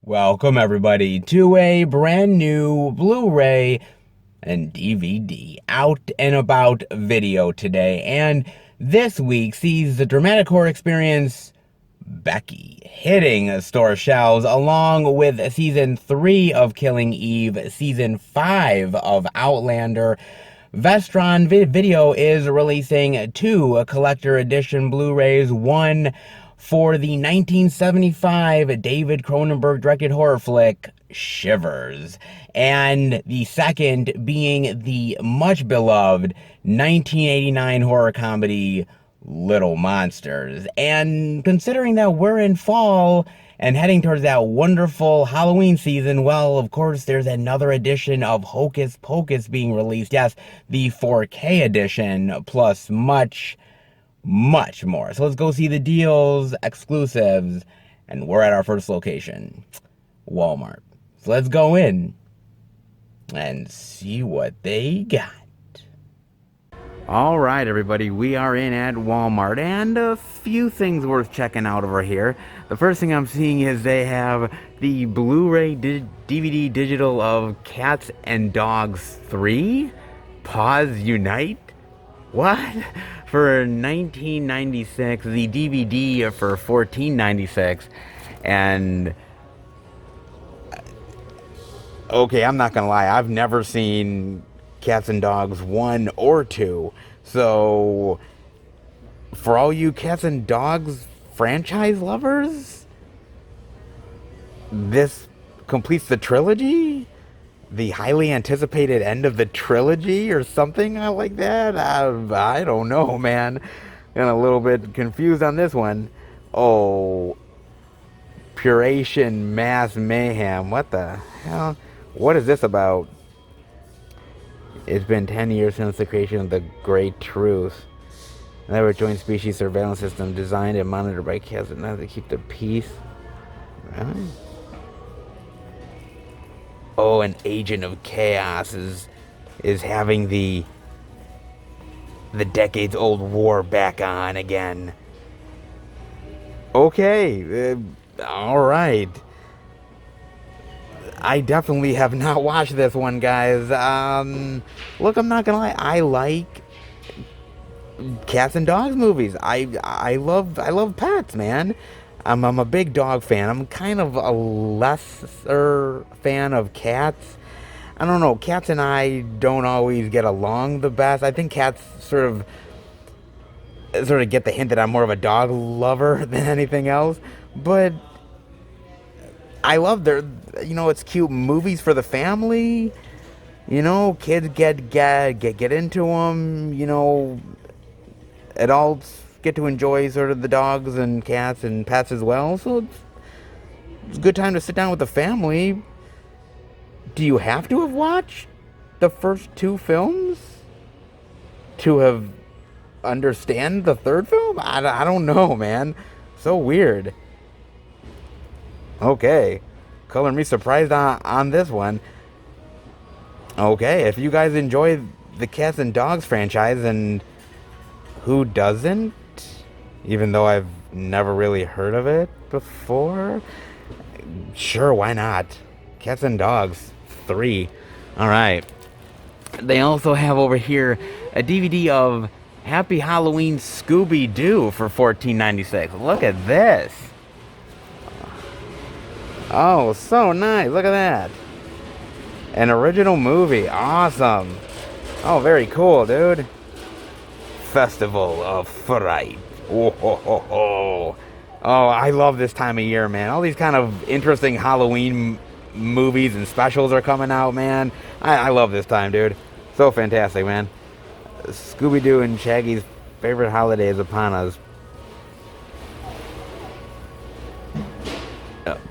Welcome everybody to a brand new Blu-ray and DVD out and about video today. And this week sees the dramatic horror experience Becky hitting store shelves along with season 3 of Killing Eve, season 5 of Outlander. Vestron Video is releasing 2 collector edition Blu-rays, one for the 1975 David Cronenberg directed horror flick Shivers, and the second being the much beloved 1989 horror comedy Little Monsters. And considering that we're in fall and heading towards that wonderful Halloween season, well, of course, there's another edition of Hocus Pocus being released. Yes, the 4K edition, plus much more. So let's go see the deals, exclusives, and we're at our first location, Walmart. So let's go in and see what they got. All right, everybody, we are in at Walmart, and a few things worth checking out over here. The first thing I'm seeing is they have the Blu-ray DVD digital of Cats and Dogs 3, Paws Unite. What? For $19.96, the DVD for $14.96, and okay, I'm not gonna lie, I've never seen Cats and Dogs 1 or 2, so for all you Cats and Dogs franchise lovers, this completes the trilogy? The highly anticipated end of the trilogy or something like that? I don't know, man. I'm a little bit confused on this one. Oh, Puration Mass Mayhem. What the hell? What is this about? It's been 10 years since the creation of the Great Truth. Another joint species surveillance system designed and monitored by cats now to keep the peace. Really? Oh, an agent of chaos is having the decades-old war back on again. Okay, all right. I definitely have not watched this one, guys. Look, I'm not gonna lie. I like cats and dogs movies. I love pets, man. I'm a big dog fan. I'm kind of a lesser fan of cats. I don't know. Cats and I don't always get along the best. I think cats sort of get the hint that I'm more of a dog lover than anything else. But I love their, it's cute movies for the family. Kids get into them. Adults get to enjoy sort of the dogs and cats and pets as well. So it's a good time to sit down with the family. Do you have to have watched the first 2 films to have understand the third film? I don't know, man. So weird. Okay. Color me surprised on this one. Okay, if you guys enjoy the Cats and Dogs franchise, and who doesn't? Even though I've never really heard of it before. Sure, why not? Cats and Dogs 3. Alright. They also have over here a DVD of Happy Halloween Scooby-Doo for $14.96. Look at this. Oh, so nice. Look at that. An original movie. Awesome. Oh, very cool, dude. Festival of Fright. Oh, ho, ho, ho. Oh, I love this time of year, man. All these kind of interesting Halloween movies and specials are coming out, man. I love this time, dude. So fantastic, man. Scooby-Doo and Shaggy's favorite holiday is upon us.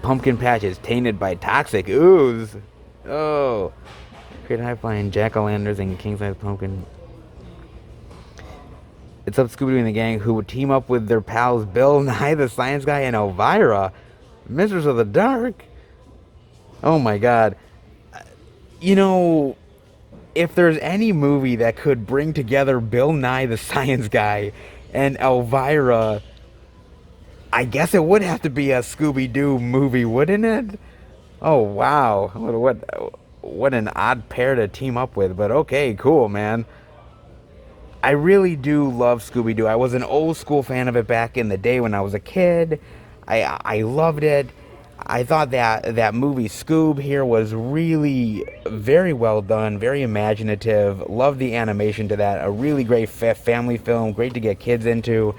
Pumpkin patches tainted by toxic ooze. Oh. Create high-flying jack-o'-lanterns and king-size pumpkin. It's up Scooby-Doo and the gang, who would team up with their pals Bill Nye the Science Guy and Elvira, Mistress of the Dark. Oh my god. If there's any movie that could bring together Bill Nye the Science Guy and Elvira, I guess it would have to be a Scooby-Doo movie, wouldn't it? Oh wow, what an odd pair to team up with, but okay, cool, man. I really do love Scooby-Doo. I was an old school fan of it back in the day when I was a kid. I loved it. I thought that movie Scoob here was really very well done, very imaginative. Loved the animation to that. A really great family film, great to get kids into.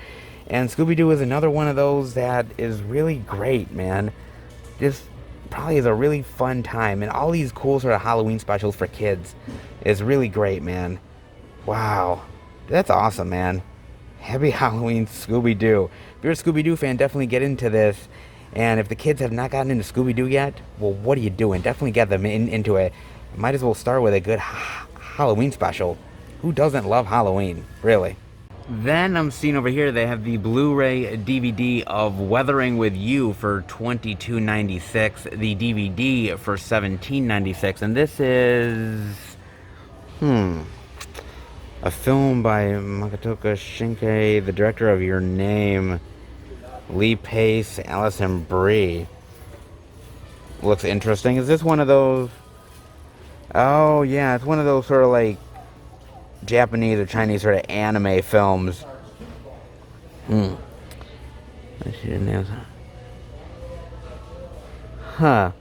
And Scooby-Doo is another one of those that is really great, man. Just probably is a really fun time. And all these cool sort of Halloween specials for kids is really great, man. Wow. That's awesome, man. Happy Halloween, Scooby-Doo. If you're a Scooby-Doo fan, definitely get into this. And if the kids have not gotten into Scooby-Doo yet, well, what are you doing? Definitely get them into it. Might as well start with a good Halloween special. Who doesn't love Halloween, really? Then I'm seeing over here they have the Blu-ray DVD of Weathering with You for $22.96, the DVD for $17.96, and this is a film by Makoto Shinkai, the director of Your Name, Lee Pace, Alison Brie. Looks interesting. Is this one of those? Oh yeah, it's one of those sort of like Japanese or Chinese sort of anime films. Huh.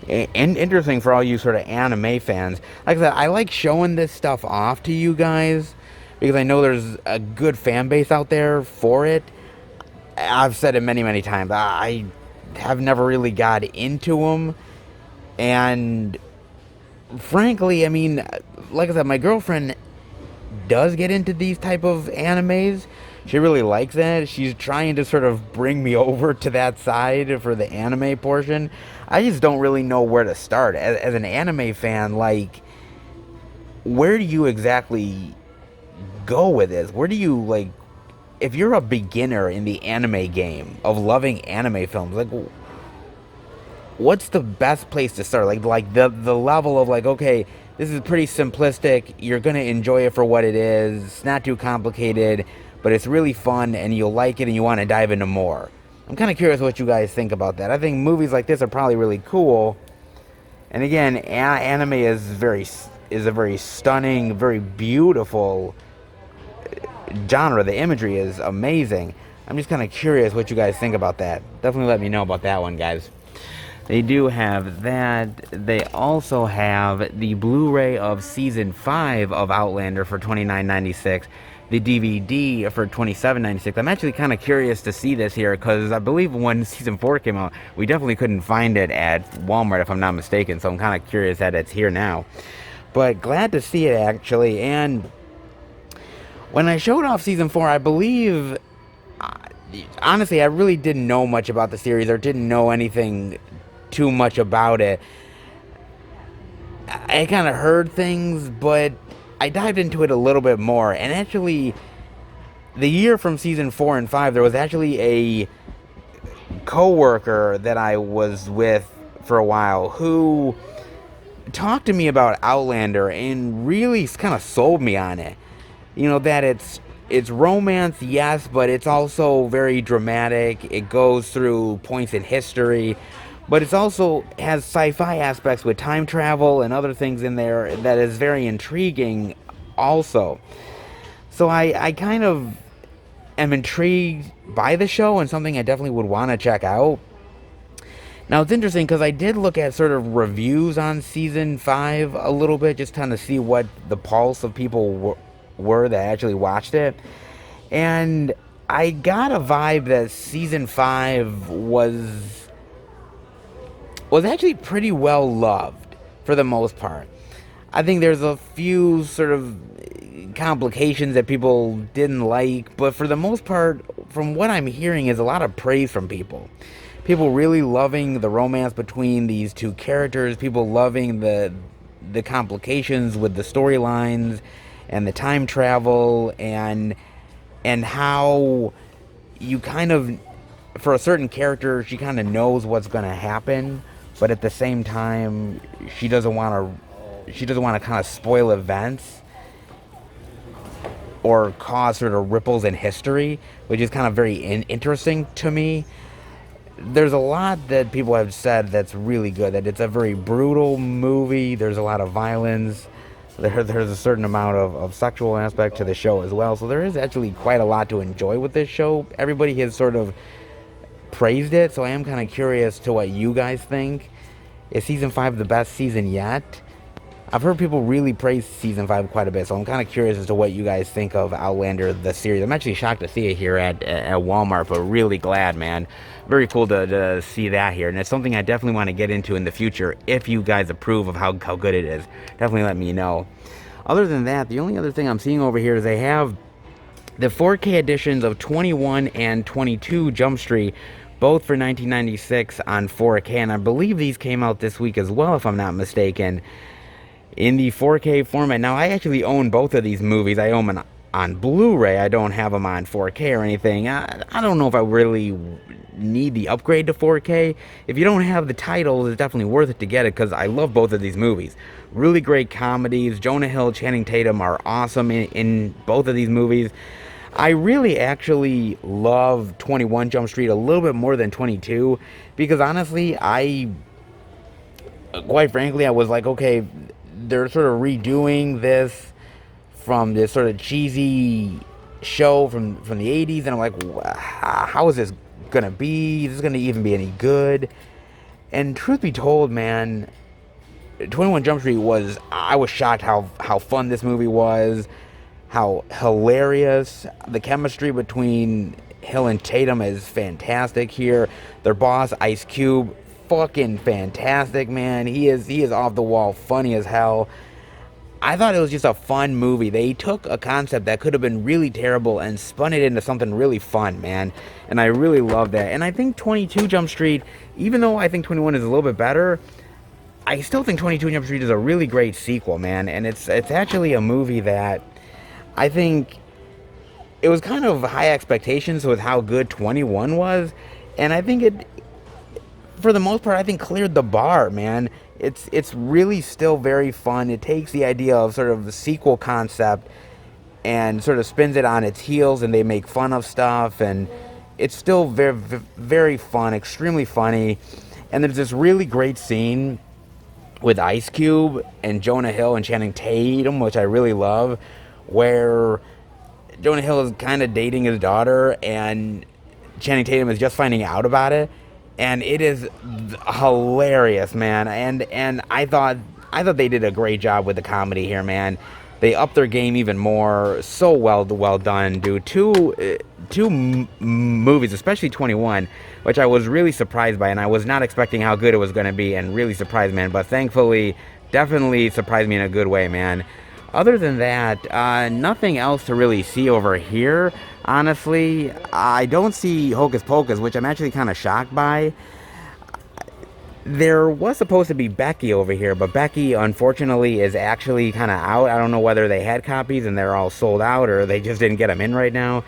And interesting for all you sort of anime fans. Like I said, I like showing this stuff off to you guys because I know there's a good fan base out there for it. I've said it many, many times. I have never really got into them. And frankly, I mean, like I said, my girlfriend does get into these type of animes. She really likes that. She's trying to sort of bring me over to that side for the anime portion. I just don't really know where to start. As an anime fan, like, where do you exactly go with this? Where do you, like, if you're a beginner in the anime game of loving anime films, like, what's the best place to start? Like the level of like, okay, this is pretty simplistic. You're gonna enjoy it for what it is. It's not too complicated, but it's really fun, and you'll like it, and you want to dive into more. I'm kind of curious what you guys think about that. I think movies like this are probably really cool. And again, anime is a very stunning, very beautiful genre. The imagery is amazing. I'm just kind of curious what you guys think about that. Definitely let me know about that one, guys. They do have that. They also have the Blu-ray of Season 5 of Outlander for $29.96. The DVD for $27.96. I'm actually kind of curious to see this here because I believe when Season 4 came out, we definitely couldn't find it at Walmart if I'm not mistaken. So I'm kind of curious that it's here now. But glad to see it actually. And when I showed off Season 4, I believe... honestly, I really didn't know much about the series or didn't know anything too much about it. I kind of heard things, but I dived into it a little bit more. And actually, the year from Season 4 and 5, there was actually a coworker that I was with for a while who talked to me about Outlander and really kind of sold me on it. You know, that it's romance, yes, but it's also very dramatic. It goes through points in history, but it also has sci-fi aspects with time travel and other things in there that is very intriguing also. So I kind of am intrigued by the show and something I definitely would want to check out. Now, it's interesting because I did look at sort of reviews on Season 5 a little bit, just kind of see what the pulse of people were that actually watched it. And I got a vibe that Season 5 was actually pretty well loved for the most part. I think there's a few sort of complications that people didn't like, but for the most part, from what I'm hearing, is a lot of praise from people. People really loving the romance between these two characters, people loving the complications with the storylines and the time travel and how you kind of, for a certain character, she kind of knows what's going to happen, but at the same time, she doesn't want to kind of spoil events or cause sort of ripples in history, which is kind of very interesting to me. there's a lot that people have said that's really good. That it's a very brutal movie. There's a lot of violence. There's a certain amount of sexual aspect to the show as well. So there is actually quite a lot to enjoy with this show. Everybody has sort of praised it, so I am kind of curious to what you guys think. Is season 5 the best season yet? I've heard people really praise season 5 quite a bit, so I'm kind of curious as to what you guys think of Outlander, the series. I'm actually shocked to see it here at Walmart, but really glad, man. Very cool to see that here, and it's something I definitely want to get into in the future if you guys approve of how good it is. Definitely let me know. Other than that, the only other thing I'm seeing over here is they have the 4K editions of 21 and 22 Jump Street, both for $19.96 on 4K, and I believe these came out this week as well, if I'm not mistaken, in the 4K format. Now, I actually own both of these movies. I own them on Blu-ray. I don't have them on 4K or anything. I don't know if I really need the upgrade to 4K. If you don't have the titles, it's definitely worth it to get it, because I love both of these movies. Really great comedies. Jonah Hill, Channing Tatum are awesome in both of these movies. I really actually love 21 Jump Street a little bit more than 22, because honestly, quite frankly, I was like, okay, they're sort of redoing this from this sort of cheesy show from the 80s, and I'm like, how is this gonna be? Is this gonna even be any good? And truth be told, man, 21 Jump Street I was shocked how fun this movie was, how hilarious. The chemistry between Hill and Tatum is fantastic here. Their boss, Ice Cube, fucking fantastic, man. He is off the wall, funny as hell. I thought it was just a fun movie. They took a concept that could have been really terrible and spun it into something really fun, man. And I really love that. And I think 22 Jump Street, even though I think 21 is a little bit better, I still think 22 Jump Street is a really great sequel, man. And it's actually a movie that I think it was kind of high expectations with how good 21 was. And I think it, for the most part, I think cleared the bar, man. It's really still very fun. It takes the idea of sort of the sequel concept and sort of spins it on its heels, and they make fun of stuff, and it's still very, very fun, extremely funny. And there's this really great scene with Ice Cube and Jonah Hill and Channing Tatum, which I really love, where Jonah Hill is kind of dating his daughter, and Channing Tatum is just finding out about it. And it is hilarious, man. And I thought they did a great job with the comedy here, man. They upped their game even more. So well done, dude. Two movies, especially 21, which I was really surprised by, and I was not expecting how good it was going to be, and really surprised, man. But thankfully, definitely surprised me in a good way, man. Other than that, nothing else to really see over here. Honestly, I don't see Hocus Pocus, which I'm actually kind of shocked by. There was supposed to be Becky over here, but Becky, unfortunately, is actually kind of out. I don't know whether they had copies and they're all sold out, or they just didn't get them in right now.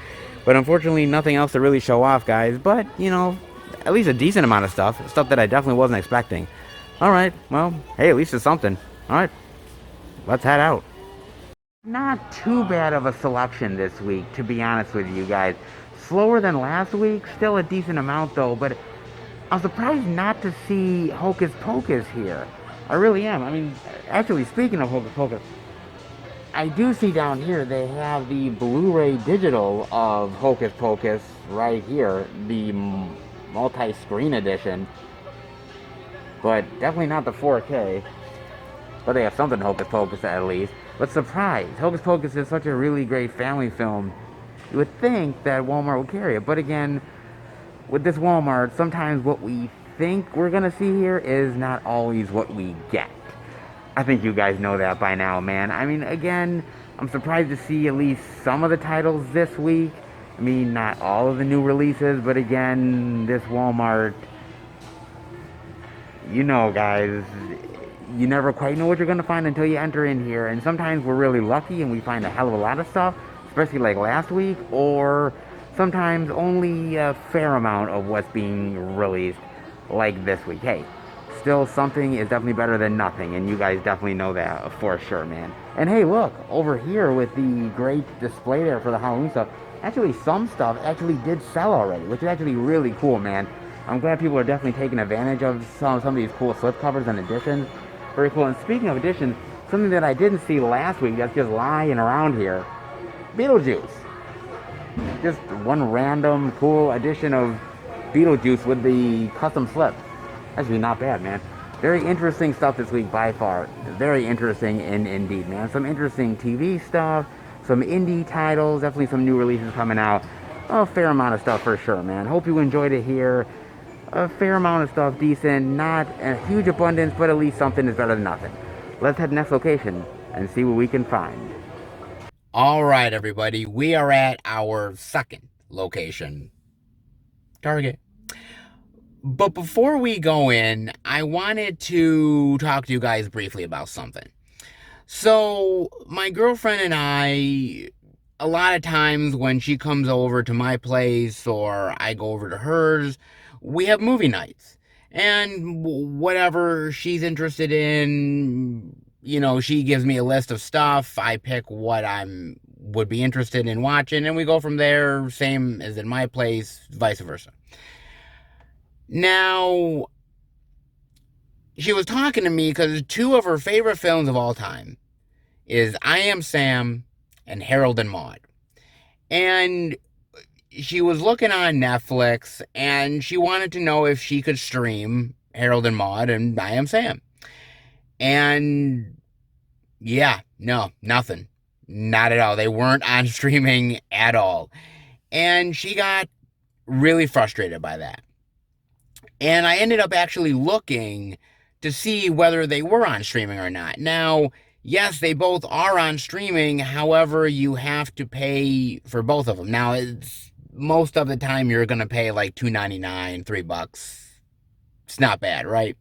But unfortunately, nothing else to really show off, guys. But, you know, at least a decent amount of stuff that I definitely wasn't expecting. Alright, well, hey, at least it's something. Alright, let's head out. Not too bad of a selection this week, to be honest with you guys. Slower than last week, still a decent amount though, but I'm surprised not to see Hocus Pocus here. I really am. I mean, actually, speaking of Hocus Pocus, I do see down here they have the Blu-ray digital of Hocus Pocus right here, the multi-screen edition, but definitely not the 4K. But they have something Hocus Pocus at least. But surprise, Hocus Pocus is such a really great family film. You would think that Walmart would carry it. But again, with this Walmart, sometimes what we think we're going to see here is not always what we get. I think you guys know that by now, man. I mean, again, I'm surprised to see at least some of the titles this week. I mean, not all of the new releases, but again, this Walmart, you know, guys, you never quite know what you're going to find until you enter in here. And sometimes we're really lucky and we find a hell of a lot of stuff, especially like last week, or sometimes only a fair amount of what's being released like this week. Hey, still something is definitely better than nothing, and you guys definitely know that for sure, man. And hey, look, over here with the great display there for the Halloween stuff, actually some stuff actually did sell already, which is actually really cool, man. I'm glad people are definitely taking advantage of some of these cool slipcovers and editions. Very cool. And speaking of editions, something that I didn't see last week that's just lying around here, Beetlejuice. Just one random cool edition of Beetlejuice with the custom slip. Actually, not bad, man. Very interesting stuff this week by far. Very interesting indeed, man. Some interesting TV stuff, some indie titles, definitely some new releases coming out. A fair amount of stuff for sure, man. Hope you enjoyed it here. A fair amount of stuff, decent. Not a huge abundance, but at least something is better than nothing. Let's head to the next location and see what we can find. All right, everybody. We are at our second location, Target. But before we go in, I wanted to talk to you guys briefly about something. So, my girlfriend and I, a lot of times when she comes over to my place or I go over to hers, we have movie nights. And whatever she's interested in, she gives me a list of stuff. I pick what would be interested in watching, and we go from there, same as in my place, vice versa. Now, she was talking to me because two of her favorite films of all time is I Am Sam and Harold and Maude. And she was looking on Netflix, and she wanted to know if she could stream Harold and Maude and I Am Sam. And yeah, no, nothing. Not at all. They weren't on streaming at all. And she got really frustrated by that. And I ended up actually looking to see whether they were on streaming or not. Now, yes, they both are on streaming. However, you have to pay for both of them. Now, most of the time you're going to pay like $2.99, $3. It's not bad, right?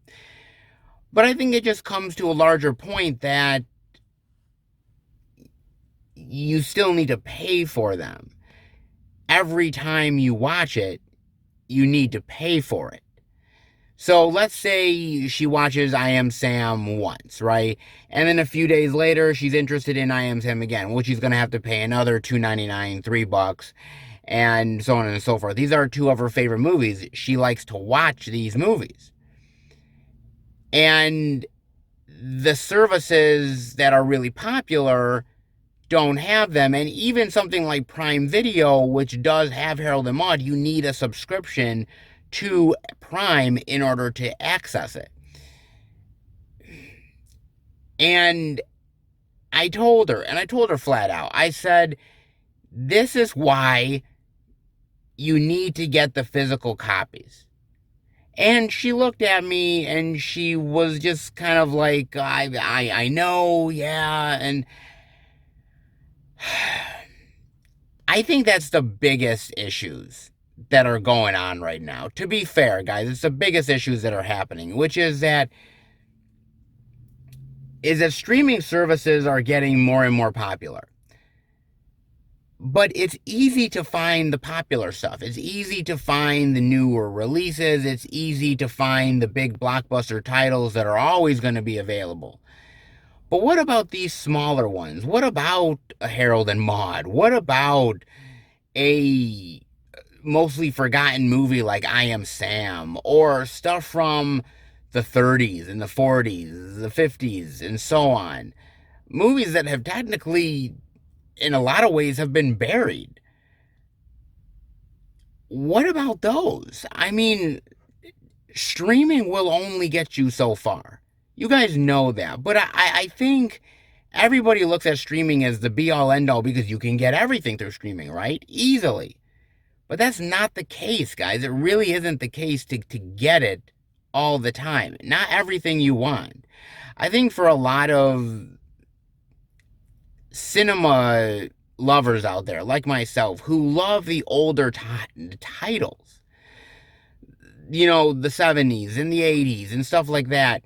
But I think it just comes to a larger point that you still need to pay for them. Every time you watch it, you need to pay for it. So let's say she watches I Am Sam once, right? And then a few days later, she's interested in I Am Sam again, which she's going to have to pay another $2.99, $3, and so on and so forth. These are two of her favorite movies. She likes to watch these movies. And the services that are really popular don't have them. And even something like Prime Video, which does have Harold and Maude, you need a subscription to Prime in order to access it. And I told her flat out, I said, this is why you need to get the physical copies. And she looked at me and she was just kind of like, I know, yeah. And I think that's the biggest issues that are going on right now. To be fair, guys, it's the biggest issues that are happening, which is that streaming services are getting more and more popular. But it's easy to find the popular stuff. It's easy to find the newer releases. It's easy to find the big blockbuster titles that are always going to be available. But what about these smaller ones? What about a Harold and Maude? What about a mostly forgotten movie like I Am Sam, or stuff from the 30s and the 40s, the 50s, and so on? Movies that have technically, in a lot of ways, have been buried. What about those? I mean, streaming will only get you so far. You guys know that. But I think everybody looks at streaming as the be-all, end-all because you can get everything through streaming, right? Easily. But that's not the case, guys. It really isn't the case to get it all the time. Not everything you want. I think for a lot of cinema lovers out there, like myself, who love the older titles, the 70s and the 80s and stuff like that.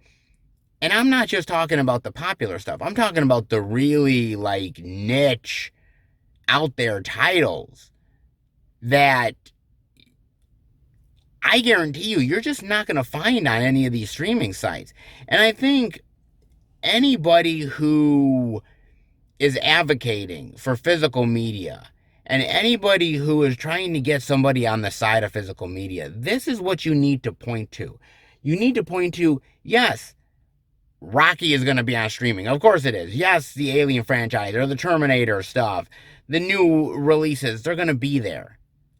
And I'm not just talking about the popular stuff. I'm talking about the really, niche, out there titles that I guarantee you're just not going to find on any of these streaming sites. And I think anybody who is advocating for physical media, And anybody who is trying to get somebody on the side of physical media, this is what you need to point to. You need to point to, yes, Rocky is going to be on streaming. Of course it is. Yes, the Alien franchise or the Terminator stuff, the new releases, they're going to be there.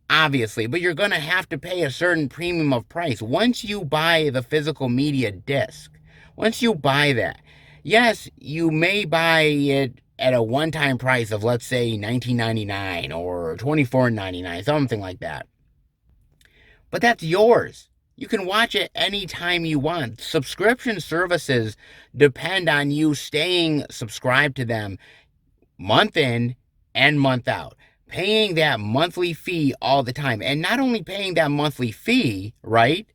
Obviously, but you're going to have to pay a certain premium of price. Once you buy the physical media disc, once you buy that, yes, you may buy it at a one-time price of, let's say, $19.99 or $24.99, something like that. But that's yours. You can watch it anytime you want. Subscription services depend on you staying subscribed to them month in and month out, paying that monthly fee all the time. And not only paying that monthly fee, right,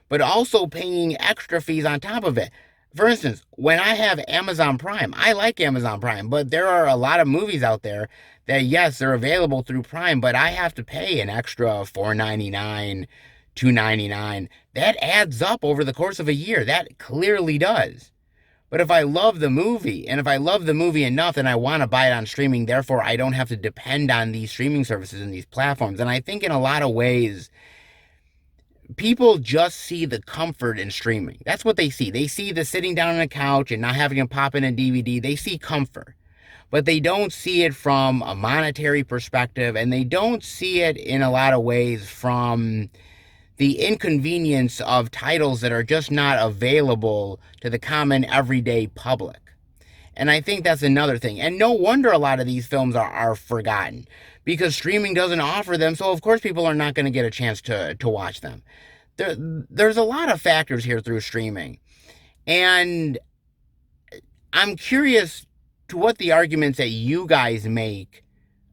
but also paying extra fees on top of it. For instance, when I have Amazon Prime, I like Amazon Prime, but there are a lot of movies out there that, yes, they're available through Prime, but I have to pay an extra $4.99, $2.99. That adds up over the course of a year. That clearly does. But if I love the movie, and if I love the movie enough, then I want to buy it on streaming, therefore I don't have to depend on these streaming services and these platforms. And I think in a lot of ways, people just see the comfort in streaming. That's what they see. They see the sitting down on a couch and not having to pop in a DVD. They see comfort. But they don't see it from a monetary perspective, and they don't see it in a lot of ways from the inconvenience of titles that are just not available to the common everyday public. And I think that's another thing. And no wonder a lot of these films are forgotten, because streaming doesn't offer them, so of course people are not going to get a chance to watch them. There's a lot of factors here through streaming. And I'm curious to what the arguments that you guys make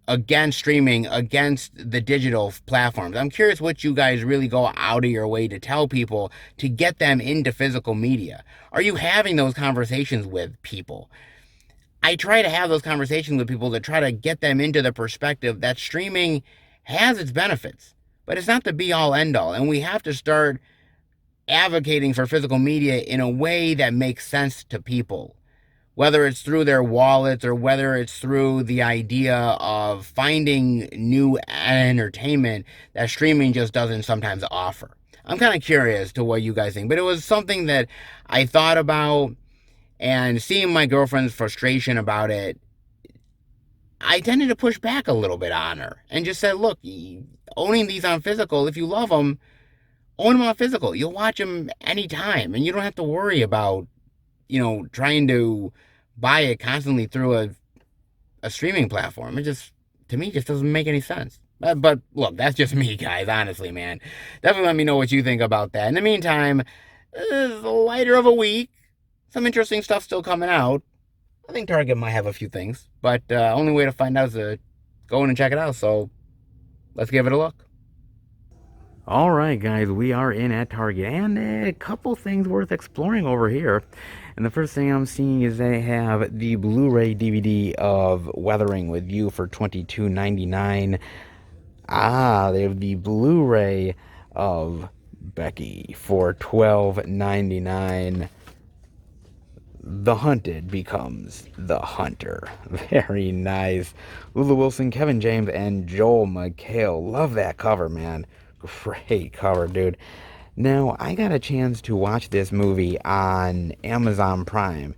against streaming, against the digital platforms. I'm curious what you guys really go out of your way to tell people to get them into physical media. Are you having those conversations with people? I try to have those conversations with people to try to get them into the perspective that streaming has its benefits, but it's not the be-all, end-all. And we have to start advocating for physical media in a way that makes sense to people, whether it's through their wallets or whether it's through the idea of finding new entertainment that streaming just doesn't sometimes offer. I'm kind of curious to what you guys think, but it was something that I thought about, and seeing my girlfriend's frustration about it, I tended to push back a little bit on her and just said, look, owning these on physical, if you love them, own them on physical. You'll watch them anytime, and you don't have to worry about, trying to buy it constantly through a streaming platform. It just, to me, just doesn't make any sense. But look, that's just me, guys, honestly, man. Definitely let me know what you think about that. In the meantime, it's a lighter of a week. Some interesting stuff still coming out. I think Target might have a few things, but only way to find out is to go in and check it out. So let's give it a look. All right, guys, we are in at Target, and a couple things worth exploring over here. And the first thing I'm seeing is they have the Blu-ray DVD of Weathering with You for $22.99. They have the Blu-ray of Becky for $12.99. The Hunted becomes the Hunter. Very nice. Lulu Wilson, Kevin James, and Joel McHale. Love that cover, man. Great cover, dude. Now, I got a chance to watch this movie on Amazon Prime,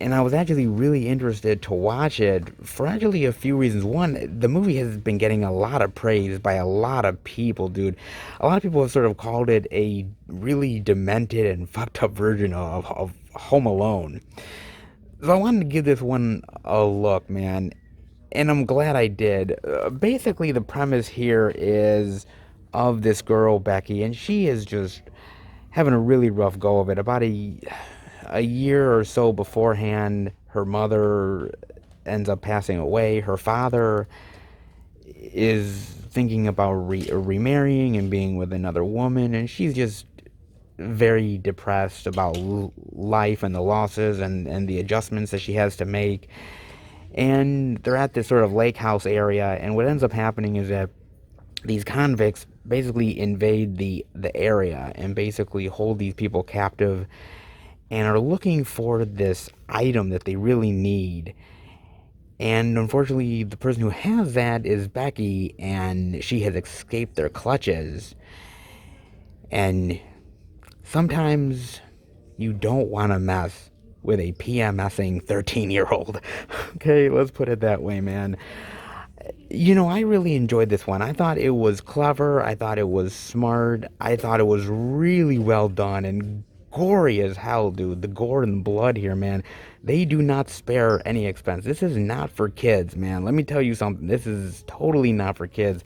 and I was actually really interested to watch it for actually a few reasons. One, the movie has been getting a lot of praise by a lot of people, dude. A lot of people have sort of called it a really demented and fucked up version of Home Alone. So I wanted to give this one a look, man, and I'm glad I did. Basically, the premise here is of this girl, Becky, and she is just having a really rough go of it. About a year or so beforehand, her mother ends up passing away. Her father is thinking about remarrying and being with another woman, and she's just very depressed about life and the losses and the adjustments that she has to make. And they're at this sort of lake house area, and what ends up happening is that these convicts basically invade the area and basically hold these people captive and are looking for this item that they really need. And unfortunately, the person who has that is Becky, and she has escaped their clutches. And sometimes you don't want to mess with a PMSing 13-year-old. Okay, let's put it that way, man. I really enjoyed this one. I thought it was clever. I thought it was smart. I thought it was really well done and gory as hell, dude. The gore and blood here, man. They do not spare any expense. This is not for kids, man. Let me tell you something. This is totally not for kids.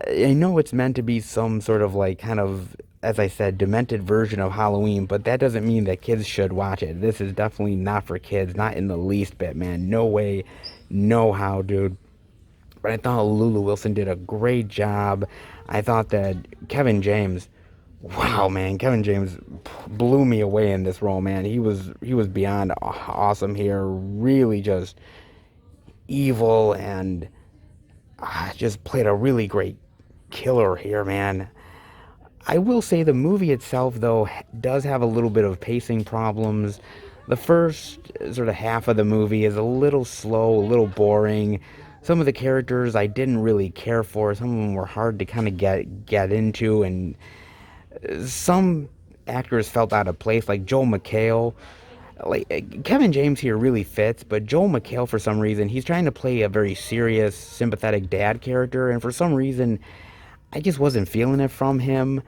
I know it's meant to be some sort of like kind of, as I said, demented version of Halloween, but that doesn't mean that kids should watch it. This is definitely not for kids, not in the least bit, man. No way, no how, dude. But I thought Lulu Wilson did a great job. I thought that Kevin James, wow, man, Kevin James blew me away in this role, man. He was beyond awesome here. Really just evil and just played a really great killer here, man. I will say the movie itself, though, does have a little bit of pacing problems. The first sort of half of the movie is a little slow, a little boring. Some of the characters I didn't really care for. Some of them were hard to kind of get into, and some actors felt out of place, like Joel McHale. Like Kevin James here really fits, but Joel McHale, for some reason, he's trying to play a very serious, sympathetic dad character, and for some reason, I just wasn't feeling it from him.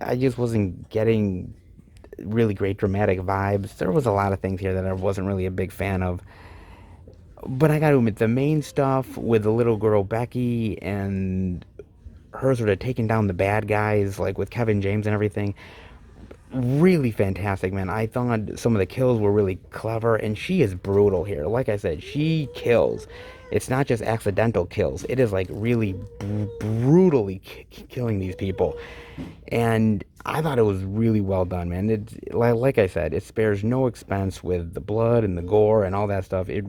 I just wasn't getting really great dramatic vibes. There was a lot of things here that I wasn't really a big fan of. But I gotta admit, the main stuff with the little girl Becky and her sort of taking down the bad guys, like with Kevin James and everything, really fantastic, man. I thought some of the kills were really clever, and she is brutal here. Like I said, she kills. It's not just accidental kills. It is like really brutally killing these people. And I thought it was really well done, man. It's like I said, it spares no expense with the blood and the gore and all that stuff. It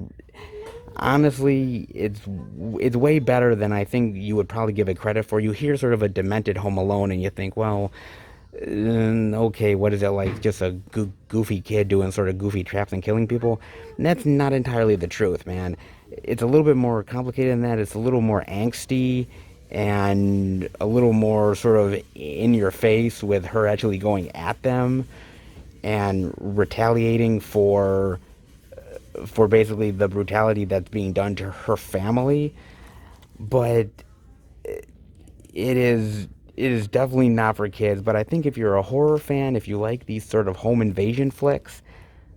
honestly, it's way better than I think you would probably give it credit for. You hear sort of a demented Home Alone, and you think, well, okay, what is it like? Just a goofy kid doing sort of goofy traps and killing people? And that's not entirely the truth, man. It's a little bit more complicated than that. It's a little more angsty and a little more sort of in your face, with her actually going at them and retaliating for basically the brutality that's being done to her family. But it is definitely not for kids. But I think if you're a horror fan, if you like these sort of home invasion flicks,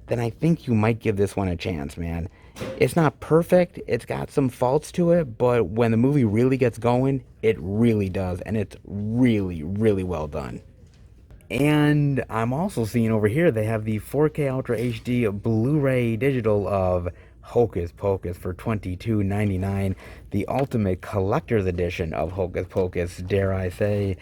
then I think you might give this one a chance, man. It's not perfect, it's got some faults to it, but when the movie really gets going, it really does, and it's really, really well done. And I'm also seeing over here they have the 4K Ultra HD Blu-ray digital of Hocus Pocus for $22.99, the ultimate collector's edition of Hocus Pocus, dare I say.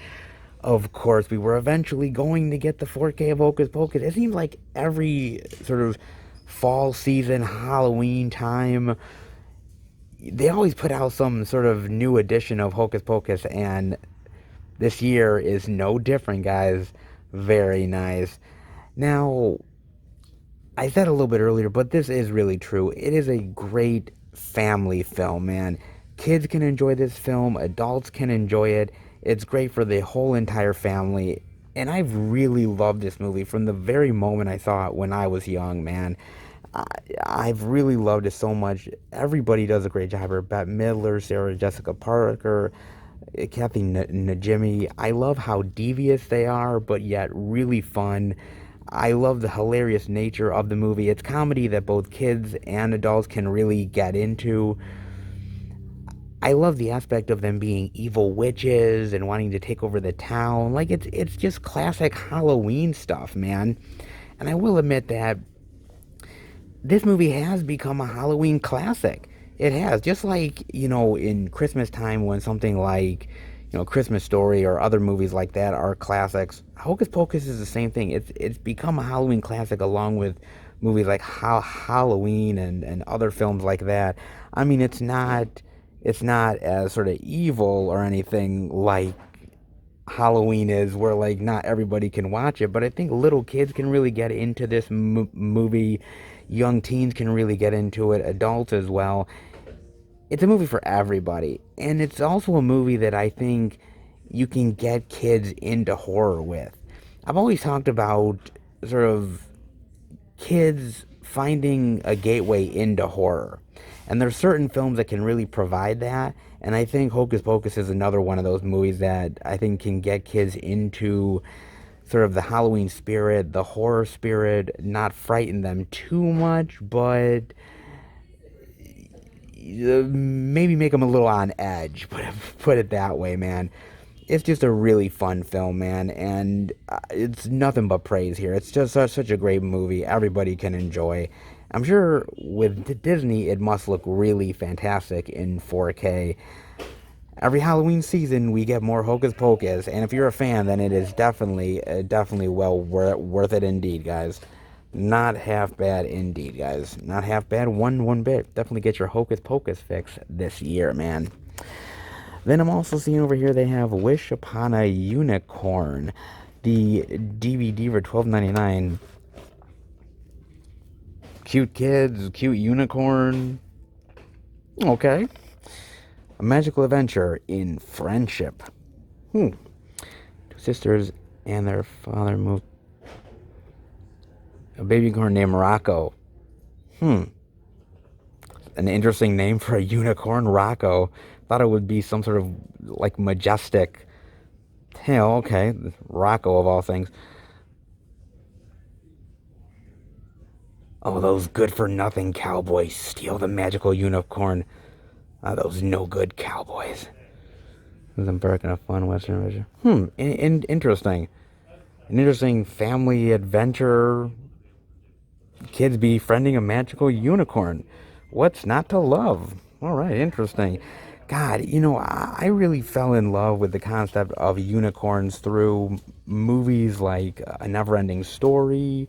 Of course, we were eventually going to get the 4K of Hocus Pocus. It seems like every sort of fall season, Halloween time, they always put out some sort of new edition of Hocus Pocus, and this year is no different, guys. Very nice. Now, I said a little bit earlier, but this is really true. It is a great family film, man. Kids can enjoy this film, adults can enjoy it. It's great for the whole entire family. And I've really loved this movie from the very moment I saw it when I was young, man. I've really loved it so much. Everybody does a great job here. Bette Midler, Sarah Jessica Parker, Kathy Najimy. I love how devious they are, but yet really fun. I love the hilarious nature of the movie. It's comedy that both kids and adults can really get into. I love the aspect of them being evil witches and wanting to take over the town. Like, it's just classic Halloween stuff, man. And I will admit that this movie has become a Halloween classic. It has. Just like, in Christmas time when something like, Christmas Story or other movies like that are classics, Hocus Pocus is the same thing. It's become a Halloween classic along with movies like Halloween and other films like that. I mean, it's not as sort of evil or anything like Halloween is, where like not everybody can watch it, but I think little kids can really get into this movie. Young teens can really get into it, adults as well. It's a movie for everybody, and it's also a movie that I think you can get kids into horror with. I've always talked about sort of kids finding a gateway into horror. And there's certain films that can really provide that. And I think Hocus Pocus is another one of those movies that I think can get kids into sort of the Halloween spirit, the horror spirit, not frighten them too much, but maybe make them a little on edge. Put it that way, man. It's just a really fun film, man, and it's nothing but praise here. It's just such a great movie. Everybody can enjoy. I'm sure with Disney, it must look really fantastic in 4K. Every Halloween season, we get more Hocus Pocus, and if you're a fan, then it is definitely well worth it indeed, guys. Not half bad indeed, guys. Not half bad one bit. Definitely get your Hocus Pocus fix this year, man. Then I'm also seeing over here they have Wish Upon a Unicorn, the DVD for $12.99. Cute kids, cute unicorn. Okay. A magical adventure in friendship. Two sisters and their father moved. A baby unicorn named Rocco. An interesting name for a unicorn, Rocco. Thought it would be some sort of like majestic. Hell, okay, Rocco of all things. Oh, those good-for-nothing cowboys steal the magical unicorn. Those no-good cowboys. This is embarking on a fun Western adventure. Interesting. An interesting family adventure. Kids befriending a magical unicorn. What's not to love? All right, interesting. God, I really fell in love with the concept of unicorns through movies like A Never-Ending Story,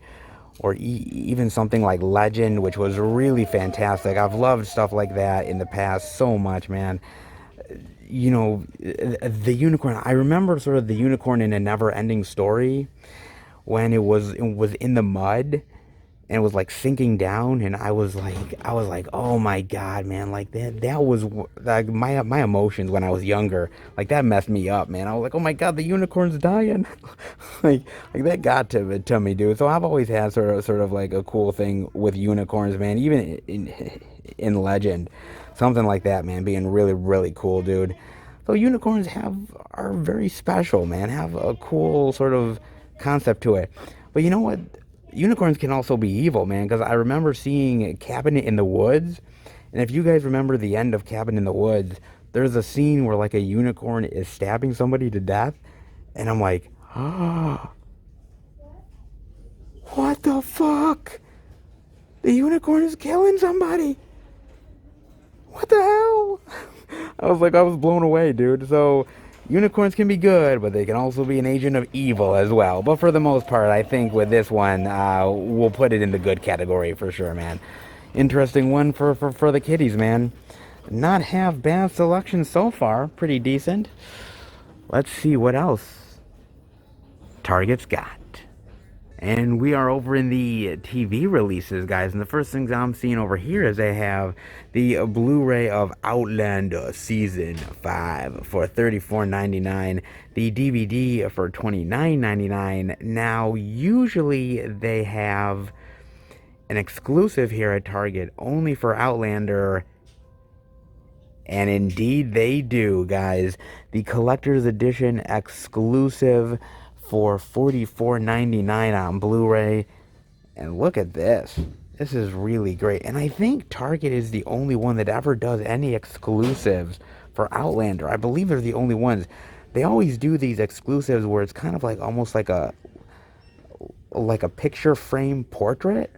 or even something like Legend, which was really fantastic. I've loved stuff like that in the past so much, man. The unicorn, I remember sort of the unicorn in A Never-Ending Story when it was in the mud and it was like sinking down, and I was like, oh my God, man, like that was like my emotions when I was younger, like that messed me up, man. I was like, oh my God, the unicorn's dying. like that got to me, dude. So I've always had sort of like a cool thing with unicorns, man. Even in Legend, something like that, man, being really, really cool, dude. So unicorns are very special, man. Have a cool sort of concept to it. But you know what? Unicorns can also be evil, man, because I remember seeing Cabin in the Woods, and if you guys remember the end of Cabin in the Woods, there's a scene where like a unicorn is stabbing somebody to death, and I'm like, what the fuck? The unicorn is killing somebody. What the hell? I was blown away, dude. So unicorns can be good, but they can also be an agent of evil as well. But for the most part, I think with this one, we'll put it in the good category for sure, man. Interesting one for the kiddies, man. Not half bad selection so far. Pretty decent. Let's see what else Target's got. And we are over in the TV releases, guys. And the first things I'm seeing over here is they have the Blu-ray of Outlander Season 5 for $34.99. The DVD for $29.99. Now, usually they have an exclusive here at Target only for Outlander. And indeed they do, guys. The collector's edition exclusive for $44.99 on Blu-ray. And look at this. This is really great. And I think Target is the only one that ever does any exclusives for Outlander. I believe they're the only ones. They always do these exclusives where it's kind of like almost like a picture frame portrait,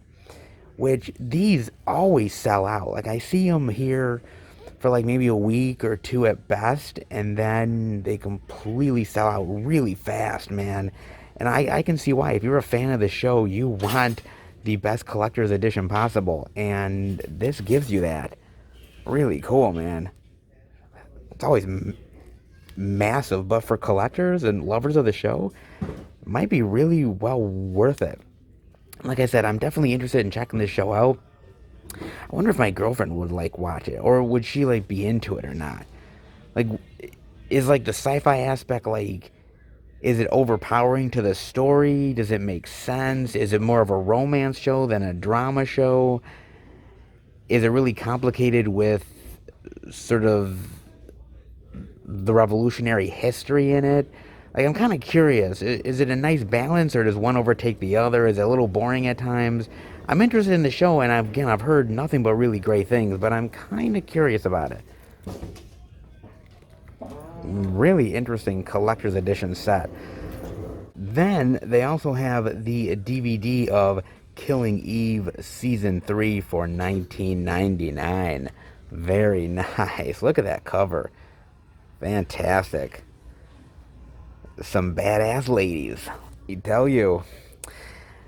which these always sell out. Like I see them here for like maybe a week or two at best, and then they completely sell out really fast, man. And I can see why. If you're a fan of the show, you want the best collector's edition possible, and this gives you that. Really cool, man. It's always massive, but for collectors and lovers of the show, it might be really well worth it. Like I said, I'm definitely interested in checking this show out. I wonder if my girlfriend would like watch it, or would she like be into it or not. Like, is like the sci-fi aspect like, is it overpowering to the story? Does it make sense? Is it more of a romance show than a drama show? Is it really complicated with sort of the revolutionary history in it? Like, I'm kind of curious. Is it a nice balance, or does one overtake the other? Is it a little boring at times? I'm interested in the show, and I've heard nothing but really great things, but I'm kind of curious about it. Really interesting collector's edition set. Then they also have the DVD of Killing Eve Season 3 for $19.99. Very nice. Look at that cover. Fantastic. Some badass ladies, I tell you.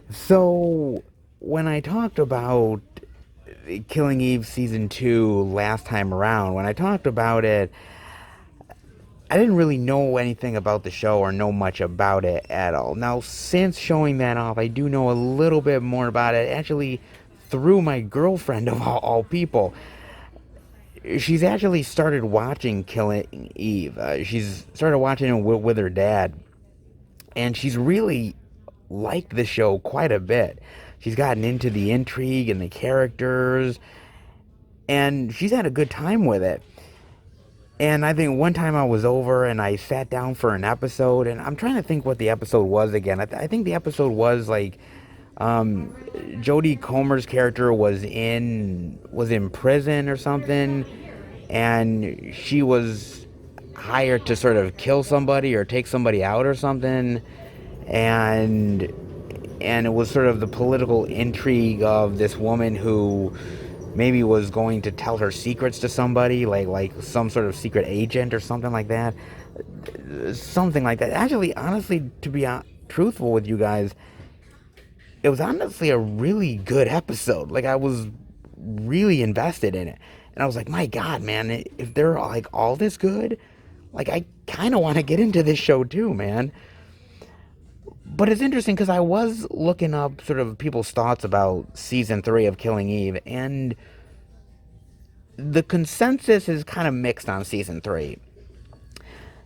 So, when I talked about Killing Eve Season 2 last time around, when I talked about it, I didn't really know anything about the show or know much about it at all. Now, since showing that off, I do know a little bit more about it, actually through my girlfriend of all people. She's actually started watching Killing Eve. She's started watching it with her dad, and she's really liked the show quite a bit. She's gotten into the intrigue and the characters, and she's had a good time with it. And I think one time I was over and I sat down for an episode, and I'm trying to think what the episode was again. I think the episode was like Jodie Comer's character was in prison or something, and she was hired to sort of kill somebody or take somebody out or something, and it was sort of the political intrigue of this woman who maybe was going to tell her secrets to somebody, like some sort of secret agent or something like that. Something like that. Actually, honestly, to be truthful with you guys, it was honestly a really good episode. Like, I was really invested in it. And I was like, my God, man, if they're like all this good, like, I kind of want to get into this show too, man. But it's interesting because I was looking up sort of people's thoughts about season 3 of Killing Eve, and the consensus is kind of mixed on season 3.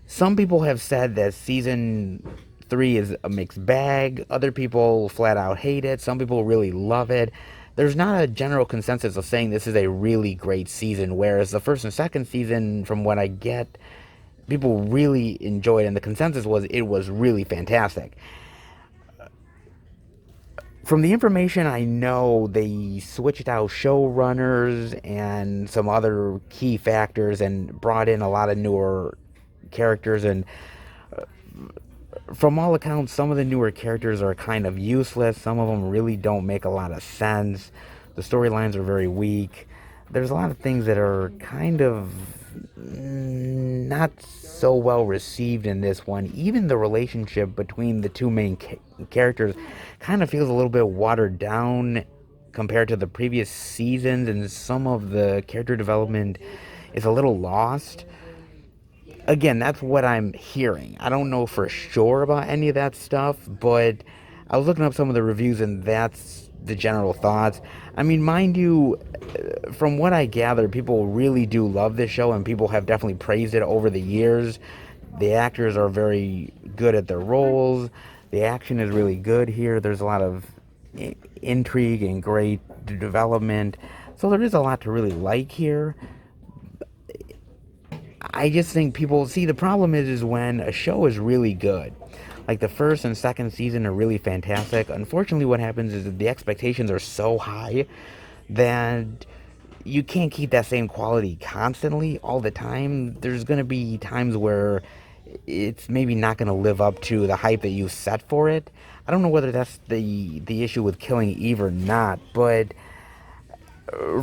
Some people have said that season 3 is a mixed bag. Other people flat out hate it. Some people really love it. There's not a general consensus of saying this is a really great season, whereas the first and second season, from what I get, people really enjoyed, and the consensus was it was really fantastic. From the information I know, they switched out showrunners and some other key factors and brought in a lot of newer characters. And from all accounts, some of the newer characters are kind of useless. Some of them really don't make a lot of sense. The storylines are very weak. There's a lot of things that are kind of not so well received in this one. Even the relationship between the two main characters kind of feels a little bit watered down compared to the previous seasons, and some of the character development is a little lost. Again, that's what I'm hearing. I don't know for sure about any of that stuff, but I was looking up some of the reviews, and that's the general thoughts. I mean, mind you, from what I gather, people really do love this show, and people have definitely praised it over the years. The actors are very good at their roles. The action is really good here. There's a lot of intrigue and great development. So there is a lot to really like here. I just think people see the problem is when a show is really good. Like the first and second season are really fantastic. Unfortunately, what happens is that the expectations are so high that you can't keep that same quality constantly all the time. There's going to be times where it's maybe not going to live up to the hype that you set for it. I don't know whether that's the issue with Killing Eve or not, but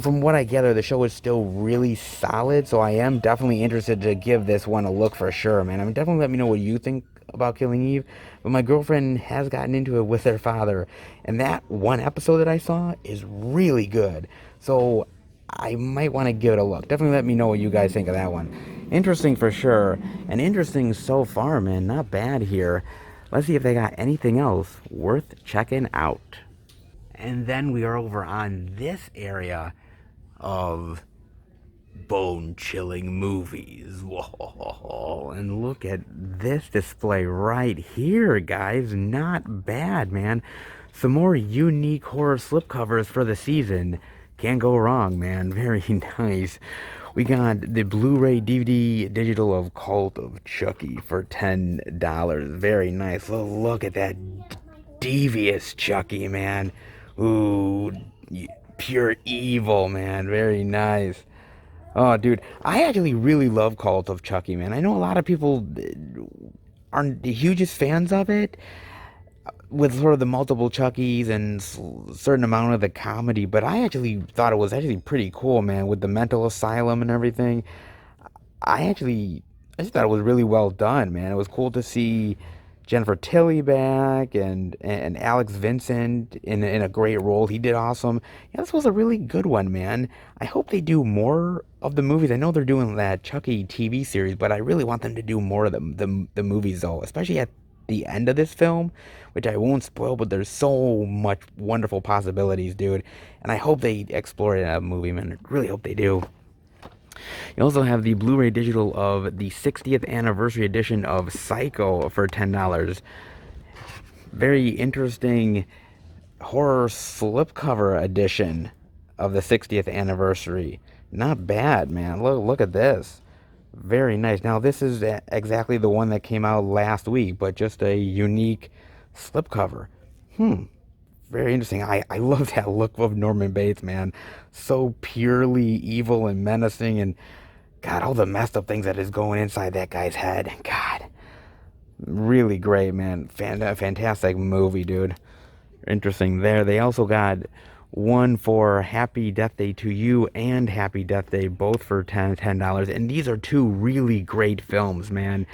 from what I gather, the show is still really solid, so I am definitely interested to give this one a look for sure, man. I mean, definitely let me know what you think about Killing Eve, but my girlfriend has gotten into it with her father, and that one episode that I saw is really good. So I might want to give it a look. Definitely let me know what you guys think of that one. Interesting for sure. And interesting so far, man. Not bad here. Let's see if they got anything else worth checking out. And then we are over on this area of bone-chilling movies. Whoa. And look at this display right here, guys. Not bad, man. Some more unique horror slipcovers for the season. Can't go wrong, man. Very nice. We got the Blu-ray DVD digital of Cult of Chucky for $10. Very nice. Look at that devious Chucky, man. Ooh, pure evil, man. Very nice. Oh, dude, I actually really love Cult of Chucky, man. I know a lot of people aren't the hugest fans of it, with sort of the multiple Chuckies and certain amount of the comedy, but I actually thought it was actually pretty cool, man, with the mental asylum and everything. I just thought it was really well done, man. It was cool to see Jennifer Tilly back and Alex Vincent in a great role. He did awesome. Yeah, this was a really good one, man. I hope they do more of the movies. I know they're doing that Chucky TV series, but I really want them to do more of the movies though, especially at the end of this film, which I won't spoil, but there's so much wonderful possibilities, dude. And I hope they explore it in a movie, man. I really hope they do. You also have the Blu-ray digital of the 60th anniversary edition of Psycho for $10. Very interesting horror slipcover edition of the 60th anniversary. Not bad, man. Look at this. Very nice. Now, this is exactly the one that came out last week, but just a unique slipcover. Very interesting. I love that look of Norman Bates, man. So purely evil and menacing, and God, all the messed up things that is going inside that guy's head. God, really great, man. Fantastic movie, dude. Interesting there. They also got one for Happy Death Day to You and Happy Death Day, both for $10. And these are two really great films, man.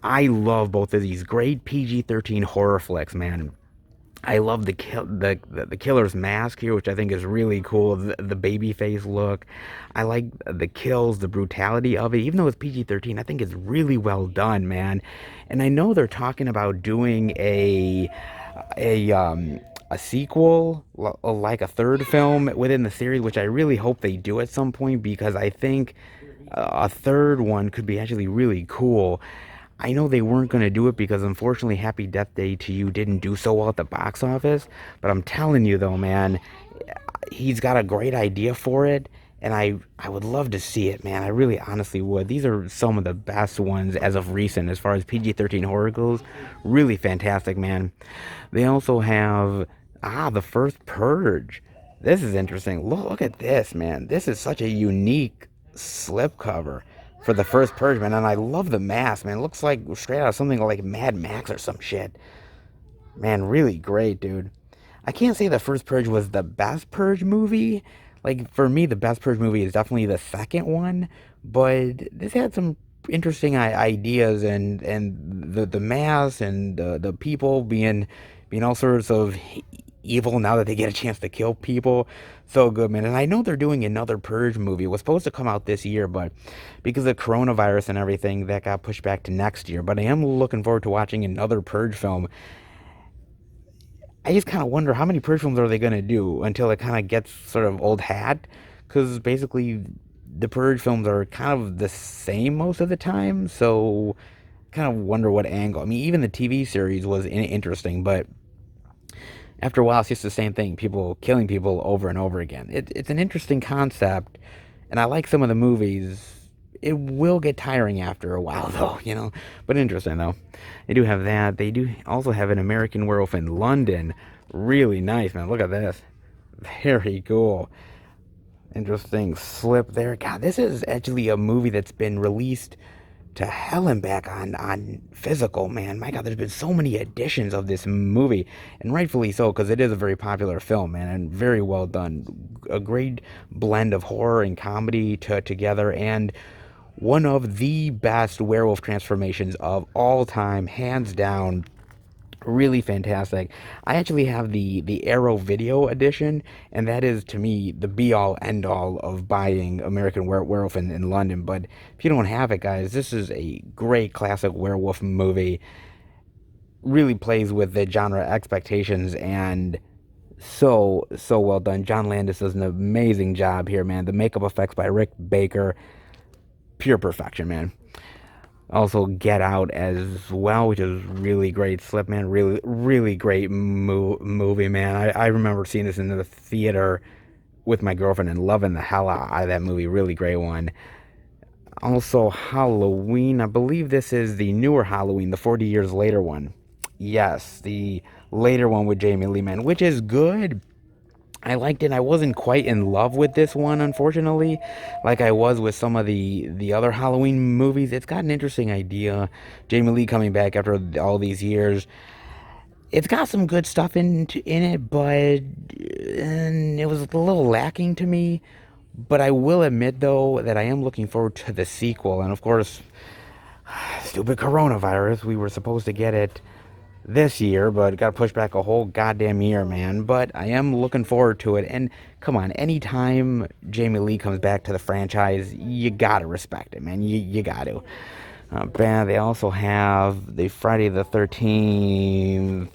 I love both of these. Great PG-13 horror flicks, man. I love the killer's mask here, which I think is really cool. The baby face look. I like the kills, the brutality of it. Even though it's PG-13, I think it's really well done, man. And I know they're talking about doing a sequel, like a third film within the series, which I really hope they do at some point, because I think a third one could be actually really cool. I know they weren't going to do it because unfortunately Happy Death Day to You didn't do so well at the box office, but I'm telling you though, man, he's got a great idea for it, and I would love to see it, man. I really honestly would. These are some of the best ones as of recent as far as PG-13 horror goes. Really fantastic, man. They also have the first Purge. This is interesting. Look at this, man. This is such a unique slipcover for the first Purge, man. And I love the mask, man. It looks like straight out of something like Mad Max or some shit. Man, really great, dude. I can't say the first Purge was the best Purge movie. Like, for me, the best Purge movie is definitely the second one. But this had some interesting ideas, and the mask and the people being all sorts of evil now that they get a chance to kill people. So good, man. And I know they're doing another Purge movie. It was supposed to come out this year, but because of coronavirus and everything, that got pushed back to next year. But I am looking forward to watching another Purge film. I just kind of wonder how many Purge films are they going to do until it kind of gets sort of old hat, because basically the Purge films are kind of the same most of the time. So kind of wonder what angle. I mean, even the TV series was interesting, but after a while, it's just the same thing. People killing people over and over again. It's an interesting concept, and I like some of the movies. It will get tiring after a while, though, you know. But interesting, though. They do have that. They do also have an American Werewolf in London. Really nice, man. Look at this. Very cool. Interesting slip there. God, this is actually a movie that's been released to hell and back on physical, man. My God, there's been so many editions of this movie, and rightfully so, because it is a very popular film, man, and very well done. A great blend of horror and comedy together, and one of the best werewolf transformations of all time, hands down. Really fantastic. I actually have the Arrow Video edition, and that is to me the be all end all of buying American Werewolf in London. But if you don't have it, guys, this is a great classic werewolf movie. Really plays with the genre expectations and so well done. John Landis does an amazing job here, man. The makeup effects by Rick Baker, pure perfection, man. Also, Get Out as well, which is really great. Slip, man, really great movie, man. I remember seeing this in the theater with my girlfriend and loving the hell out of that movie. Really great one. Also, Halloween. I believe this is the newer Halloween, the 40 years later one. Yes, the later one with Jamie Lee, man, which is good. I liked it. I wasn't quite in love with this one, unfortunately, like I was with some of the other Halloween movies. It's got an interesting idea. Jamie Lee coming back after all these years. It's got some good stuff in it, but it was a little lacking to me. But I will admit, though, that I am looking forward to the sequel. And of course, stupid coronavirus. We were supposed to get it this year, but got pushed back a whole goddamn year, man. But I am looking forward to it. And come on, anytime Jamie Lee comes back to the franchise, you gotta respect it, man. You got to. They also have the Friday the 13th.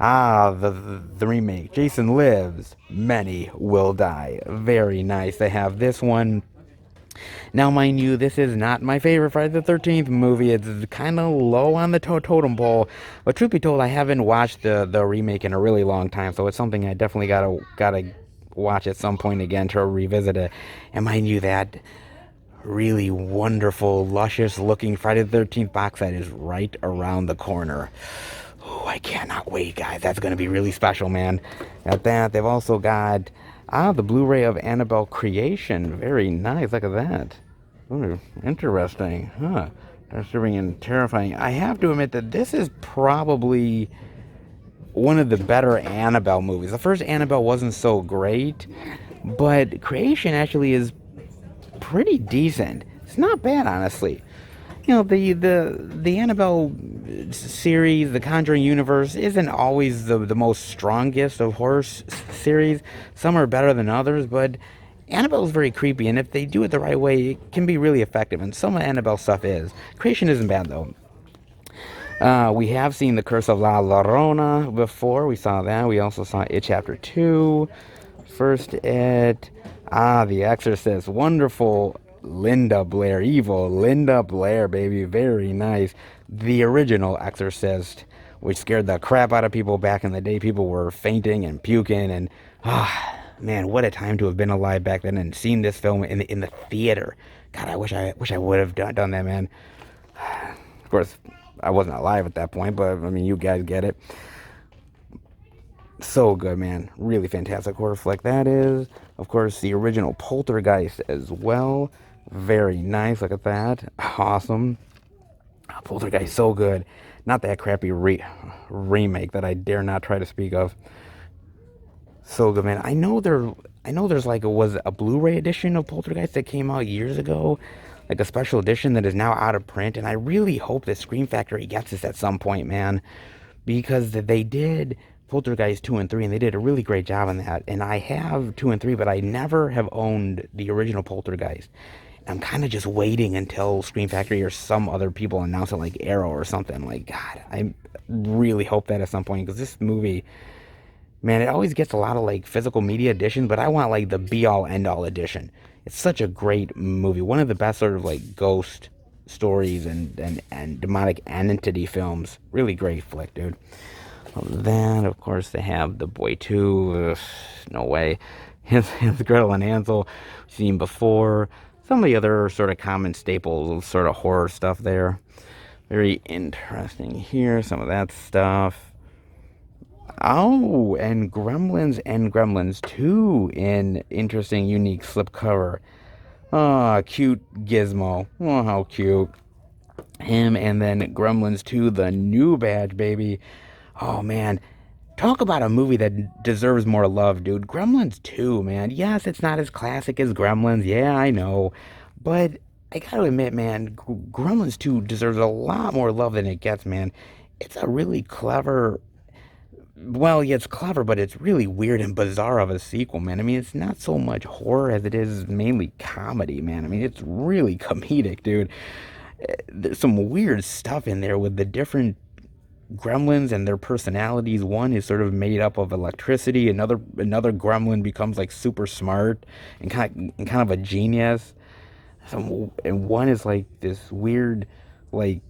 The remake. Jason Lives, Many Will Die. Very nice. They have this one. Now, mind you, this is not my favorite Friday the 13th movie. It's kind of low on the totem pole. But truth be told, I haven't watched the remake in a really long time, so it's something I definitely gotta watch at some point again to revisit it. And mind you, that really wonderful, luscious looking Friday the 13th box set is right around the corner. Oh, I cannot wait, guys. That's going to be really special, man. At that, they've also got the Blu-ray of Annabelle Creation. Very nice. Look at that. Ooh, interesting. Huh. Disturbing and terrifying. I have to admit that this is probably one of the better Annabelle movies. The first Annabelle wasn't so great, but Creation actually is pretty decent. It's not bad, honestly. You know, the Annabelle series, the Conjuring universe, isn't always the most strongest of horror series. Some are better than others, but Annabelle is very creepy, and if they do it the right way, it can be really effective, and some of Annabelle stuff is. Creation isn't bad, though. We have seen The Curse of La Llorona before. We saw that. We also saw It Chapter 2. First It. The Exorcist. Wonderful. Linda Blair, evil Linda Blair, baby, very nice. The original Exorcist, which scared the crap out of people back in the day. People were fainting and puking, and man, what a time to have been alive back then and seen this film in the theater. God, I wish I would have done that, man. Of course, I wasn't alive at that point, but I mean, you guys get it. So good, man. Really fantastic horror flick that is. Of course, the original Poltergeist as well. Very nice. Look at that. Awesome. Poltergeist, so good. Not that crappy remake that I dare not try to speak of. So good, man. I know there's like was a Blu-ray edition of Poltergeist that came out years ago, like a special edition that is now out of print, and I really hope that Scream Factory gets this at some point, man, because they did Poltergeist 2 and 3, and they did a really great job on that. And I have 2 and 3, but I never have owned the original Poltergeist. I'm kind of just waiting until Scream Factory or some other people announce it, like Arrow or something. Like, God, I really hope that at some point, because this movie, man, it always gets a lot of like physical media editions, but I want like the be-all end-all edition. It's such a great movie. One of the best sort of like ghost stories and demonic entity films. Really great flick, dude. Then, of course, they have The Boy 2. No way. His Gretel and Hansel, seen before. Some of the other sort of common staples, sort of horror stuff there. Very interesting here, some of that stuff. Oh, and Gremlins 2 in interesting, unique slipcover. Oh, cute Gizmo. Oh, how cute. Him, and then Gremlins 2, the new badge, baby. Oh, man. Talk about a movie that deserves more love, dude. Gremlins 2, man. Yes, it's not as classic as Gremlins. Yeah, I know. But I gotta admit, man, Gremlins 2 deserves a lot more love than it gets, man. it's a really clever. Well, yeah, it's clever, but it's really weird and bizarre of a sequel, man. I mean, it's not so much horror as it is mainly comedy, man. I mean, it's really comedic, dude. There's some weird stuff in there with the different gremlins and their personalities. One is sort of made up of electricity. Another gremlin becomes like super smart and kind of a genius. And one is like this weird, like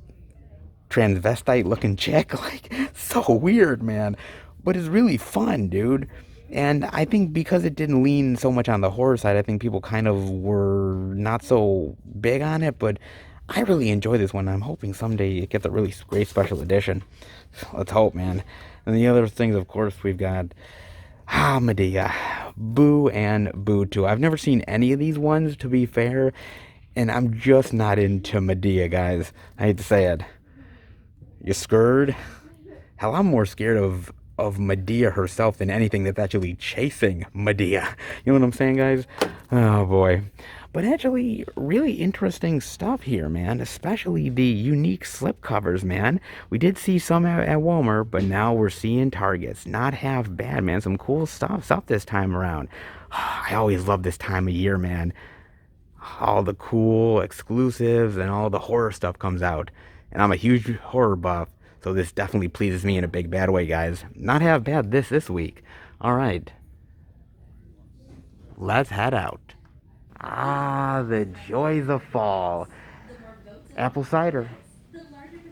transvestite looking chick. Like, so weird, man. But it's really fun, dude. And I think because it didn't lean so much on the horror side, I think people kind of were not so big on it. But I really enjoy this one. I'm hoping someday it gets a really great special edition. Let's hope, man. And the other things, of course, we've got Medea, Boo, and Boo 2. I've never seen any of these ones, to be fair. And I'm just not into Medea, guys. I hate to say it. You scared? Hell, I'm more scared of Medea herself than anything that's actually chasing Medea. You know what I'm saying, guys? Oh boy. But actually, really interesting stuff here, man. Especially the unique slipcovers, man. We did see some at Walmart, but now we're seeing Targets. Not half bad, man. Some cool stuff this time around. I always love this time of year, man. All the cool exclusives and all the horror stuff comes out. And I'm a huge horror buff, so this definitely pleases me in a big bad way, guys. Not half bad this week. All right. Let's head out. Ah, the joys of fall. Apple cider.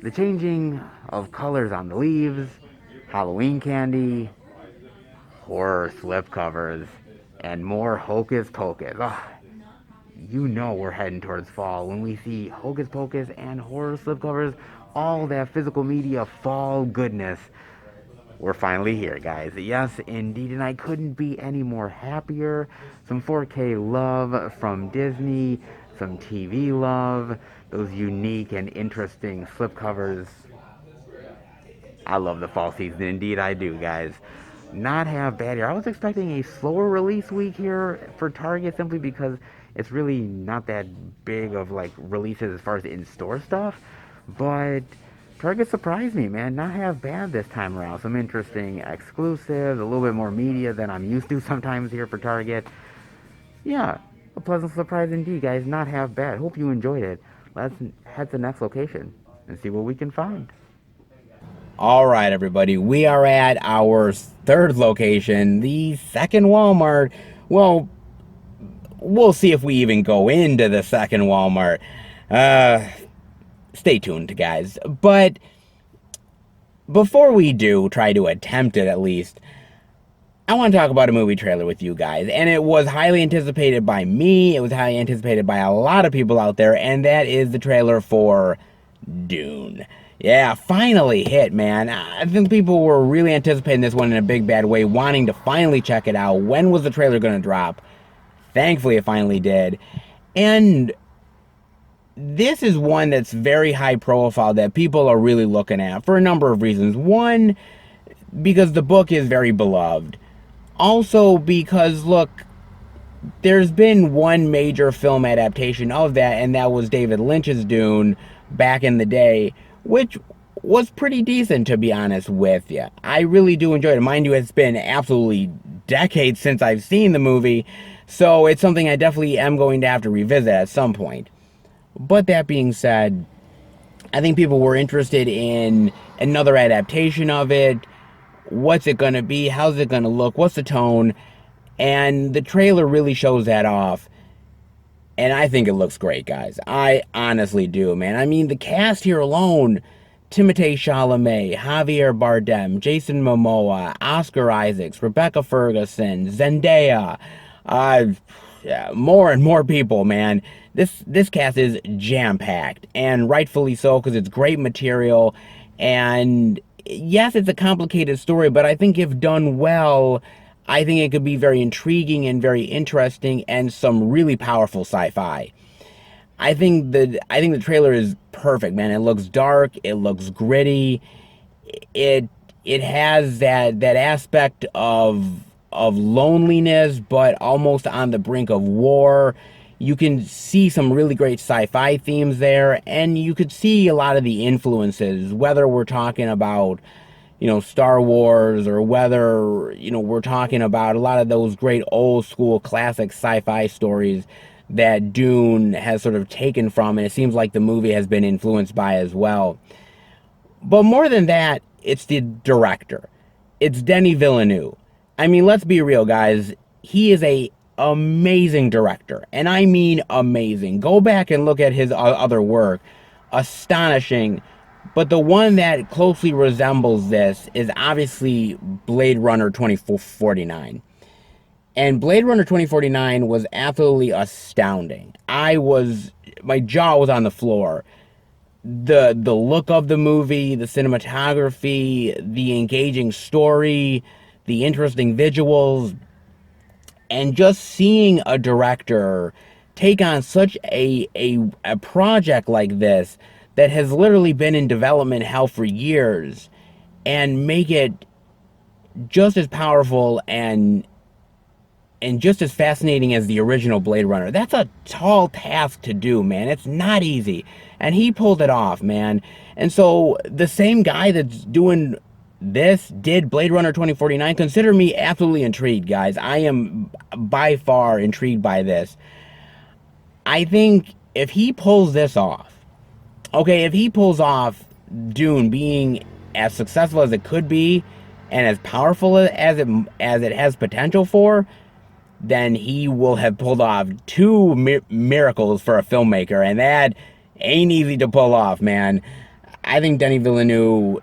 The changing of colors on the leaves, Halloween candy, horror slipcovers, and more Hocus Pocus. Oh, you know we're heading towards fall when we see Hocus Pocus and horror slipcovers, all that physical media fall goodness. We're finally here, guys. Yes, indeed, and I couldn't be any more happier. Some 4K love from Disney, some TV love, those unique and interesting slipcovers. I love the fall season, indeed I do, guys. Not half bad here. I was expecting a slower release week here for Target simply because it's really not that big of like releases as far as in-store stuff, but Target surprised me, man. Not half bad this time around. Some interesting exclusives, a little bit more media than I'm used to sometimes here for Target. Yeah, a pleasant surprise indeed, guys. Not half bad. Hope you enjoyed it. Let's head to the next location and see what we can find. All right, everybody, we are at our third location, the second Walmart. Well, we'll see if we even go into the second Walmart. Stay tuned, guys. But before we do try to attempt it, at least, I want to talk about a movie trailer with you guys. And it was highly anticipated by me. It was highly anticipated by a lot of people out there. And that is the trailer for Dune. Yeah, finally hit, man. I think people were really anticipating this one in a big bad way, wanting to finally check it out. When was the trailer going to drop? Thankfully, it finally did. And this is one that's very high profile that people are really looking at for a number of reasons. One, because the book is very beloved. Also because, look, there's been one major film adaptation of that, and that was David Lynch's Dune back in the day, which was pretty decent, to be honest with you. I really do enjoy it. Mind you, it's been absolutely decades since I've seen the movie, so it's something I definitely am going to have to revisit at some point. But that being said, I think people were interested in another adaptation of it. What's it going to be? How's it going to look? What's the tone? And the trailer really shows that off. And I think it looks great, guys. I honestly do, man. I mean, the cast here alone, Timothée Chalamet, Javier Bardem, Jason Momoa, Oscar Isaacs, Rebecca Ferguson, Zendaya, yeah, more and more people, man. This cast is jam-packed, and rightfully so, because it's great material. And yes, it's a complicated story, but I think if done well, I think it could be very intriguing and very interesting, and some really powerful sci-fi. I think the trailer is perfect, man. It looks dark, it looks gritty. It has that aspect of loneliness, but almost on the brink of war. you can see some really great sci-fi themes there, and you could see a lot of the influences, whether we're talking about, Star Wars, or whether, we're talking about a lot of those great old school classic sci-fi stories that Dune has sort of taken from, and it seems like the movie has been influenced by as well. But more than that, it's the director. It's Denis Villeneuve. I mean, let's be real, guys. He is a amazing director, and I mean amazing. Go back and look at his other work. Astonishing. But the one that closely resembles this is obviously Blade Runner 2049. And Blade Runner 2049 was absolutely astounding. My jaw was on the floor. The look of the movie, the cinematography, the engaging story, the interesting visuals, and just seeing a director take on such a project like this that has literally been in development hell for years, and make it just as powerful and just as fascinating as the original Blade Runner. That's a tall task to do, man. It's not easy. And he pulled it off, man. And so the same guy that's doing this did Blade Runner 2049. Consider me absolutely intrigued, guys. I am by far intrigued by this. I think if he pulls this off, if he pulls off Dune being as successful as it could be and as powerful as it has potential for, then he will have pulled off two miracles for a filmmaker, and that ain't easy to pull off, man. I think Denis Villeneuve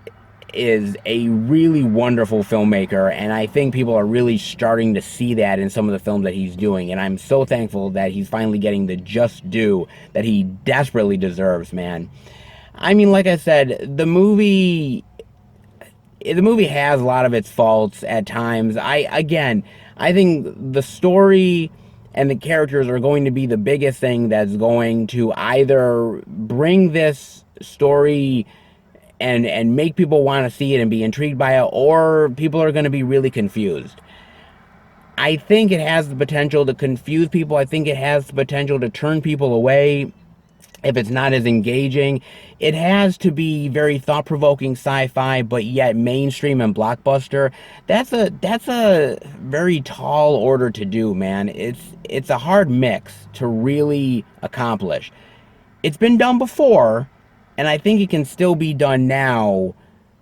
is a really wonderful filmmaker, and I think people are really starting to see that in some of the films that he's doing, and I'm so thankful that he's finally getting the just due that he desperately deserves, man. I mean, like I said, the movie has a lot of its faults at times. I think the story and the characters are going to be the biggest thing that's going to either bring this story and make people want to see it and be intrigued by it, or people are going to be really confused. I think it has the potential to confuse people. I think it has the potential to turn people away if it's not as engaging. It has to be very thought-provoking sci-fi, but yet mainstream and blockbuster. That's a very tall order to do, man. It's a hard mix to really accomplish. It's been done before, and I think it can still be done now.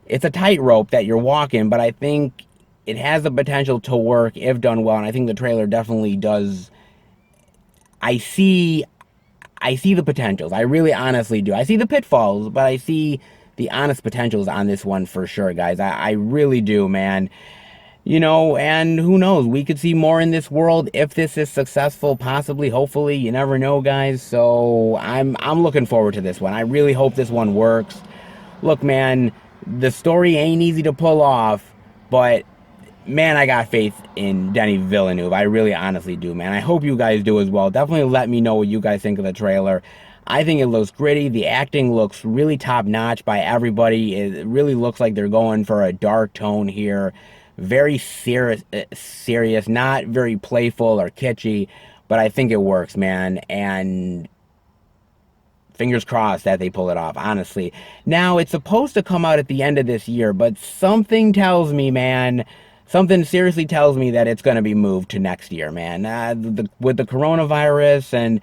It's a tightrope that you're walking, but I think it has the potential to work if done well, and I think the trailer definitely does. I see the potentials. I really honestly do. I see the pitfalls, but I see the honest potentials on this one for sure, guys. I really do, man. And who knows? We could see more in this world if this is successful, possibly, hopefully. You never know, guys. So I'm looking forward to this one. I really hope this one works. Look, man, the story ain't easy to pull off, but man, I got faith in Denis Villeneuve. I really honestly do, man. I hope you guys do as well. Definitely let me know what you guys think of the trailer. I think it looks gritty. The acting looks really top-notch by everybody. It really looks like they're going for a dark tone here. Very serious, not very playful or kitschy, but I think it works, man. And fingers crossed that they pull it off, honestly. Now, it's supposed to come out at the end of this year, but something tells me, man, something seriously tells me that it's going to be moved to next year, man. With the coronavirus and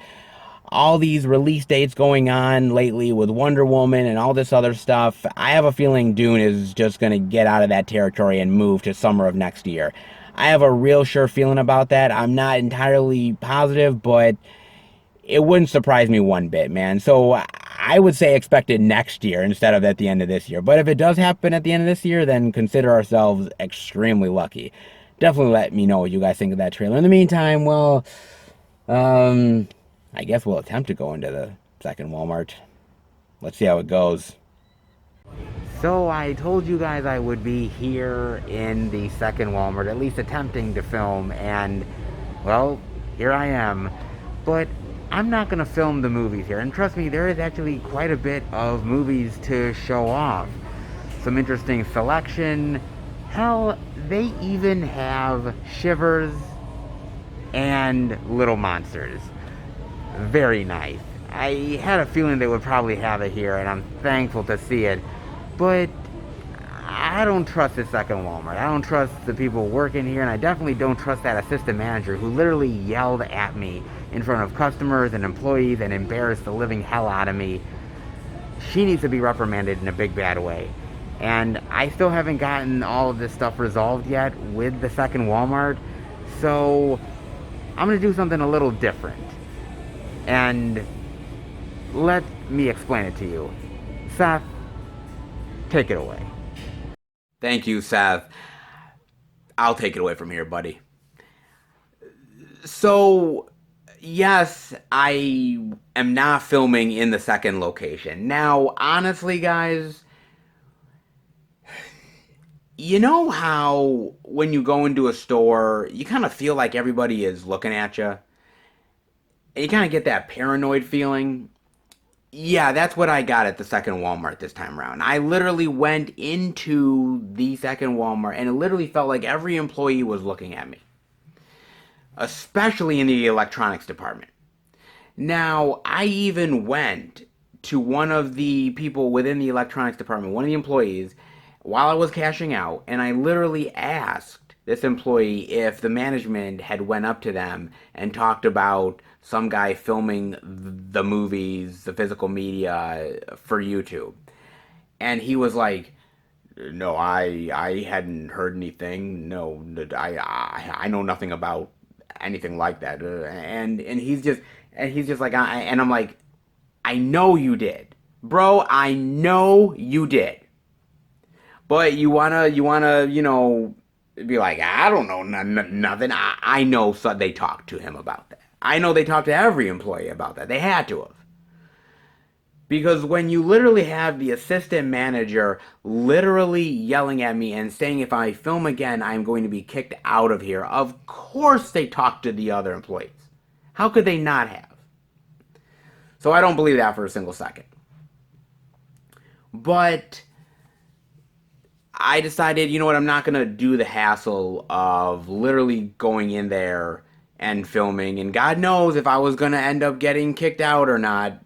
all these release dates going on lately with Wonder Woman and all this other stuff, I have a feeling Dune is just going to get out of that territory and move to summer of next year. I have a real sure feeling about that. I'm not entirely positive, but it wouldn't surprise me one bit, man. So I would say expect it next year instead of at the end of this year. But if it does happen at the end of this year, then consider ourselves extremely lucky. Definitely let me know what you guys think of that trailer. In the meantime, well, I guess we'll attempt to go into the second Walmart. Let's see how it goes. So I told you guys I would be here in the second Walmart, at least attempting to film, and, well, here I am. But I'm not going to film the movies here, and trust me, there is actually quite a bit of movies to show off. Some interesting selection. Hell, they even have Shivers and Little Monsters. very nice. I had a feeling they would probably have it here, and I'm thankful to see it. But I don't trust this second Walmart. I don't trust the people working here, and I definitely don't trust that assistant manager who literally yelled at me in front of customers and employees and embarrassed the living hell out of me. She needs to be reprimanded in a big bad way. And I still haven't gotten all of this stuff resolved yet with the second Walmart, so I'm going to do something a little different. And let me explain it to you. Seth, take it away. Thank you, Seth. I'll take it away from here, buddy. So, yes, I am not filming in the second location. Now, honestly, guys, you know how when you go into a store, you kind of feel like everybody is looking at you? And you kind of get that paranoid feeling? Yeah, that's what I got at the second Walmart this time around. I literally went into the second Walmart and it literally felt like every employee was looking at me, especially in the electronics department. Now, I even went to one of the people within the electronics department, one of the employees, while I was cashing out, and I literally asked this employee if the management had went up to them and talked about some guy filming the movies, the physical media for YouTube. And he was like, no, I hadn't heard anything. No, I know nothing about anything like that. And he's just like, and I'm like, I know you did, bro. I know you did. But you wanna, be like, I don't know nothing. I know so they talked to him about that. I know they talked to every employee about that. They had to have. Because when you literally have the assistant manager literally yelling at me and saying if I film again, I'm going to be kicked out of here, of course they talked to the other employees. How could they not have? So I don't believe that for a single second. But I decided, you know what, I'm not going to do the hassle of literally going in there and filming. And God knows if I was going to end up getting kicked out or not.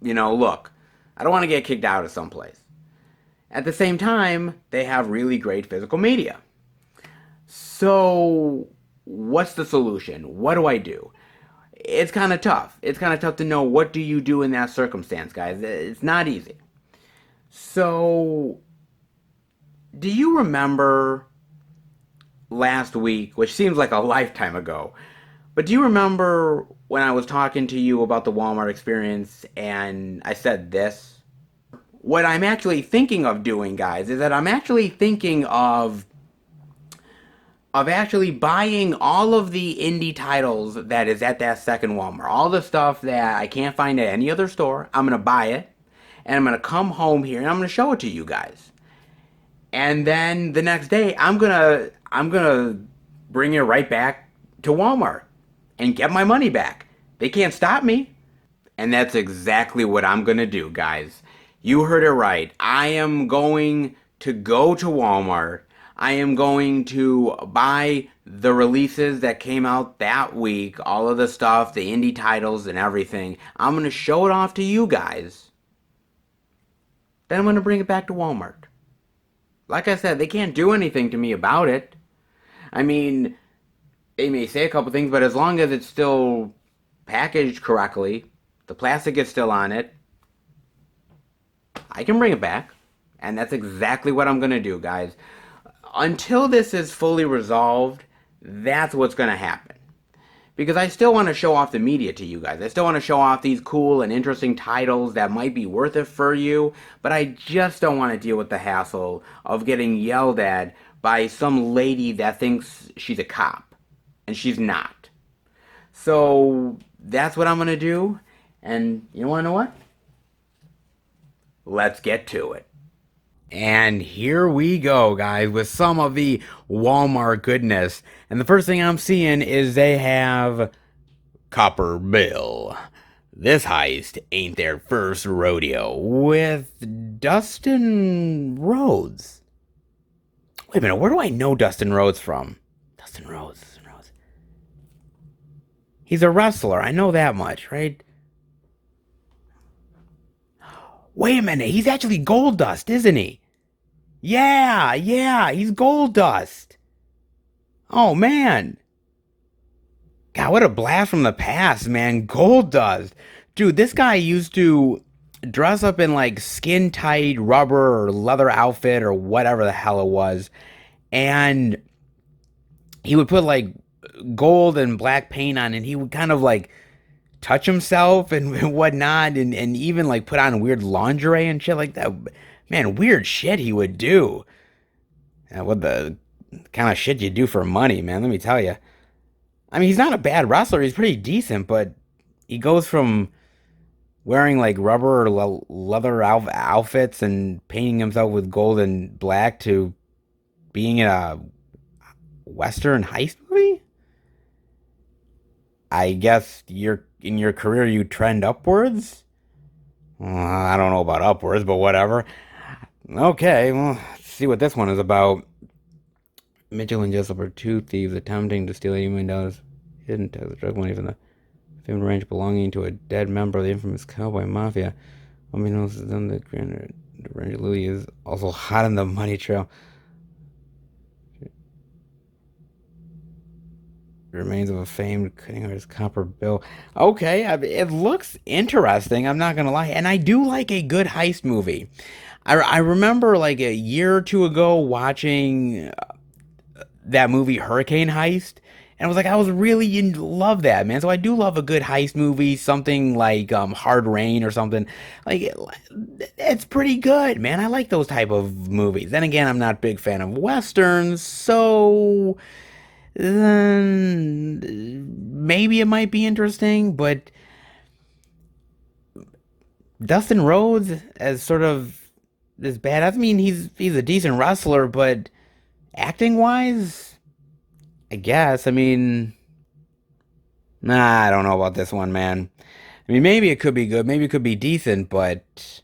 Look, I don't want to get kicked out of someplace. At the same time, they have really great physical media. So, what's the solution? What do I do? It's kind of tough. It's kind of tough to know what do you do in that circumstance, guys. It's not easy. So, do you remember last week, which seems like a lifetime ago, but do you remember when I was talking to you about the Walmart experience and I said this? What I'm actually thinking of doing, guys, is that I'm actually thinking of actually buying all of the indie titles that is at that second Walmart. All the stuff that I can't find at any other store. I'm going to buy it and I'm going to come home here and I'm going to show it to you guys. And then the next day I'm going to bring it right back to Walmart and get my money back. They can't stop me. And that's exactly what I'm going to do, guys. You heard it right. I am going to go to Walmart. I am going to buy the releases that came out that week, all of the stuff, the indie titles and everything. I'm going to show it off to you guys. Then I'm going to bring it back to Walmart. Like I said, they can't do anything to me about it. I mean, they may say a couple things, but as long as it's still packaged correctly, the plastic is still on it, I can bring it back. And that's exactly what I'm going to do, guys. Until this is fully resolved, that's what's going to happen. Because I still want to show off the media to you guys. I still want to show off these cool and interesting titles that might be worth it for you, but I just don't want to deal with the hassle of getting yelled at by some lady that thinks she's a cop. And she's not. So that's what I'm going to do. And you want to know what? Let's get to it. And here we go, guys, with some of the Walmart goodness. And the first thing I'm seeing is they have Copper Bill. This heist ain't their first rodeo with Dustin Rhodes. Wait a minute, where do I know Dustin Rhodes from? Dustin Rhodes. He's a wrestler. I know that much, right? Wait a minute. He's actually Goldust, isn't he? Yeah, yeah, he's Goldust. Oh man. God, what a blast from the past, man. Goldust. Dude, this guy used to dress up in like skin tight rubber or leather outfit or whatever the hell it was. And he would put like gold and black paint on and he would kind of like touch himself and whatnot and even like put on weird lingerie and shit like that. Man, weird shit he would do. What the kind of shit you do for money, man, let me tell you. I mean, he's not a bad wrestler. He's pretty decent, but he goes from wearing like rubber or leather outfits and painting himself with gold and black to being in a Western heist movie? I guess you're in your career you trend upwards? I don't know about upwards, but whatever. Okay, well, let's see what this one is about. Mitchell and Jessup are two thieves attempting to steal $80 million hidden tax drug money from the famed ranch belonging to a dead member of the infamous cowboy mafia. Unbeknownst to them, the Ranger Louie is also hot on the money trail. Remains of a famed cutting artist copper bill. Okay, it looks interesting. I'm not gonna lie, and I do like a good heist movie. I remember like a year or two ago watching that movie Hurricane Heist, and I was like, I was really in love that, man. So I do love a good heist movie, something like Hard Rain or something. Like it's pretty good, man. I like those type of movies. Then again, I'm not a big fan of westerns, so then maybe it might be interesting, but Dustin Rhodes as sort of this badass. I mean, he's a decent wrestler, but acting wise, I guess. I mean, nah, I don't know about this one, man. I mean, maybe it could be good, maybe it could be decent, but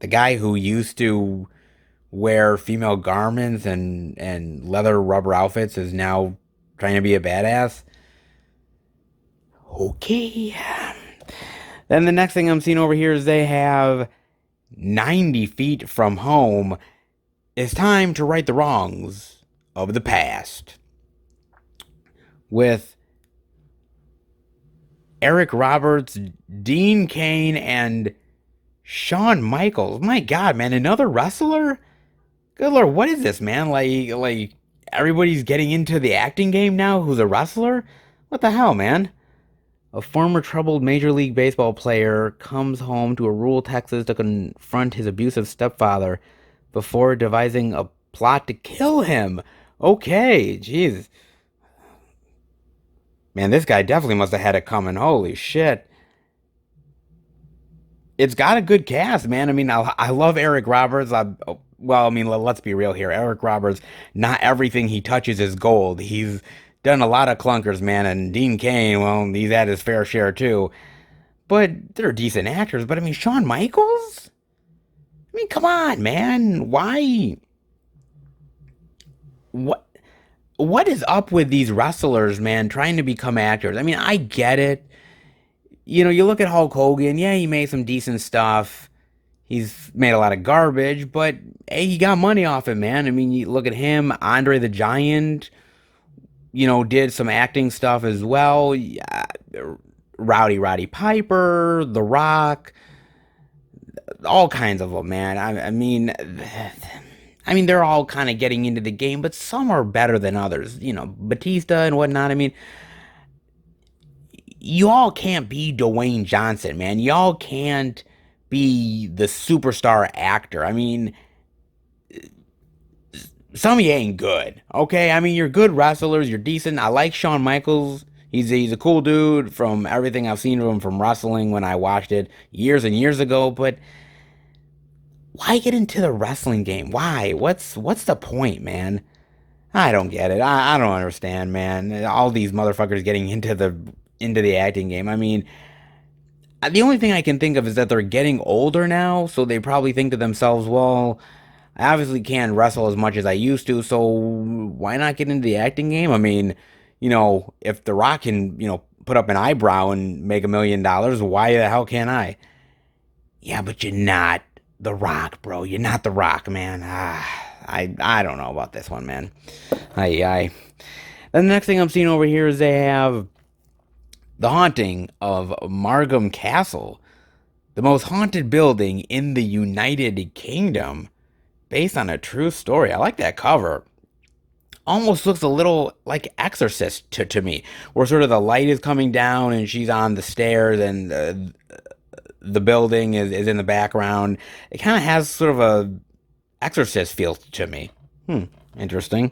the guy who used to wear female garments and leather rubber outfits is now trying to be a badass. Okay. Then the next thing I'm seeing over here is they have 90 feet from home. It's time to right the wrongs of the past. With Eric Roberts, Dean Cain, and Shawn Michaels. My God, man, another wrestler? Good Lord, what is this, man? Like everybody's getting into the acting game now who's a wrestler? What the hell, man? A former troubled Major League Baseball player comes home to a rural Texas to confront his abusive stepfather before devising a plot to kill him. Okay, jeez. Man, this guy definitely must have had it coming. Holy shit. It's got a good cast, man. I mean, I love Eric Roberts. Well, I mean, let's be real here. Eric Roberts, not everything he touches is gold. He's done a lot of clunkers, man. And Dean Cain, well, he's had his fair share too. But they're decent actors. But I mean, Shawn Michaels? I mean, come on, man. Why? What? What is up with these wrestlers, man, trying to become actors? I mean, I get it. You know, you look at Hulk Hogan. Yeah, he made some decent stuff. He's made a lot of garbage, but hey, he got money off it, man. I mean, you look at him, Andre the Giant, you know, did some acting stuff as well. Yeah, Roddy Piper, The Rock, all kinds of them, man. I mean, they're all kind of getting into the game, but some are better than others. You know, Batista and whatnot. I mean, you all can't be Dwayne Johnson, man. Y'all can't be the superstar actor. I mean, some of you ain't good, okay? I mean, you're good wrestlers. You're decent. I like Shawn Michaels. He's a cool dude from everything I've seen of him from wrestling when I watched it years and years ago. But why get into the wrestling game? Why? What's the point, man? I don't get it. I don't understand, man. All these motherfuckers getting into the acting game. I mean, the only thing I can think of is that they're getting older now, so they probably think to themselves, well, I obviously can't wrestle as much as I used to, so why not get into the acting game? I mean, if The Rock can, put up an eyebrow and make $1 million, why the hell can't I? Yeah, but you're not The Rock, bro. You're not The Rock, man. I don't know about this one, man. Aye. Then the next thing I'm seeing over here is they have The Haunting of Margam Castle, the most haunted building in the United Kingdom, based on a true story. I like that cover. Almost looks a little like Exorcist to me, where sort of the light is coming down and she's on the stairs and the building is in the background. It kind of has sort of a Exorcist feel to me. Interesting.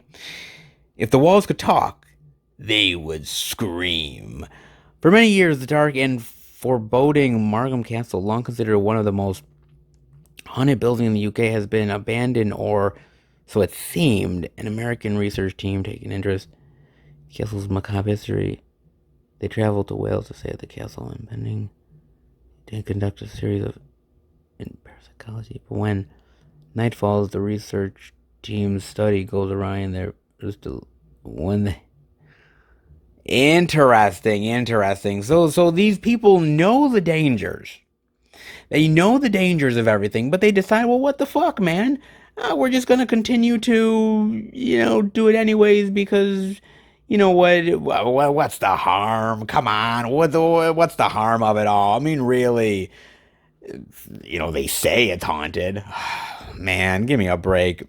If the walls could talk, they would scream. For many years, the dark and foreboding Margam Castle, long considered one of the most haunted buildings in the UK, has been abandoned, or so it seemed. An American research team taking interest in the castle's macabre history. They traveled to Wales to stay at the castle impending to conduct a series of in parapsychology. But when night falls, the research team's study goes awry, and there's still when they. Interesting. So these people know the dangers. They know the dangers of everything, but they decide, well, what the fuck, man? We're just gonna continue to, do it anyways because, what's the harm? Come on, what's the harm of it all? I mean, really, they say it's haunted. Man, give me a break.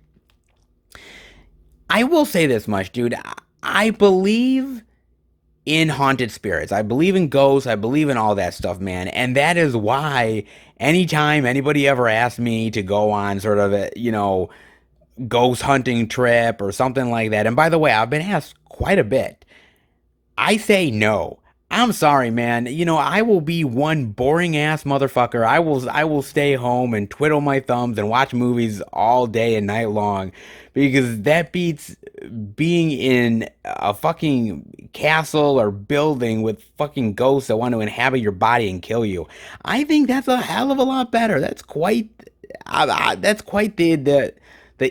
I will say this much, dude. I believe in haunted spirits. I believe in ghosts. I believe in all that stuff, man. And that is why anytime anybody ever asks me to go on sort of a, ghost hunting trip or something like that. And by the way, I've been asked quite a bit. I say no. I'm sorry, man. I will be one boring ass motherfucker. I will stay home and twiddle my thumbs and watch movies all day and night long because that beats being in a fucking castle or building with fucking ghosts that want to inhabit your body and kill you. I think that's a hell of a lot better. That's quite the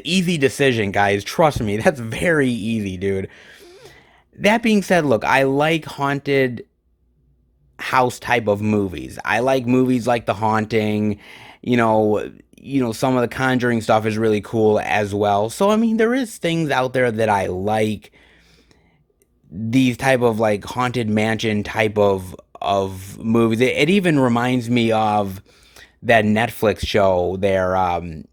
easy decision, guys. Trust me, that's very easy, dude. That being said, look, I like haunted house type of movies. I like movies like The Haunting. Some of the Conjuring stuff is really cool as well. So I mean, there is things out there that I like. These type of like haunted mansion type of movies. It even reminds me of that Netflix show, the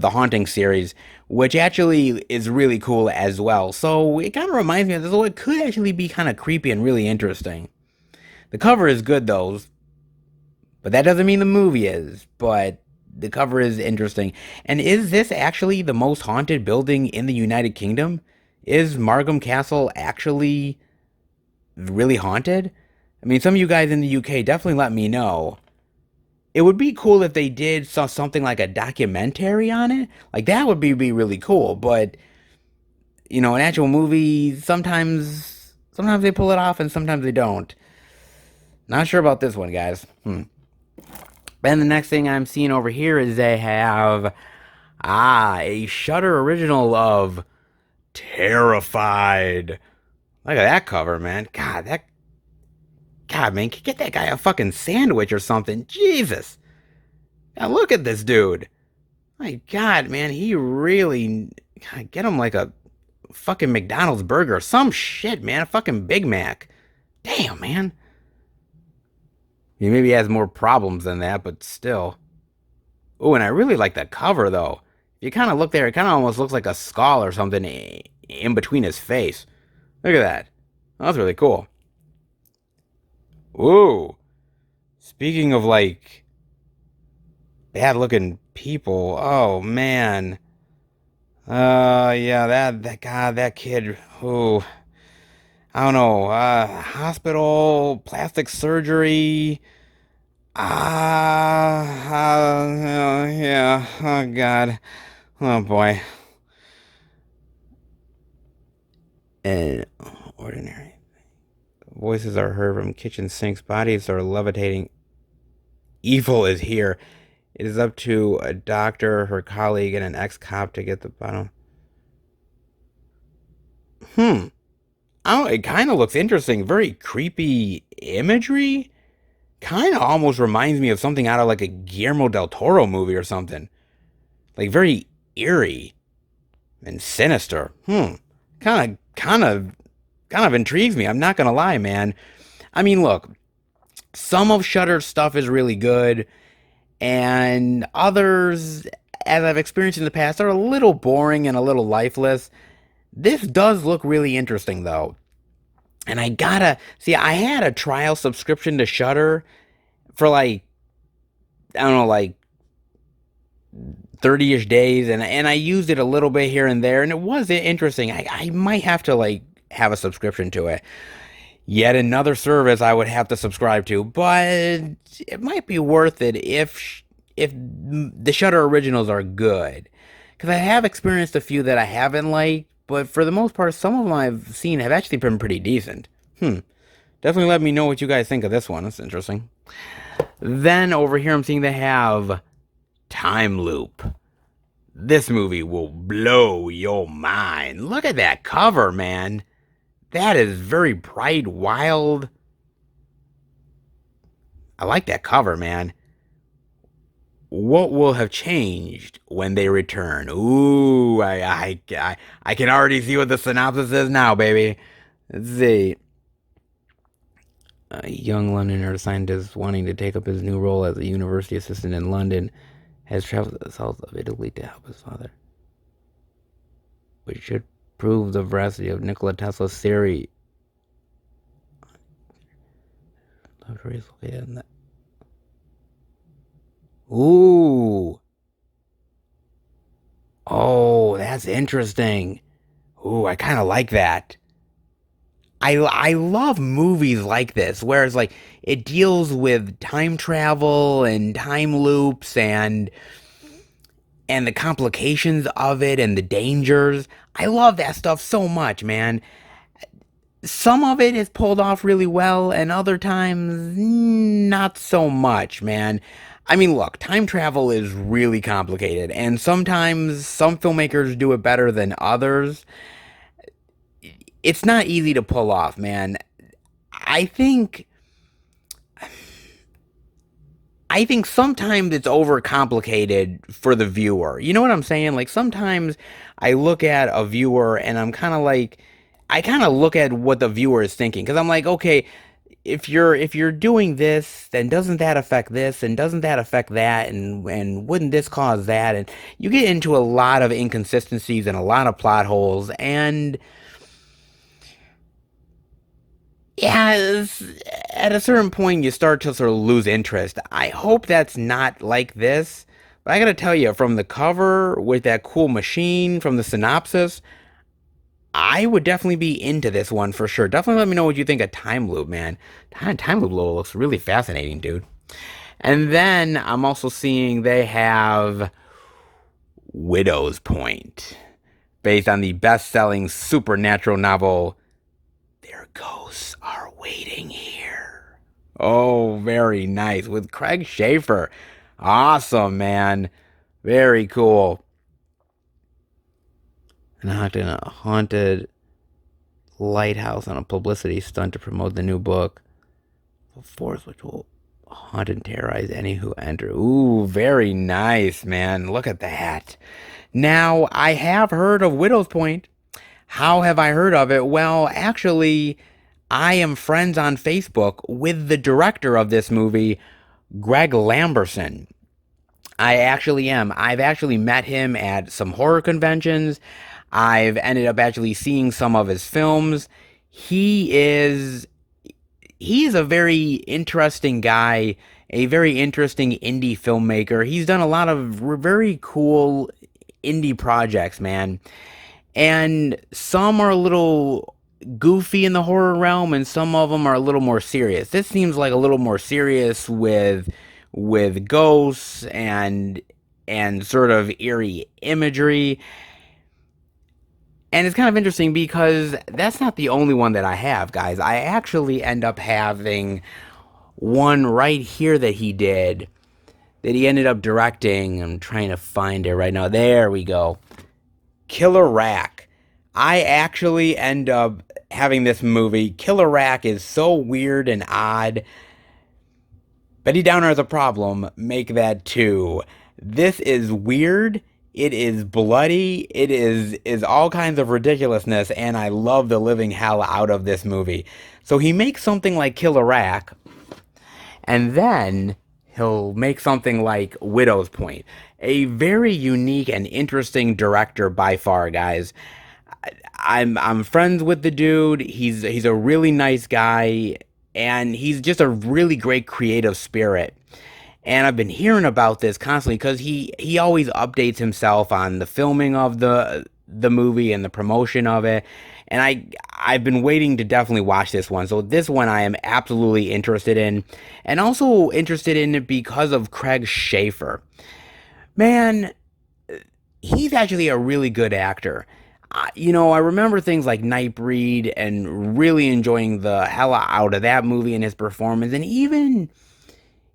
Haunting series, which actually is really cool as well. So it kind of reminds me of this. So it could actually be kind of creepy and really interesting. The cover is good though, but that doesn't mean the movie is. But the cover is interesting. And is this actually the most haunted building in the United Kingdom? Is Margam Castle actually really haunted? I mean, some of you guys in the UK definitely let me know. It would be cool if they did something like a documentary on it. Like, that would be really cool. But, an actual movie, sometimes they pull it off and sometimes they don't. Not sure about this one, guys. Then the next thing I'm seeing over here is they have, a Shudder original of Terrified. Look at that cover, man. God, man, get that guy a fucking sandwich or something. Jesus. Now look at this dude. My God, man, he really... God, get him like a fucking McDonald's burger. Some shit, man. A fucking Big Mac. Damn, man. He maybe has more problems than that, but still. Oh, and I really like that cover, though. If you kind of look there, it kind of almost looks like a skull or something in between his face. Look at that. Oh, that's really cool. Ooh. Speaking of, like, bad-looking people. Oh, man. Yeah, that kid. Ooh. I don't know. Hospital, plastic surgery. Yeah. Oh, God. Oh, boy. And ordinary. Voices are heard from kitchen sinks. Bodies are levitating. Evil is here. It is up to a doctor, her colleague, and an ex-cop to get the bottom. Hmm. Oh, it kind of looks interesting. Very creepy imagery. Kind of almost reminds me of something out of like a Guillermo del Toro movie or something. Like very eerie and sinister. Kind of intrigues me. I'm not gonna lie, man. I mean, look, some of Shudder's stuff is really good, and others, as I've experienced in the past, are a little boring and a little lifeless. This does look really interesting, though. And I gotta see, I had a trial subscription to Shudder for like, I don't know, like 30-ish days, and I used it a little bit here and there, and it was interesting. I might have to like have a subscription to it. Yet another service I would have to subscribe to, but it might be worth it if the Shudder originals are good. Because I have experienced a few that I haven't liked, but for the most part, some of them I've seen have actually been pretty decent. Definitely let me know what you guys think of this one. That's interesting. Then over here I'm seeing they have Time Loop. This movie will blow your mind. Look at that cover, man. That is very bright, wild. I like that cover, man. What will have changed when they return? Ooh, I can already see what the synopsis is now, baby. Let's see. A young Londoner scientist wanting to take up his new role as a university assistant in London has traveled to the south of Italy to help his father, which should prove the veracity of Nikola Tesla's theory. Laboratory is located in that. Ooh. Oh, that's interesting. Ooh, I kind of like that. I love movies like this, where it's like it deals with time travel and time loops and the complications of it and the dangers. I love that stuff so much, man. Some of it is pulled off really well, and other times, not so much, man. I mean, look, time travel is really complicated, and sometimes some filmmakers do it better than others. It's not easy to pull off, man. I think I think sometimes it's overcomplicated for the viewer. You know what I'm saying? Like sometimes I look at a viewer and I'm kind of like I kind of look at what the viewer is thinking because I'm like, okay, if you're doing this, then doesn't that affect this and doesn't that affect that and wouldn't this cause that? And you get into a lot of inconsistencies and a lot of plot holes and yeah, at a certain point you start to sort of lose interest. I hope that's not like this. But I gotta tell you, from the cover with that cool machine, from the synopsis, I would definitely be into this one for sure. Definitely let me know what you think of Time Loop, man. Time Loop looks really fascinating, dude. And then I'm also seeing they have Widow's Point, based on the best-selling supernatural novel Their Ghosts Are Waiting Here. Oh, very nice. With Craig Schaefer. Awesome, man. Very cool. And a haunted lighthouse on a publicity stunt to promote the new book. A force which will haunt and terrorize any who enter. Ooh, very nice, man. Look at that. Now, I have heard of Widow's Point. How have I heard of it? Well, actually, I am friends on Facebook with the director of this movie, Greg Lamberson. I actually am. I've actually met him at some horror conventions. I've ended up actually seeing some of his films. He is a very interesting guy, a very interesting indie filmmaker. He's done a lot of very cool indie projects, man. And some are a little goofy in the horror realm, and some of them are a little more serious. This seems like a little more serious with ghosts and sort of eerie imagery. And it's kind of interesting because that's not the only one that I have, guys. I actually end up having one right here that he did that he ended up directing. I'm trying to find it right now. There we go. Killer Rack. I actually end up having this movie. Killer Rack is so weird and odd. Betty Downer has a problem. Make that too. This is weird. It is bloody. It is all kinds of ridiculousness, and I love the living hell out of this movie. So he makes something like Killer Rack, and then he'll make something like Widow's Point. A very unique and interesting director by far, guys. I'm friends with the dude. He's a really nice guy, and he's just a really great creative spirit. And I've been hearing about this constantly because he always updates himself on the filming of the movie and the promotion of it. And I've been waiting to definitely watch this one. So this one I am absolutely interested in, and also interested in it because of Craig Schaefer. Man, he's actually a really good actor. I remember things like Nightbreed and really enjoying the hell out of that movie and his performance, and even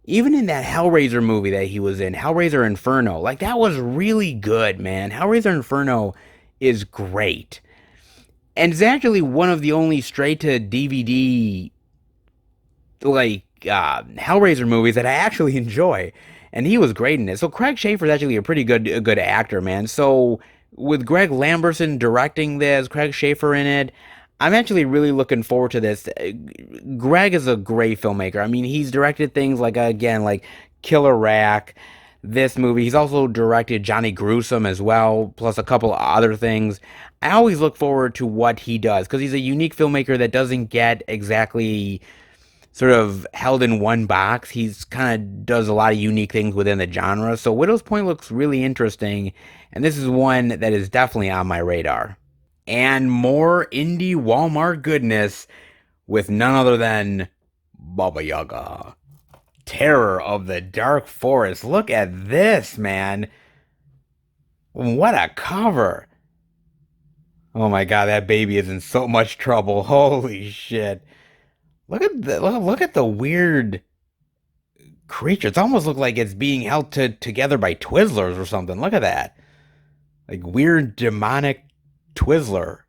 in that Hellraiser movie that he was in, Hellraiser Inferno, like that was really good, man. Hellraiser Inferno is great. And it's actually one of the only straight to DVD like Hellraiser movies that I actually enjoy. And he was great in it. So Craig Schaefer is actually a good actor, man. So with Greg Lamberson directing this, Craig Schaefer in it, I'm actually really looking forward to this. Greg is a great filmmaker. I mean, he's directed things like, again, like Killer Rack, this movie. He's also directed Johnny Gruesome as well, plus a couple of other things. I always look forward to what he does because he's a unique filmmaker that doesn't get exactly sort of held in one box. He's kind of does a lot of unique things within the genre. So Widow's Point looks really interesting, and this is one that is definitely on my radar. And more indie Walmart goodness with none other than Baba Yaga. Terror of the Dark Forest. Look at this, man. What a cover. Oh my god, that baby is in so much trouble. Holy shit. Look at the weird creature. It's almost looked like it's being held together by Twizzlers or something. Look at that. Like weird demonic Twizzler.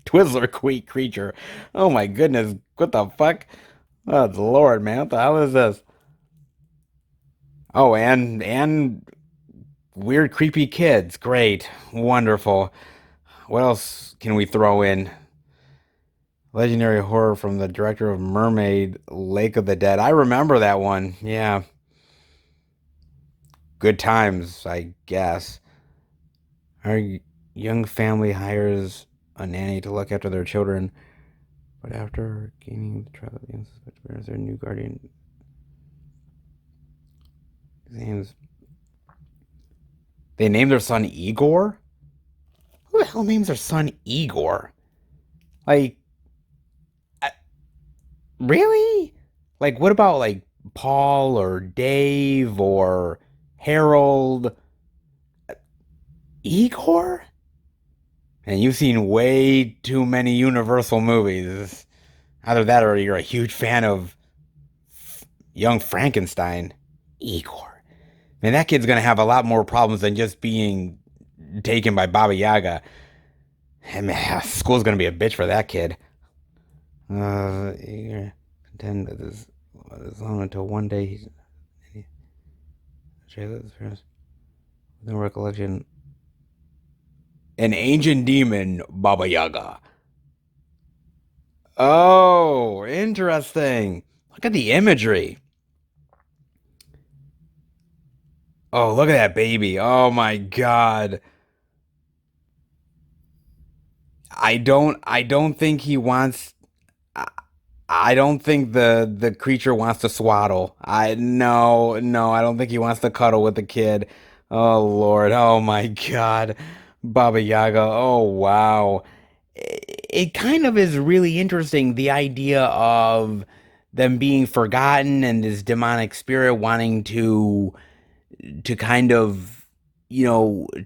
Twizzler creature. Oh my goodness. What the fuck? Oh Lord, man. What the hell is this? Oh, and weird creepy kids. Great. Wonderful. What else can we throw in? Legendary horror from the director of Mermaid, Lake of the Dead. I remember that one. Yeah. Good times, I guess. Our young family hires a nanny to look after their children, but after gaining the trust of the unsuspected, their new guardian examines. They named their son Igor? Who the hell names their son Igor? Like, really? Like, what about, like, Paul or Dave or Harold? Igor? And you've seen way too many Universal movies. Either that or you're a huge fan of Young Frankenstein. Igor. Man, that kid's gonna have a lot more problems than just being taken by Baba Yaga. And man, school's gonna be a bitch for that kid. Contend that this is long until one day he's within recollection. An ancient demon, Baba Yaga. Oh, interesting. Look at the imagery. Oh, look at that baby. Oh my God. I don't think he wants I don't think the creature wants to swaddle. No, I don't think he wants to cuddle with the kid. Oh Lord. Oh my God. Baba Yaga. Oh wow. It kind of is really interesting, the idea of them being forgotten and this demonic spirit wanting to kind of,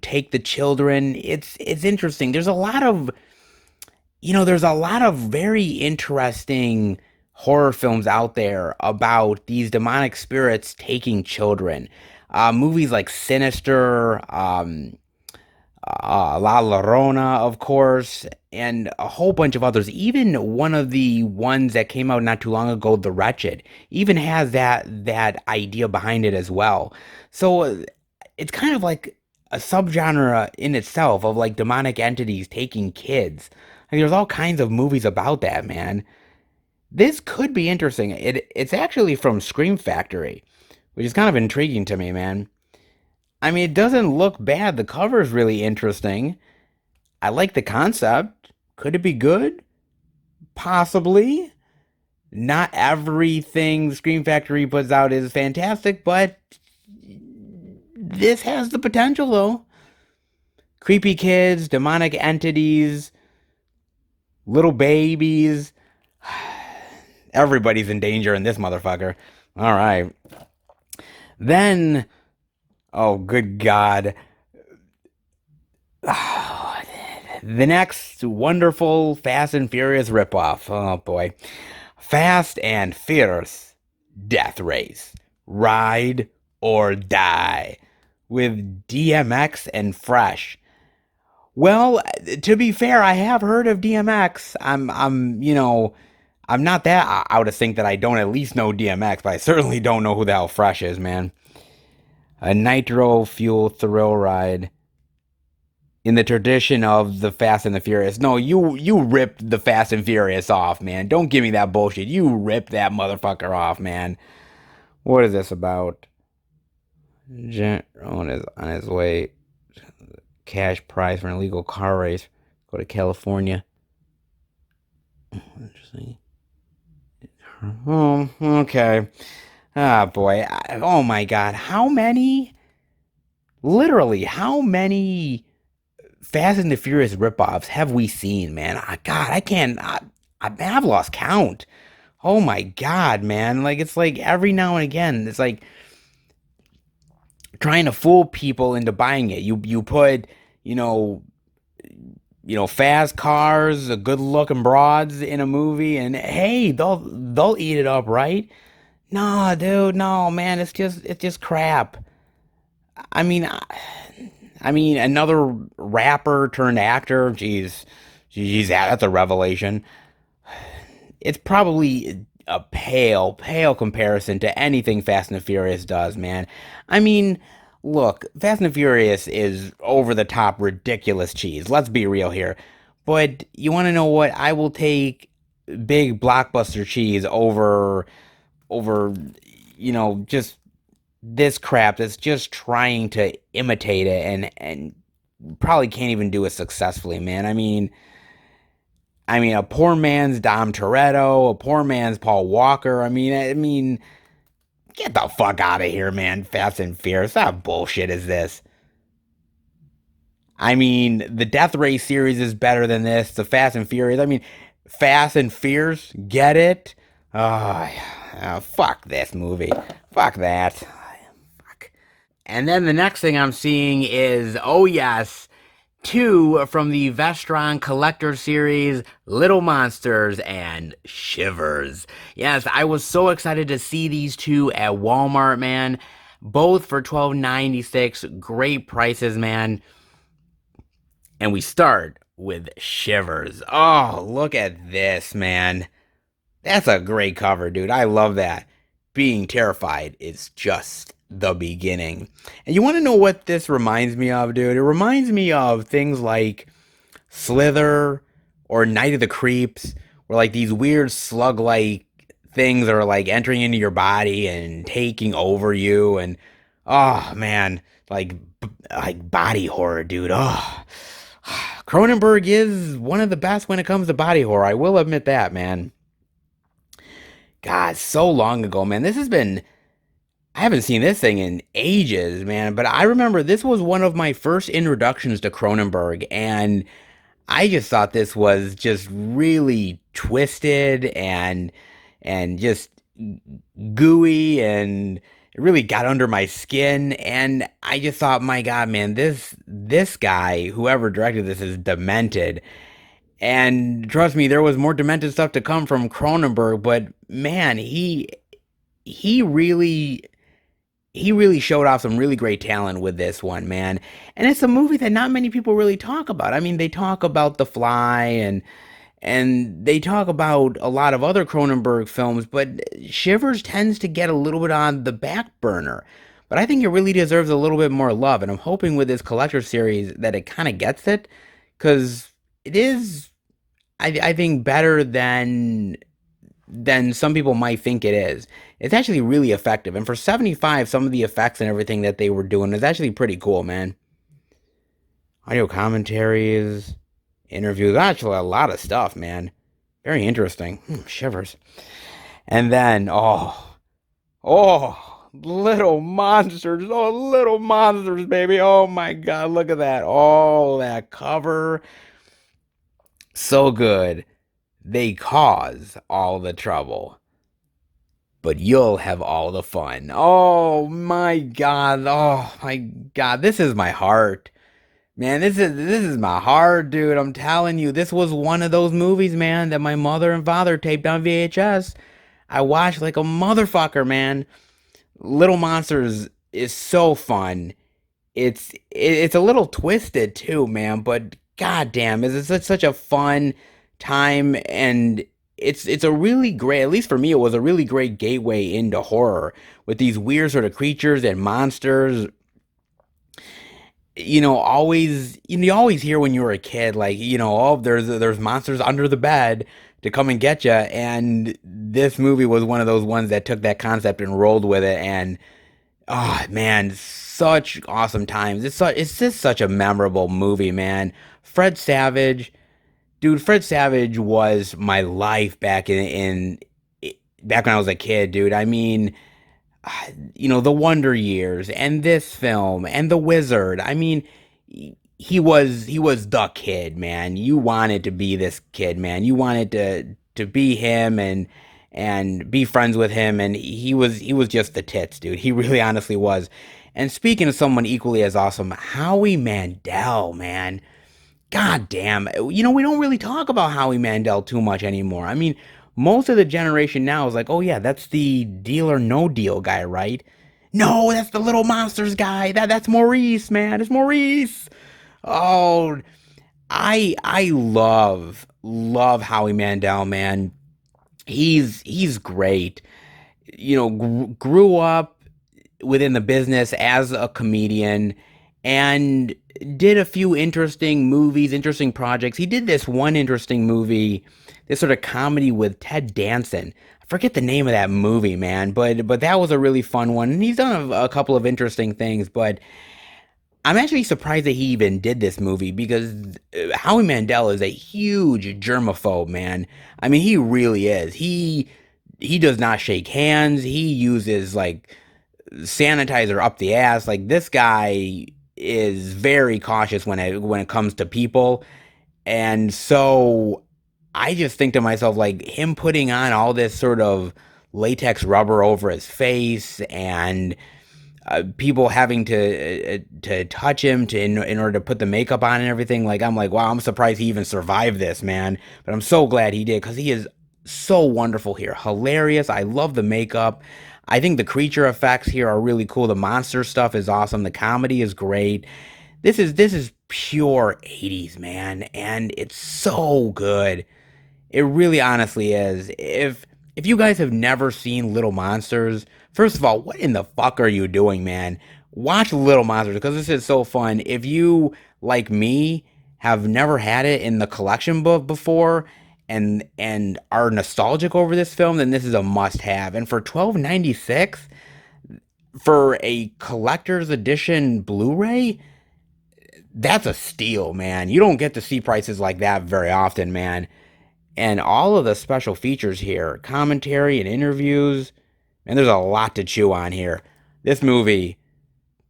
take the children. It's interesting. There's a lot of very interesting horror films out there about these demonic spirits taking children. Movies like Sinister, La Llorona, of course, and a whole bunch of others. Even one of the ones that came out not too long ago, The Wretched, even has that idea behind it as well. So it's kind of like a subgenre in itself of like demonic entities taking kids. Like, there's all kinds of movies about that, man. This could be interesting. It's actually from Scream Factory, which is kind of intriguing to me, man. I mean, it doesn't look bad. The cover is really interesting. I like the concept. Could it be good? Possibly. Not everything Scream Factory puts out is fantastic, but this has the potential, though. Creepy kids, demonic entities, little babies. Everybody's in danger in this motherfucker. All right. Then, oh, good God. The next wonderful Fast and Furious ripoff. Oh, boy. Fast and Fierce Death Race. Ride or Die. With DMX and Fresh. Well, to be fair, I have heard of DMX. I'm not that out of sync that I don't at least know DMX, but I certainly don't know who the hell Fresh is, man. A nitro fuel thrill ride in the tradition of the Fast and the Furious. No, you ripped the Fast and Furious off, man. Don't give me that bullshit. You ripped that motherfucker off, man. What is this about? Gent on his way. Cash prize for an illegal car race. Go to California. Interesting. Oh, okay. Ah, boy. Oh my God. Literally, how many Fast and the Furious ripoffs have we seen, man? God, I can't. I've lost count. Oh my God, man. Like, it's like every now and again, it's like trying to fool people into buying it. You put, you know, fast cars, good looking broads in a movie, and hey, they'll eat it up, right? No, dude, no, man, it's just crap. I mean, another rapper turned actor. Jeez, that's a revelation. It's probably a pale comparison to anything Fast and the Furious does, man. I mean, look, Fast and the Furious is over the top ridiculous cheese. Let's be real here. But you want to know what? I will take big blockbuster cheese over just this crap that's just trying to imitate it and probably can't even do it successfully, man. I mean, a poor man's Dom Toretto, a poor man's Paul Walker. I mean, get the fuck out of here, man. Fast and Furious. What bullshit is this? I mean, the Death Race series is better than this. The Fast and Furious. I mean, Fast and Fierce. Get it? Oh, fuck this movie. Fuck that. Fuck. And then the next thing I'm seeing is, oh yes, two from the Vestron Collector Series, Little Monsters and Shivers. Yes, I was so excited to see these two at Walmart, man. Both for $12.96. Great prices, man. And we start with Shivers. Oh, look at this, man. That's a great cover, dude. I love that. Being terrified is just the beginning. And you want to know what this reminds me of, dude? It reminds me of things like Slither or Night of the Creeps, where like these weird slug-like things are like entering into your body and taking over you. And oh man, like body horror, dude. Oh, Cronenberg is one of the best when it comes to body horror. I will admit that, man. God, so long ago, man. I haven't seen this thing in ages, man. But I remember this was one of my first introductions to Cronenberg. And I just thought this was just really twisted and just gooey, and it really got under my skin. And I just thought, my God, man, this guy, whoever directed this, is demented. And trust me, there was more demented stuff to come from Cronenberg, but man, he really he really showed off some really great talent with this one, man. And it's a movie that not many people really talk about. I mean, they talk about The Fly and they talk about a lot of other Cronenberg films, but Shivers tends to get a little bit on the back burner. But I think it really deserves a little bit more love, and I'm hoping with this collector series that it kind of gets it, because it is, I think, better than some people might think it is. It's actually really effective, and for 75, some of the effects and everything that they were doing is actually pretty cool, man. Audio commentaries, interviews, actually a lot of stuff, man. Very interesting. Shivers. And then, little monsters. Oh, little monsters, baby. Oh my God, look at that. Oh, that cover. So good. They cause all the trouble, but you'll have all the fun. Oh my God. Oh my God. This is my heart. Man, this is my heart, dude. I'm telling you, this was one of those movies, man, that my mother and father taped on VHS. I watched like a motherfucker, man. Little Monsters is so fun. It's a little twisted too, man, but goddamn, is it such a fun time, and it's a really great, at least for me, it was a really great gateway into horror with these weird sort of creatures and monsters. You always hear when you were a kid, like, oh, there's monsters under the bed to come and get you, and this movie was one of those ones that took that concept and rolled with it, and oh man, such awesome times. It's just such a memorable movie, man. Fred Savage, dude, Fred Savage was my life back when I was a kid, dude. I mean, the Wonder Years and this film and The Wizard. I mean, he was the kid, man. You wanted to be this kid, man. You wanted to be him and be friends with him, and he was just the tits, dude. He really honestly was. And speaking of someone equally as awesome, Howie Mandel, man. God damn. We don't really talk about Howie Mandel too much anymore. I mean, most of the generation now is like, oh yeah, that's the Deal or No Deal guy, right? No, that's the Little Monsters guy. That's Maurice, man. It's Maurice. Oh, I love Howie Mandel, man. He's great. Grew up within the business as a comedian and did a few interesting movies, interesting projects. He did this one interesting movie, this sort of comedy with Ted Danson. I forget the name of that movie, man, but that was a really fun one. And he's done a couple of interesting things, but I'm actually surprised that he even did this movie because Howie Mandel is a huge germaphobe, man. I mean, he really is. He does not shake hands. He uses like sanitizer up the ass. Like this guy is very cautious when it comes to people. And so I just think to myself, like him putting on all this sort of latex rubber over his face and people having to touch him in order to put the makeup on and everything. Like I'm like, wow, I'm surprised he even survived this, man. But I'm so glad he did because he is so wonderful here, hilarious. I love the makeup. I think the creature effects here are really cool. The monster stuff is awesome. The comedy is great. This is pure 80s, man, and it's so good. It really honestly is. If you guys have never seen Little Monsters, first of all, what in the fuck are you doing, man? Watch Little Monsters because this is so fun. If you, like me, have never had it in the collection book before and are nostalgic over this film, then this is a must-have. And for 12.96 for a collector's edition Blu-ray, that's a steal, man. You don't get to see prices like that very often, man. And all of the special features here, commentary and interviews, and there's a lot to chew on here. This movie,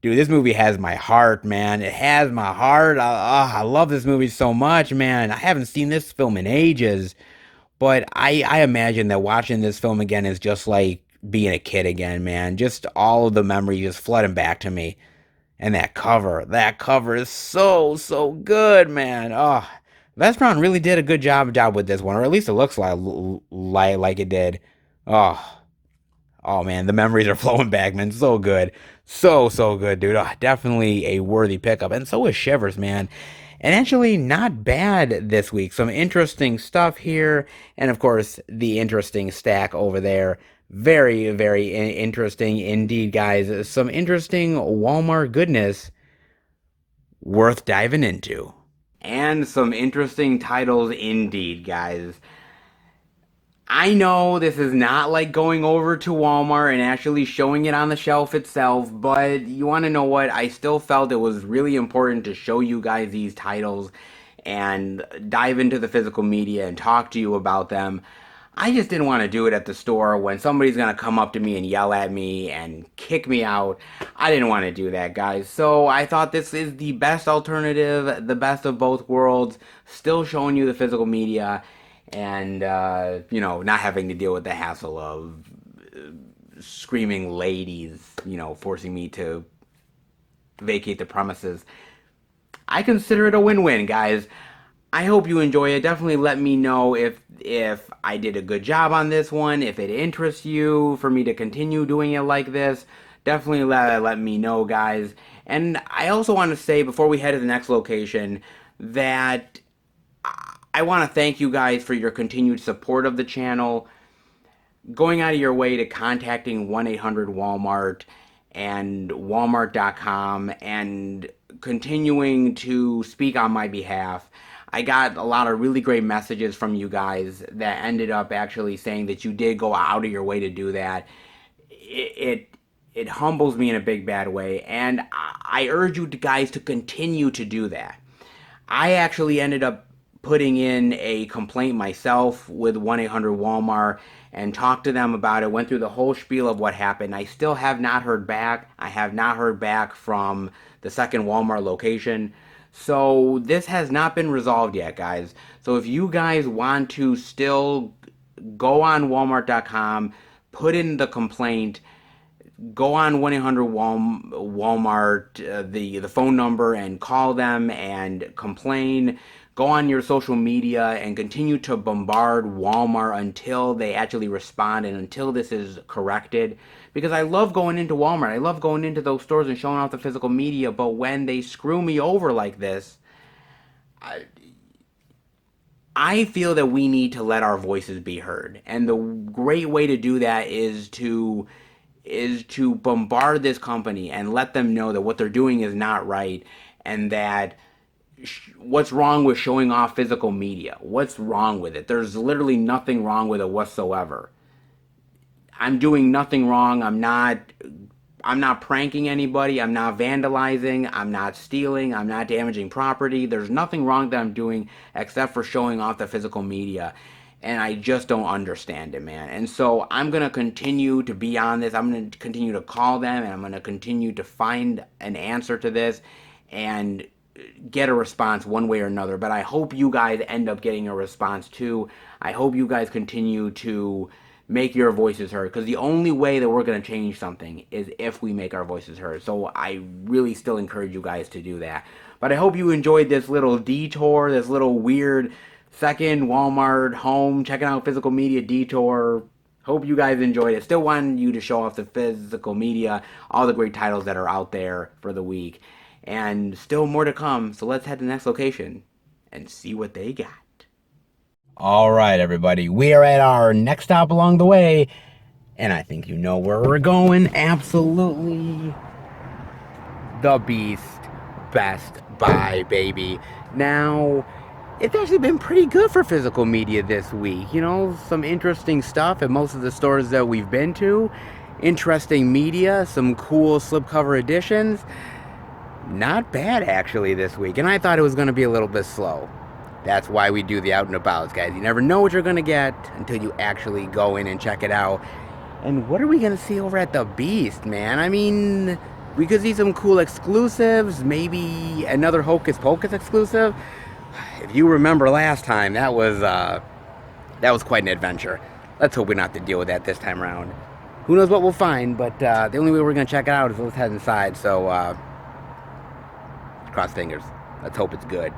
dude, this movie has my heart, man. It has my heart. I love this movie so much, man. I haven't seen this film in ages, but I imagine that watching this film again is just like being a kid again, man. Just all of the memories just flooding back to me. And that cover is so, so good, man. Oh, Vestron really did a good job with this one, or at least it looks like it did. Oh, oh man, the memories are flowing back, man. So good. So good, dude. Oh, definitely a worthy pickup. And so is Shivers, man. And actually, not bad this week. Some interesting stuff here. And of course, the interesting stack over there. Very interesting indeed, guys. Some interesting Walmart goodness worth diving into. And some interesting titles indeed, guys. I know this is not like going over to Walmart and actually showing it on the shelf itself, but you want to know what? I still felt it was really important to show you guys these titles and dive into the physical media and talk to you about them. I just didn't want to do it at the store when somebody's going to come up to me and yell at me and kick me out. I didn't want to do that, guys. So I thought this is the best alternative, the best of both worlds, still showing you the physical media and, not having to deal with the hassle of screaming ladies, forcing me to vacate the premises. I consider it a win-win, guys. I hope you enjoy it. Definitely let me know if I did a good job on this one, if it interests you for me to continue doing it like this. Definitely let me know, guys. And I also want to say before we head to the next location that I want to thank you guys for your continued support of the channel, going out of your way to contacting 1-800-WALMART and walmart.com and continuing to speak on my behalf. I got a lot of really great messages from you guys that ended up actually saying that you did go out of your way to do that. It humbles me in a big bad way, and I urge you guys to continue to do that. I actually ended up putting in a complaint myself with 1-800-WALMART and talked to them about it, went through the whole spiel of what happened. I still have not heard back. I have not heard back from the second Walmart location. So this has not been resolved yet, guys. So if you guys want to still go on walmart.com, put in the complaint, go on 1-800-WALMART, the phone number, and call them and complain. Go on your social media and continue to bombard Walmart until they actually respond and until this is corrected. Because I love going into Walmart. I love going into those stores and showing off the physical media. But when they screw me over like this, I feel that we need to let our voices be heard. And the great way to do that is to bombard this company and let them know that what they're doing is not right, and that what's wrong with showing off physical media. What's wrong with it? There's literally nothing wrong with it whatsoever. I'm doing nothing wrong. I'm not pranking anybody. I'm not vandalizing. I'm not stealing. I'm not damaging property. There's nothing wrong that I'm doing except for showing off the physical media. And I just don't understand it, man. And so I'm going to continue to be on this. I'm going to continue to call them, and I'm going to continue to find an answer to this and get a response one way or another. But I hope you guys end up getting a response too. I hope you guys continue to make your voices heard, because the only way that we're going to change something is if we make our voices heard. So I really still encourage you guys to do that. But I hope you enjoyed this little detour, this little weird second Walmart home checking out physical media detour. Hope you guys enjoyed it. Still wanted you to show off the physical media, all the great titles that are out there for the week. And still more to come, so let's head to the next location and see what they got. All right, everybody, we are at our next stop along the way, and I think you know where we're going. Absolutely. The Beast Best Buy, baby. Now, it's actually been pretty good for physical media this week. Some interesting stuff at most of the stores that we've been to. Interesting media, some cool slipcover editions. Not bad, actually, this week. And I thought it was going to be a little bit slow. That's why we do the out and abouts, guys. You never know what you're going to get until you actually go in and check it out. And what are we going to see over at the Beast, man? I mean, we could see some cool exclusives. Maybe another Hocus Pocus exclusive. If you remember last time, that was quite an adventure. Let's hope we don't have to deal with that this time around. Who knows what we'll find, but the only way we're going to check it out is let's head inside. So, cross fingers. Let's hope it's good.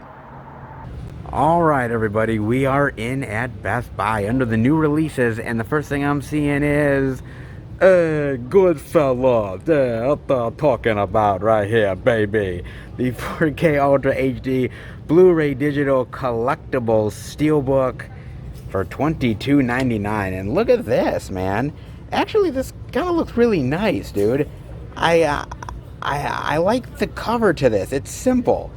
All right, everybody, we are in at Best Buy under the new releases, and the first thing I'm seeing is, Goodfellas. Yeah, what I'm talking about right here, baby. The 4K Ultra HD Blu-ray Digital Collectibles Steelbook for $22.99. And look at this, man. Actually, this kind of looks really nice, dude. I like the cover to this. It's simple.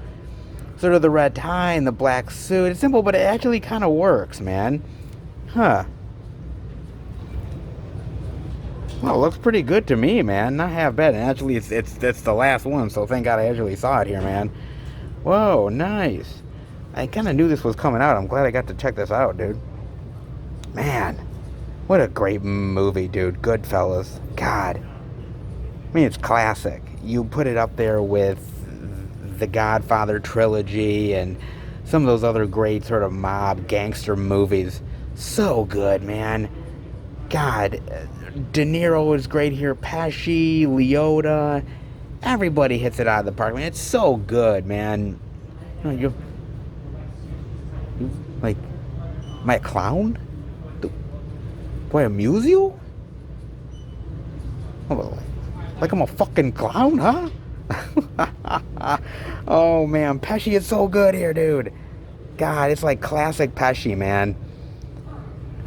Sort of the red tie and the black suit. It's simple, but it actually kind of works, man. Huh. Well, it looks pretty good to me, man. Not half bad. And actually, it's the last one, so thank God I actually saw it here, man. Whoa, nice. I kind of knew this was coming out. I'm glad I got to check this out, dude. Man, what a great movie, dude. Goodfellas. God. I mean, it's classic. You put it up there with the Godfather trilogy and some of those other great sort of mob gangster movies. So good, man. God, De Niro is great here. Pesci, Liotta, everybody hits it out of the park, man. It's so good, man. You like, am I a clown? Do I amuse you? Like I'm a fucking clown, huh? Oh man, Pesci is so good here, dude. God, it's like classic Pesci, man.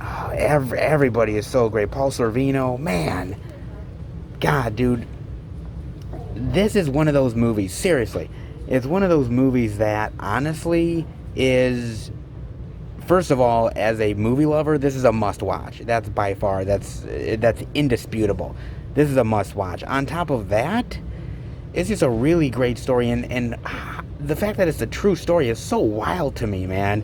Oh, everybody is so great. Paul Sorvino, man. God, dude. This is one of those movies, seriously. It's one of those movies that honestly is, first of all, as a movie lover, this is a must watch. That's by far, that's indisputable. This is a must watch. On top of that, it's just a really great story, and the fact that it's a true story is so wild to me, man.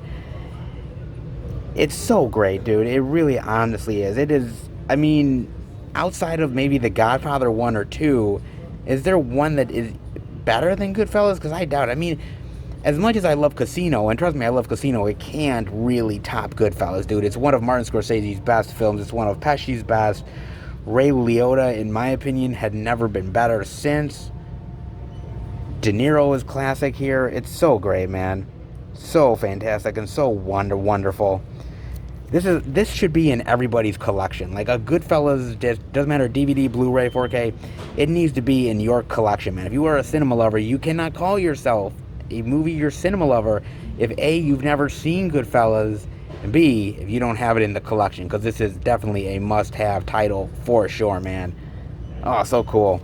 It's so great, dude. It really honestly is. It is, I mean, outside of maybe The Godfather 1 or 2, is there one that is better than Goodfellas? Because I doubt it. I mean, as much as I love Casino, and trust me, I love Casino, it can't really top Goodfellas, dude. It's one of Martin Scorsese's best films. It's one of Pesci's best. Ray Liotta, in my opinion, had never been better since. De Niro is classic here. It's so great, man. So fantastic and so wonderful. This should be in everybody's collection. Like a Goodfellas, doesn't matter, DVD, Blu-ray, 4K. It needs to be in your collection, man. If you are a cinema lover, you cannot call yourself a movie cinema lover if A, you've never seen Goodfellas, and B, if you don't have it in the collection, because this is definitely a must-have title for sure, man. Oh, so cool.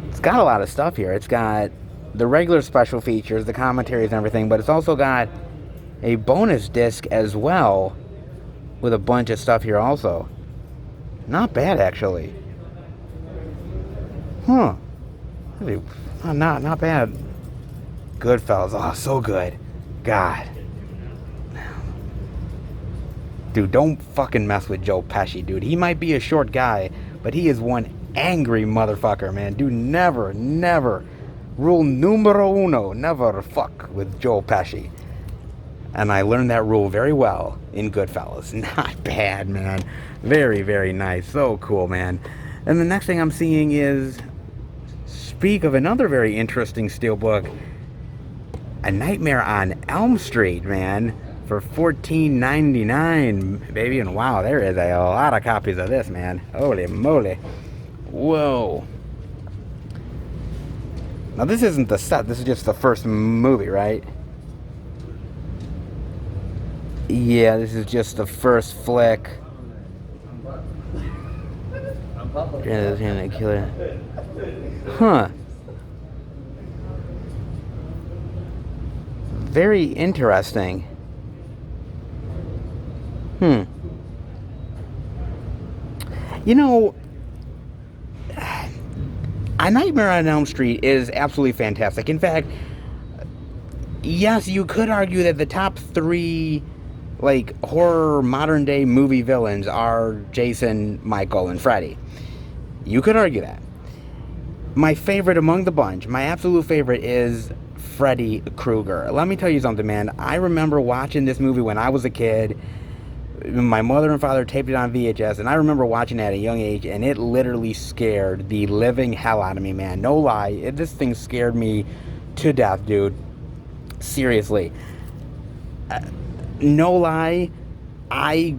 It's got a lot of stuff here. It's got the regular special features, the commentaries and everything, but it's also got a bonus disc as well with a bunch of stuff here also. Not bad, actually. Huh. Not bad. Goodfellas. Oh, so good. God. Dude, don't fucking mess with Joe Pesci, dude. He might be a short guy, but he is one angry motherfucker, man. Dude, never, rule numero uno, never fuck with Joe Pesci. And I learned that rule very well in Goodfellas. Not bad, man. Very, very nice. So cool, man. And the next thing I'm seeing is, speak of another very interesting steelbook, A Nightmare on Elm Street, man, for $14.99, baby. And wow, there is a lot of copies of this, man. Holy moly. Whoa. Now this isn't the set, this is just the first movie, right? Yeah, this is just the first flick. Huh. Very interesting. You know, A Nightmare on Elm Street is absolutely fantastic. In fact, yes, you could argue that the top 3 like horror modern day movie villains are Jason, Michael, and Freddy. You could argue that. My favorite among the bunch, my absolute favorite, is Freddy Krueger. Let me tell you something, man. I remember watching this movie when I was a kid. My mother and father taped it on VHS, and I remember watching it at a young age, and it literally scared the living hell out of me, man. No lie. This thing scared me to death, dude. Seriously. no lie, I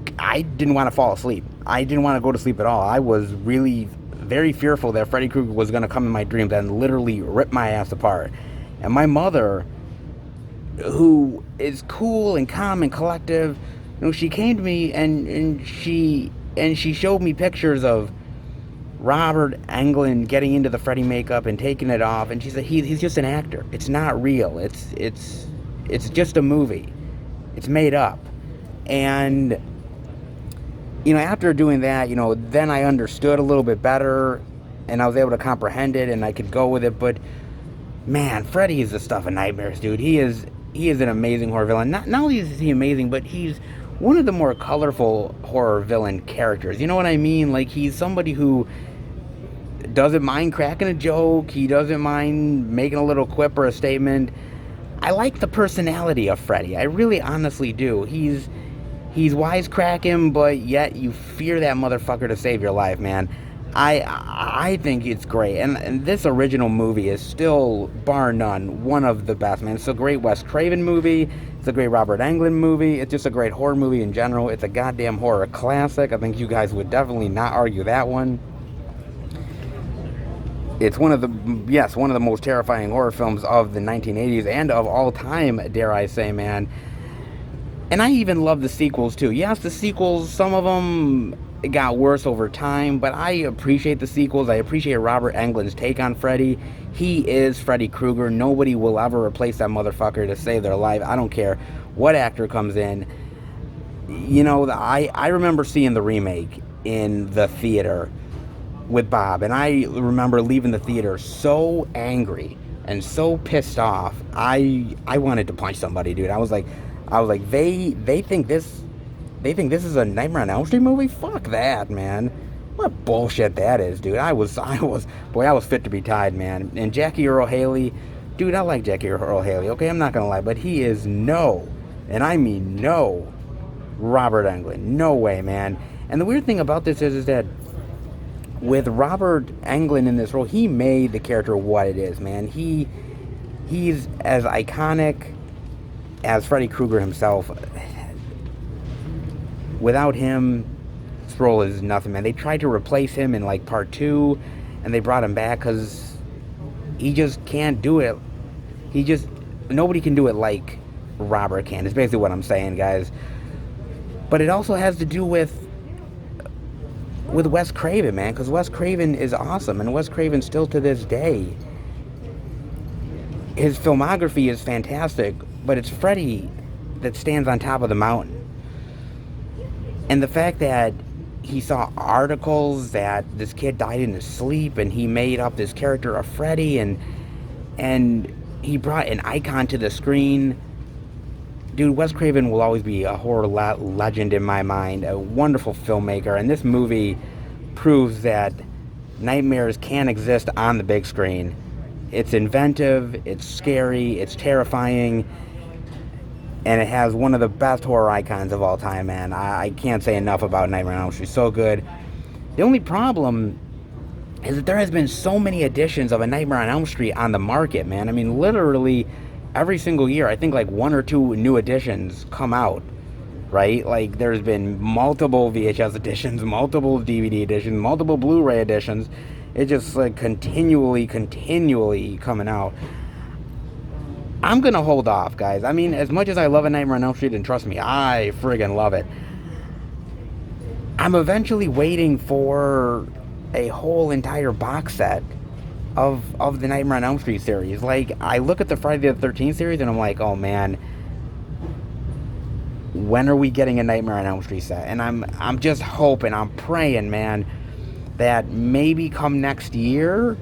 didn't want to fall asleep. I didn't want to go to sleep at all. I was really very fearful that Freddy Krueger was going to come in my dreams and literally rip my ass apart. And my mother, who is cool and calm and collective, she came to me and she showed me pictures of Robert Englund getting into the Freddy makeup and taking it off, and she said he's just an actor. It's not real. It's just a movie. It's made up. And after doing that, then I understood a little bit better, and I was able to comprehend it, and I could go with it. But man, Freddy is the stuff of nightmares, dude. He is an amazing horror villain. Not only is he amazing, but he's one of the more colorful horror villain characters. You know what I mean? Like, he's somebody who doesn't mind cracking a joke. He doesn't mind making a little quip or a statement. I like the personality of Freddy. I really honestly do. He's wisecracking, but yet you fear that motherfucker to save your life, man. I think it's great. And this original movie is still, bar none, one of the best, man. It's a great Wes Craven movie. It's a great Robert Englund movie. It's just a great horror movie in general. It's a goddamn horror classic. I think you guys would definitely not argue that one. It's one of the most terrifying horror films of the 1980s and of all time, dare I say, man. And I even love the sequels, too. Yes, the sequels, some of them got worse over time, but I appreciate the sequels. I appreciate Robert Englund's take on Freddy. He is Freddy Krueger. Nobody will ever replace that motherfucker to save their life. I don't care what actor comes in. I remember seeing the remake in the theater with Bob, and I remember leaving the theater so angry and so pissed off. I wanted to punch somebody, dude. I was like, they think this is a Nightmare on Elm Street movie? Fuck that, man. What bullshit that is, dude. I was fit to be tied, man. And Jackie Earle Haley, dude, I like Jackie Earle Haley, okay? I'm not gonna lie, but he is no, and I mean no, Robert Englund. No way, man. And the weird thing about this is that with Robert Englund in this role, he made the character what it is, man. He's as iconic as Freddy Krueger himself. Without him, this role is nothing, man. They tried to replace him in like part 2, and they brought him back because he just can't do it. Nobody can do it like Robert can. It's basically what I'm saying, guys. But it also has to do with Wes Craven, man, because Wes Craven is awesome, and Wes Craven still to this day, his filmography is fantastic, but it's Freddy that stands on top of the mountain. And the fact that he saw articles that this kid died in his sleep, and he made up this character of Freddy, and he brought an icon to the screen. Dude, Wes Craven will always be a horror legend in my mind, a wonderful filmmaker, and this movie proves that nightmares can exist on the big screen. It's inventive, it's scary, it's terrifying, and it has one of the best horror icons of all time, man. I can't say enough about Nightmare on Elm Street. So good. The only problem is that there has been so many editions of A Nightmare on Elm Street on the market, man. I mean, literally every single year, I think like 1 or 2 new editions come out, right? Like, there's been multiple VHS editions, multiple DVD editions, multiple Blu-ray editions. It's just like continually coming out. I'm gonna hold off, guys. I mean, as much as I love A Nightmare on Elm Street, and trust me, I friggin' love it, I'm eventually waiting for a whole entire box set of the Nightmare on Elm Street series. Like, I look at the Friday the 13th series and I'm like, oh man, when are we getting a Nightmare on Elm Street set? And I'm just hoping, I'm praying, man, that maybe come next year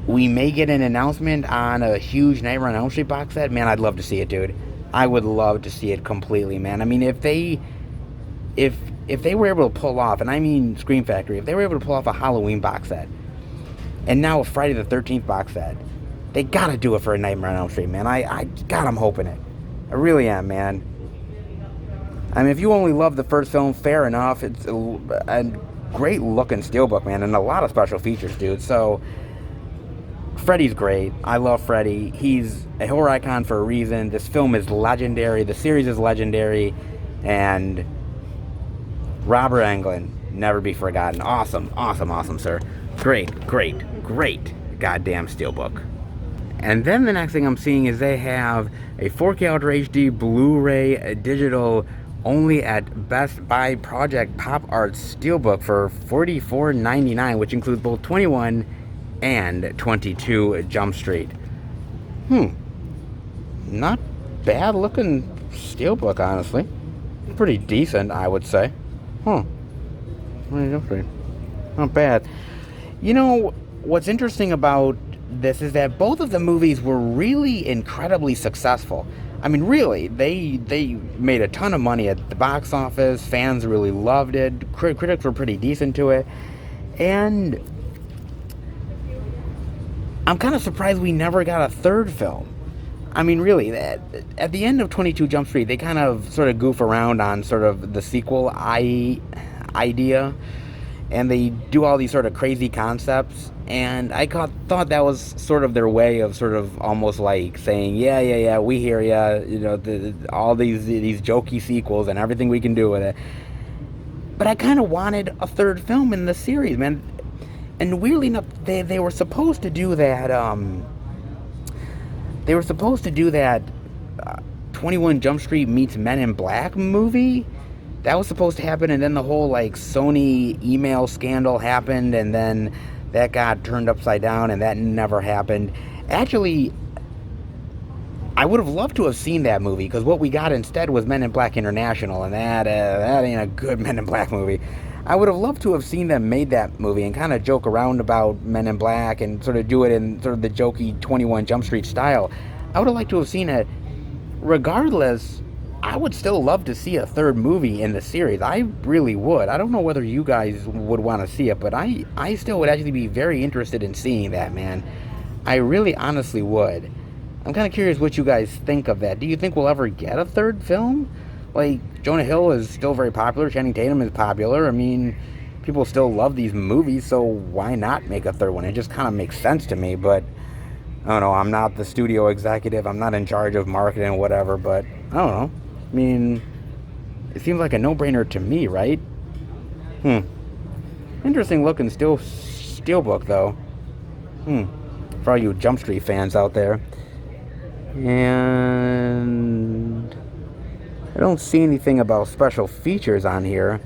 we may get an announcement on a huge Nightmare on Elm Street box set. Man, I'd love to see it, dude. I would love to see it completely, man. I mean, if they were able to pull off, and I mean Scream Factory, if they were able to pull off a Halloween box set, and now a Friday the 13th box set, they gotta do it for a Nightmare on Elm Street, man. God, I'm hoping it. I really am, man. I mean, if you only love the first film, fair enough. It's a great looking steelbook, man, and a lot of special features, dude. So Freddy's great. I love Freddy. He's a horror icon for a reason. This film is legendary. The series is legendary. And Robert Englund, never be forgotten. Awesome, awesome, awesome, sir. Great, great, great goddamn Steelbook. And then the next thing I'm seeing is they have a 4K Ultra HD Blu-ray digital only at Best Buy Project Pop Art Steelbook for $44.99, which includes both 21 and 22 Jump Street. Not bad looking Steelbook, honestly. Pretty decent, I would say. Jump Street. Not bad. You know, what's interesting about this is that both of the movies were really incredibly successful. I mean, really, they made a ton of money at the box office. Fans really loved it. Critics were pretty decent to it. And I'm kind of surprised we never got a third film. I mean, really, at the end of 22 Jump Street, they kind of sort of goof around on sort of the sequel idea. And they do all these sort of crazy concepts. And I thought that was sort of their way of sort of almost like saying, yeah, we hear ya. You know, all these jokey sequels and everything we can do with it. But I kind of wanted a third film in the series, man. And weirdly enough, they were supposed to do that. They were supposed to do that 21 Jump Street meets Men in Black movie. That was supposed to happen, and then the whole like Sony email scandal happened, and then that got turned upside down, and that never happened. Actually, I would have loved to have seen that movie, because what we got instead was Men in Black International, and that ain't a good Men in Black movie. I would have loved to have seen them made that movie and kind of joke around about Men in Black and sort of do it in sort of the jokey 21 Jump Street style. I would have liked to have seen it. Regardless, I would still love to see a third movie in the series. I really would. I don't know whether you guys would want to see it, but I still would actually be very interested in seeing that, man. I really honestly would. I'm kind of curious what you guys think of that. Do you think we'll ever get a third film? Like, Jonah Hill is still very popular. Channing Tatum is popular. I mean, people still love these movies, so why not make a third one? It just kind of makes sense to me, but I don't know. I'm not the studio executive. I'm not in charge of marketing or whatever, but I don't know. I mean, it seems like a no-brainer to me, right? Interesting looking Steelbook, though. For all you Jump Street fans out there. And I don't see anything about special features on here.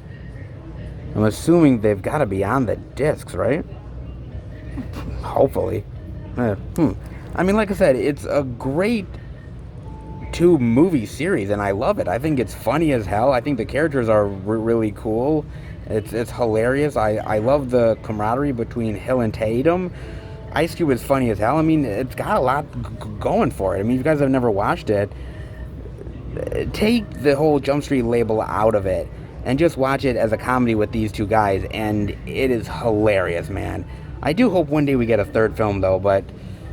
I'm assuming they've got to be on the discs, right? Hopefully. I mean, like I said, it's a great 2-movie series, and I love it. I think it's funny as hell. I think the characters are really cool. It's hilarious. I love the camaraderie between Hill and Tatum. Ice Cube is funny as hell. I mean, it's got a lot going for it. I mean, if you guys have never watched it, take the whole Jump Street label out of it and just watch it as a comedy with these two guys, and it is hilarious, man. I do hope one day we get a third film, though, but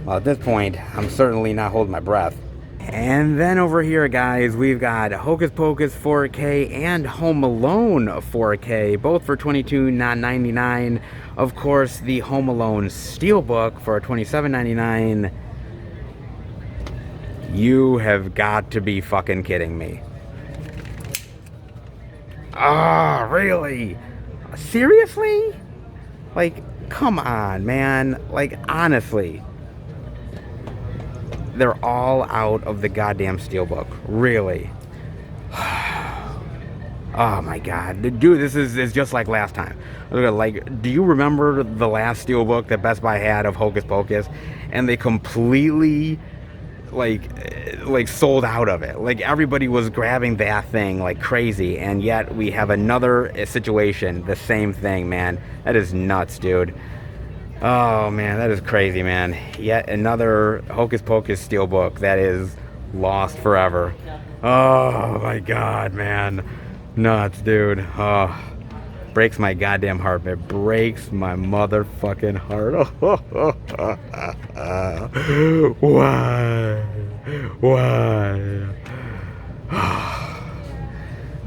well, at this point, I'm certainly not holding my breath. And then over here, guys, we've got Hocus Pocus 4K and Home Alone 4K, both for $22.99. Of course, the Home Alone Steelbook for $27.99. You have got to be fucking kidding me. Ah, really? Seriously? Like, come on, man. Like, honestly. They're all out of the goddamn Steelbook. Really. Oh my god. Dude, this is just like last time. Like, do you remember the last Steelbook that Best Buy had of Hocus Pocus? And they completely like sold out of it. Like, everybody was grabbing that thing like crazy, and yet we have another situation, the same thing, man. That is nuts, dude. Oh man, that is crazy, man. Yet another Hocus Pocus Steelbook that is lost forever. Oh my god, man. Nuts, dude. Oh, breaks my goddamn heart. It breaks my motherfucking heart. Why?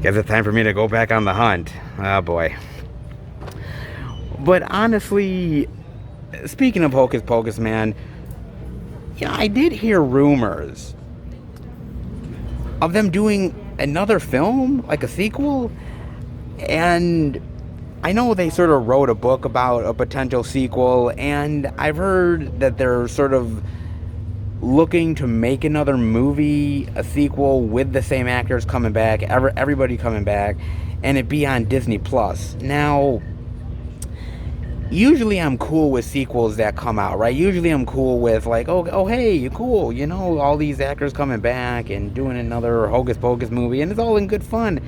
Guess it's time for me to go back on the hunt. Oh boy. But honestly, speaking of Hocus Pocus, man, I did hear rumors of them doing another film, like a sequel. And I know they sort of wrote a book about a potential sequel, and I've heard that they're sort of looking to make another movie, a sequel with the same actors coming back, everybody coming back, and it be on Disney Plus. Now, usually I'm cool with sequels that come out, right? Usually I'm cool with like, oh hey, cool, all these actors coming back and doing another Hocus Pocus movie, and it's all in good fun.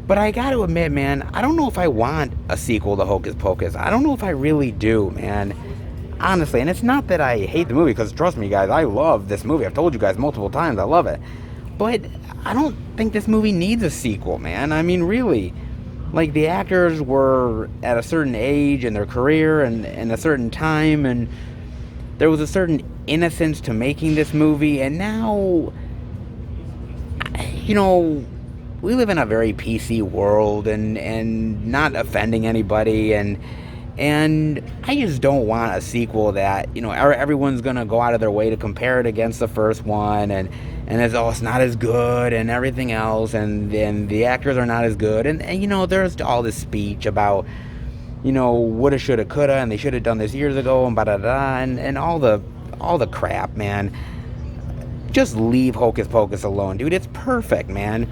But I gotta admit, man, I don't know if I want a sequel to Hocus Pocus. I don't know if I really do, man. Honestly, and it's not that I hate the movie, because trust me, guys, I love this movie. I've told you guys multiple times I love it. But I don't think this movie needs a sequel, man. I mean, really. Like, the actors were at a certain age in their career and a certain time, and there was a certain innocence to making this movie, and now, we live in a very PC world and not offending anybody, and I just don't want a sequel that, everyone's going to go out of their way to compare it against the first one, and it's not as good and everything else, and the actors are not as good, and there's all this speech about, woulda, shoulda, coulda, and they should have done this years ago, and ba-da-da, and all the crap, man. Just leave Hocus Pocus alone, dude. It's perfect, man.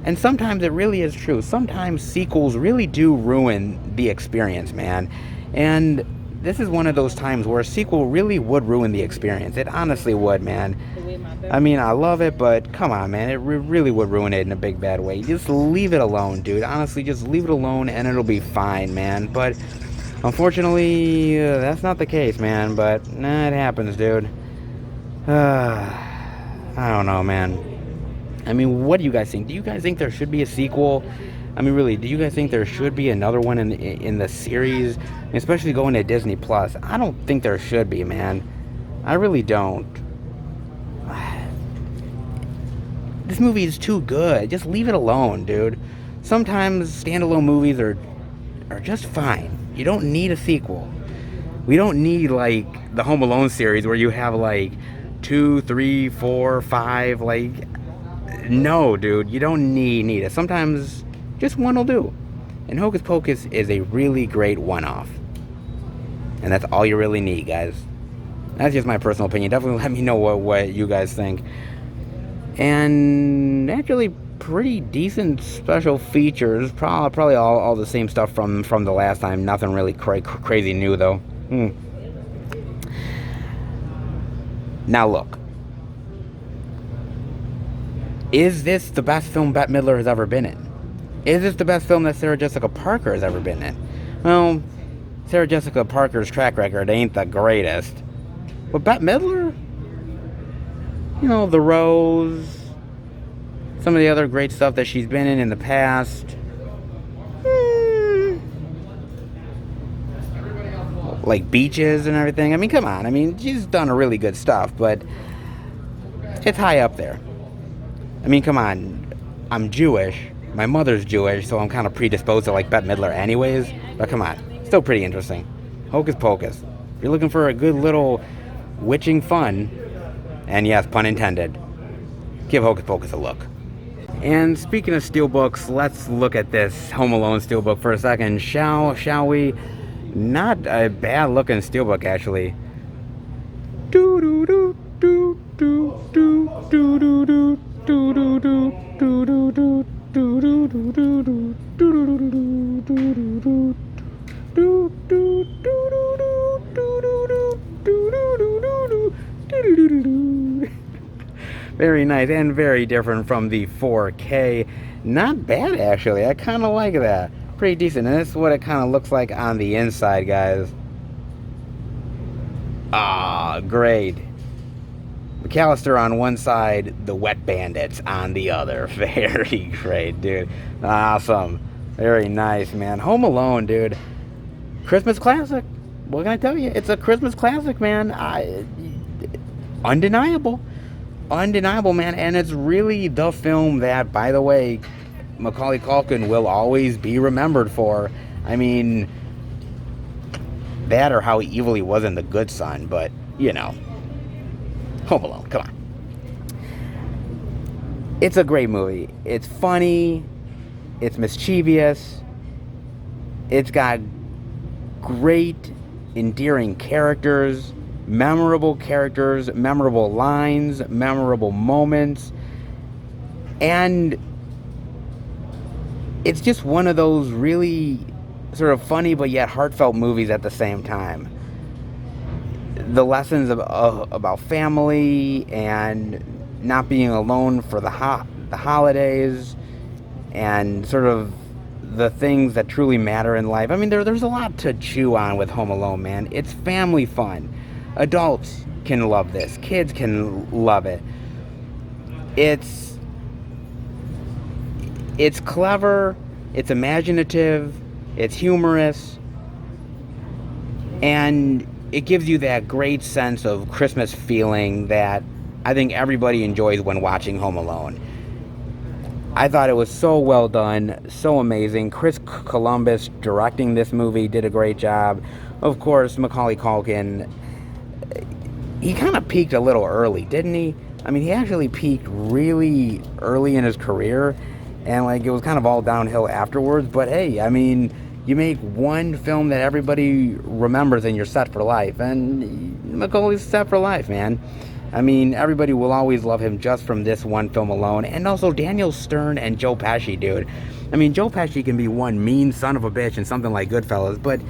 And sometimes it really is true. Sometimes sequels really do ruin the experience, man. And this is one of those times where a sequel really would ruin the experience. It honestly would, man. I mean, I love it, but come on, man. It really would ruin it in a big, bad way. Just leave it alone, dude. Honestly, just leave it alone and it'll be fine, man. But unfortunately, that's not the case, man. But it happens, dude. I don't know, man. I mean, what do you guys think? Do you guys think there should be a sequel? I mean, really, do you guys think there should be another one in the series, especially going to Disney Plus? I don't think there should be, man. I really don't. This movie is too good. Just leave it alone, dude. Sometimes standalone movies are just fine. You don't need a sequel. We don't need, like, the Home Alone series where you have, like, 2, 3, 4, 5, like... No, dude, you don't need it. Sometimes just one will do. And Hocus Pocus is a really great one-off. And that's all you really need, guys. That's just my personal opinion. Definitely let me know what you guys think. And actually, pretty decent special features. Probably all the same stuff from the last time. Nothing really crazy new, though. Now, look. Is this the best film Bette Midler has ever been in? Is this the best film that Sarah Jessica Parker has ever been in? Well, Sarah Jessica Parker's track record ain't the greatest. But Bette Midler? The Rose, some of the other great stuff that she's been in the past. Like Beaches and everything. I mean, come on. I mean, she's done a really good stuff, but it's high up there. I mean, come on, I'm Jewish, my mother's Jewish, so I'm kind of predisposed to like Bette Midler anyways, but come on, still pretty interesting. Hocus Pocus. If you're looking for a good little witching fun, and yes, pun intended, give Hocus Pocus a look. And speaking of steelbooks, let's look at this Home Alone steelbook for a second, shall we? Not a bad looking steelbook, actually. Very nice and very different from the 4K. Not bad, actually. I kind of like that. Pretty decent. And this is what it kind of looks like on the inside, guys. Ah, great. McAllister on one side, the Wet Bandits on the other. Very great, dude. Awesome. Very nice, man. Home Alone, dude. Christmas classic. What can I tell you? It's a Christmas classic, man. Undeniable. Undeniable, man. And it's really the film that, by the way, Macaulay Culkin will always be remembered for. I mean, that or how evil he was in The Good Son, but, Home Alone, come on. It's a great movie. It's funny. It's mischievous. It's got great, endearing characters, memorable lines, memorable moments. And it's just one of those really sort of funny but yet heartfelt movies at the same time. The lessons about family and not being alone for the holidays and sort of the things that truly matter in life. I mean, there's a lot to chew on with Home Alone, man. It's family fun. Adults can love this. Kids can love it. It's clever. It's imaginative. It's humorous. And it gives you that great sense of Christmas feeling that I think everybody enjoys when watching Home Alone. I thought it was so well done, so amazing. Chris Columbus directing this movie did a great job. Of course, Macaulay Culkin, he kind of peaked a little early, didn't he? I mean, he actually peaked really early in his career, and like it was kind of all downhill afterwards. But hey, I mean, you make one film that everybody remembers and you're set for life, and Macaulay's set for life, man. I mean, everybody will always love him just from this one film alone. And also Daniel Stern and Joe Pesci, dude. I mean, Joe Pesci can be one mean son of a bitch in something like Goodfellas, but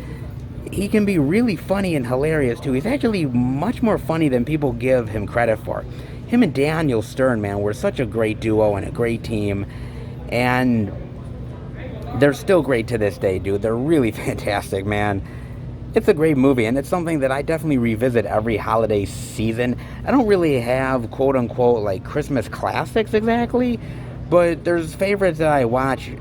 he can be really funny and hilarious too. He's actually much more funny than people give him credit for. Him and Daniel Stern, man, were such a great duo and a great team. And they're still great to this day, dude. They're really fantastic, man. It's a great movie, and it's something that I definitely revisit every holiday season. I don't really have, quote-unquote, like, Christmas classics exactly, but there's favorites that I watch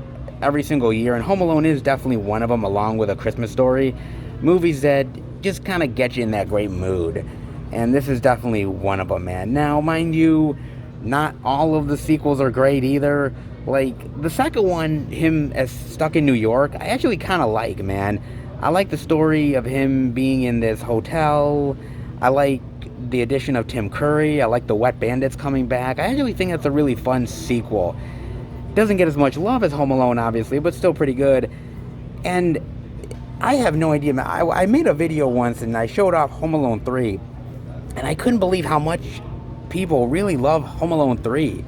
every single year, and Home Alone is definitely one of them, along with A Christmas Story. Movies that just kind of get you in that great mood, and this is definitely one of them, man. Now, mind you, not all of the sequels are great either. Like, the second one, him as stuck in New York, I actually kind of like, man. I like the story of him being in this hotel. I like the addition of Tim Curry. I like the Wet Bandits coming back. I actually think that's a really fun sequel. Doesn't get as much love as Home Alone, obviously, but still pretty good. And I have no idea. I made a video once and I showed off Home Alone 3. And I couldn't believe how much people really love Home Alone 3.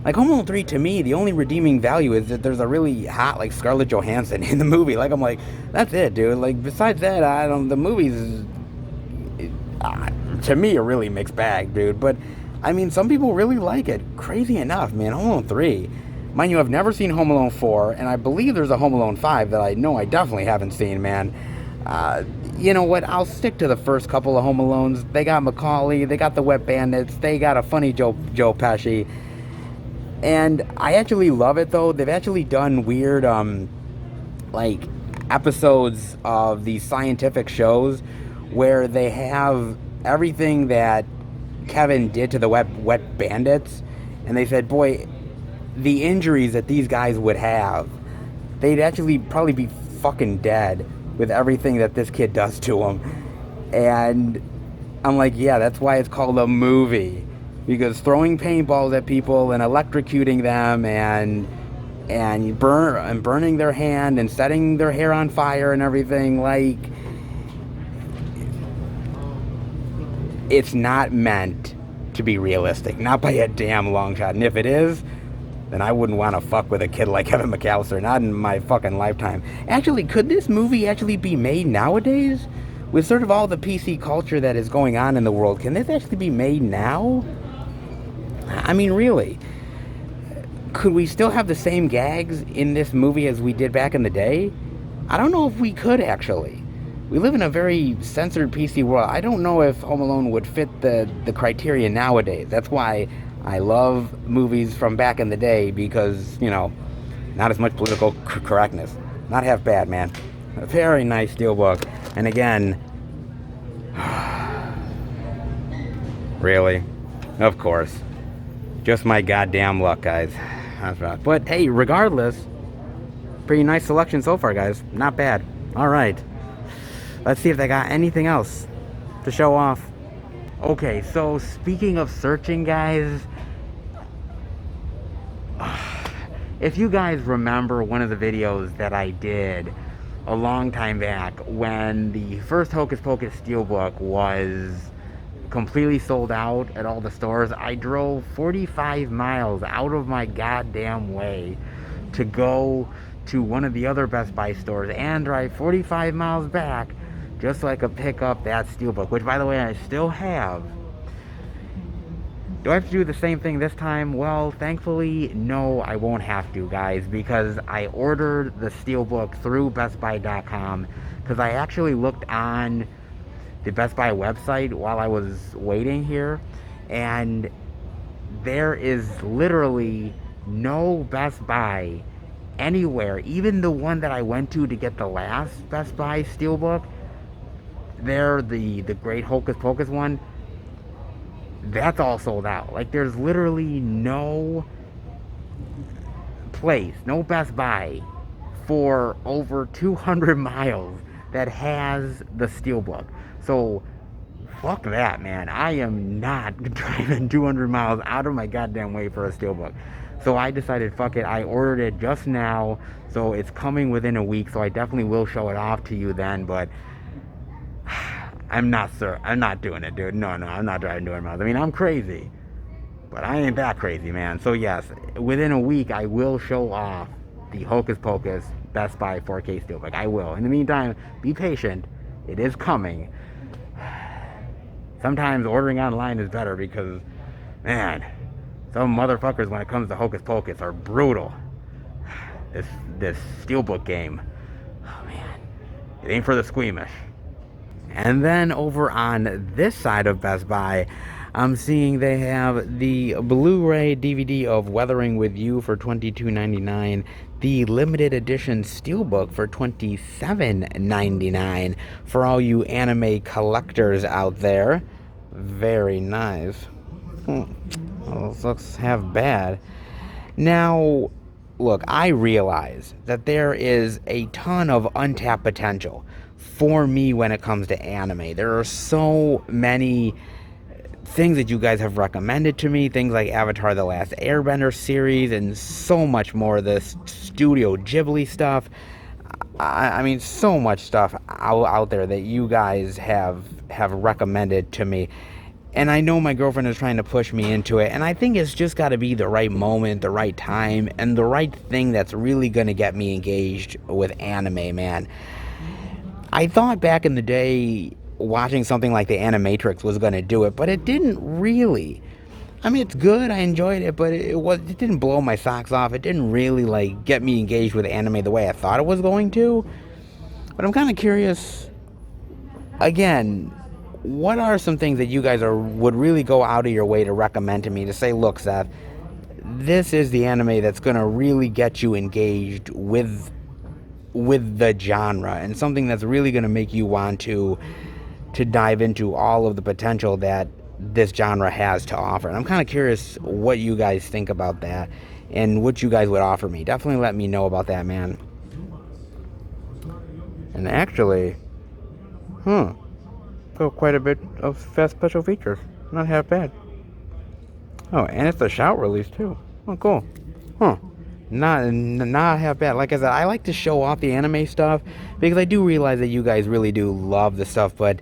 Like, Home Alone 3, to me, the only redeeming value is that there's a really hot, like, Scarlett Johansson in the movie. Like, I'm like, that's it, dude. Like, besides that, the movie's, to me, a really mixed bag, dude. But, I mean, some people really like it. Crazy enough, man. Home Alone 3. Mind you, I've never seen Home Alone 4, and I believe there's a Home Alone 5 that I know I definitely haven't seen, man. You know what? I'll stick to the first couple of Home Alones. They got Macaulay. They got the Wet Bandits. They got a funny Joe Pesci. And I actually love it, though. They've actually done weird, like, episodes of these scientific shows where they have everything that Kevin did to the Wet Bandits. And they said, boy, the injuries that these guys would have, they'd actually probably be fucking dead with everything that this kid does to them. And I'm like, yeah, that's why it's called a movie. Because throwing paintballs at people and electrocuting them and burning their hand and setting their hair on fire and everything, like, it's not meant to be realistic. Not by a damn long shot. And if it is, then I wouldn't want to fuck with a kid like Kevin McAllister. Not in my fucking lifetime. Actually, could this movie actually be made nowadays? With sort of all the PC culture that is going on in the world, can this actually be made now? I mean, really, could we still have the same gags in this movie as we did back in the day? I don't know if we could, actually. We live in a very censored PC world. I don't know if Home Alone would fit the criteria nowadays. That's why I love movies from back in the day, because, you know, not as much political correctness. Not half bad, man. A very nice Steelbook. And again, really? Of course. Just my goddamn luck, guys. That's right. But hey, regardless, pretty nice selection so far, guys. Not bad. All right. Let's see if they got anything else to show off. Okay, so speaking of searching, guys, if you guys remember one of the videos that I did a long time back when the first Hocus Pocus Steelbook was completely sold out at all the stores, I drove 45 miles out of my goddamn way to go to one of the other Best Buy stores and drive 45 miles back just so I could pick up that Steelbook, which, by the way, I still have. Do I have to do the same thing this time? Well, thankfully, no, I won't have to, guys, because I ordered the Steelbook through BestBuy.com, because I actually looked on the Best Buy website while I was waiting here, and there is literally no Best Buy anywhere, even the one that I went to get the last Best Buy Steelbook, there, the Great Hocus Pocus one, that's all sold out. Like, there's literally no place, no Best Buy for over 200 miles that has the Steelbook. So, fuck that, man. I am not driving 200 miles out of my goddamn way for a Steelbook. So I decided, fuck it. I ordered it just now, so it's coming within a week, so I definitely will show it off to you then, but I'm not doing it, dude. No, I'm not driving 200 miles. I mean, I'm crazy, but I ain't that crazy, man. So yes, within a week, I will show off the Hocus Pocus Best Buy 4K Steelbook. I will. In the meantime, be patient. It is coming. Sometimes ordering online is better because, man, some motherfuckers when it comes to Hocus Pocus are brutal. This Steelbook game, oh man, it ain't for the squeamish. And then over on this side of Best Buy, I'm seeing they have the Blu-ray DVD of Weathering with You for $22.99, the limited edition Steelbook for $27.99 for all you anime collectors out there. Very nice. Well, this looks half bad. Now, look, I realize that there is a ton of untapped potential for me when it comes to anime. There are so many things that you guys have recommended to me, things like Avatar: The Last Airbender series and so much more, this Studio Ghibli stuff. I mean, so much stuff out there that you guys have recommended to me. And I know my girlfriend is trying to push me into it, and I think it's just got to be the right moment, the right time, and the right thing that's really going to get me engaged with anime, man. I thought back in the day watching something like The Animatrix was going to do it, but it didn't really. I mean, it's good, I enjoyed it, but it didn't blow my socks off. It didn't really, like, get me engaged with anime the way I thought it was going to. But I'm kind of curious, again, what are some things that you guys would really go out of your way to recommend to me to say, look, Seth, this is the anime that's going to really get you engaged with the genre, and something that's really going to make you want to dive into all of the potential that this genre has to offer. And I'm kind of curious what you guys think about that and what you guys would offer me. Definitely let me know about that, man. And actually, got quite a bit of special features. Not half bad. Oh, and it's a shout release too. Oh, cool. Not half bad. Like I said, I like to show off the anime stuff because I do realize that you guys really do love the stuff, but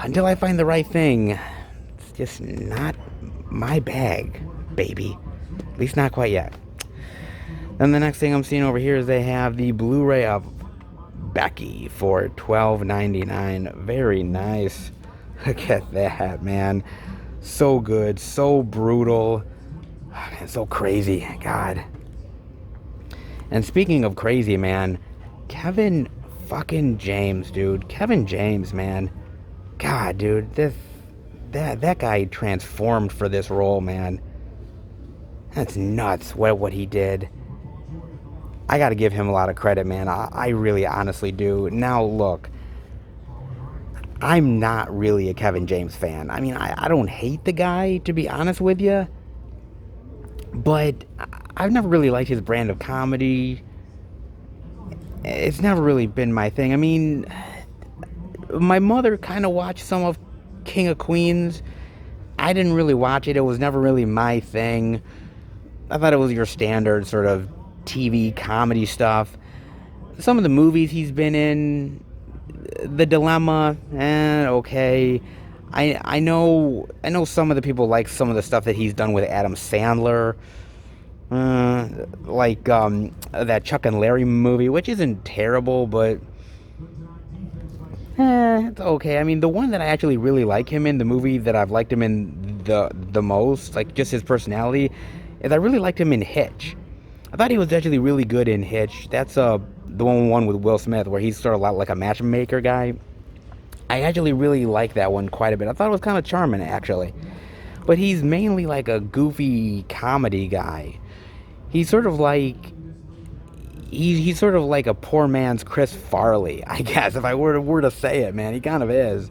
until I find the right thing, it's just not my bag, baby. At least not quite yet. Then the next thing I'm seeing over here is they have the Blu-ray of Becky for $12.99. Very nice. Look at that, man. So good, so brutal, and so crazy. God. And speaking of crazy, man, Kevin fucking James, dude. Kevin James, man. God, dude, that guy transformed for this role, man. That's nuts what he did. I gotta give him a lot of credit, man. I really honestly do. Now, look, I'm not really a Kevin James fan. I mean, I don't hate the guy, to be honest with you. But I've never really liked his brand of comedy. It's never really been my thing. I mean, my mother kind of watched some of King of Queens, I didn't really watch it. It was never really my thing. I thought it was your standard sort of TV comedy stuff. Some of the movies he's been in, The Dilemma, okay. I know some of the people like some of the stuff that he's done with Adam Sandler, like that Chuck and Larry movie, which isn't terrible, but it's okay. I mean, the one that I actually really like him in, the movie that I've liked him in the most, like just his personality, is I really liked him in Hitch. I thought he was actually really good in Hitch. That's the one with Will Smith, where he's sort of like a matchmaker guy. I actually really like that one quite a bit. I thought it was kind of charming, actually. But he's mainly like a goofy comedy guy. He's sort of like... He's sort of like a poor man's Chris Farley, I guess, if I were to say it, man. He kind of is.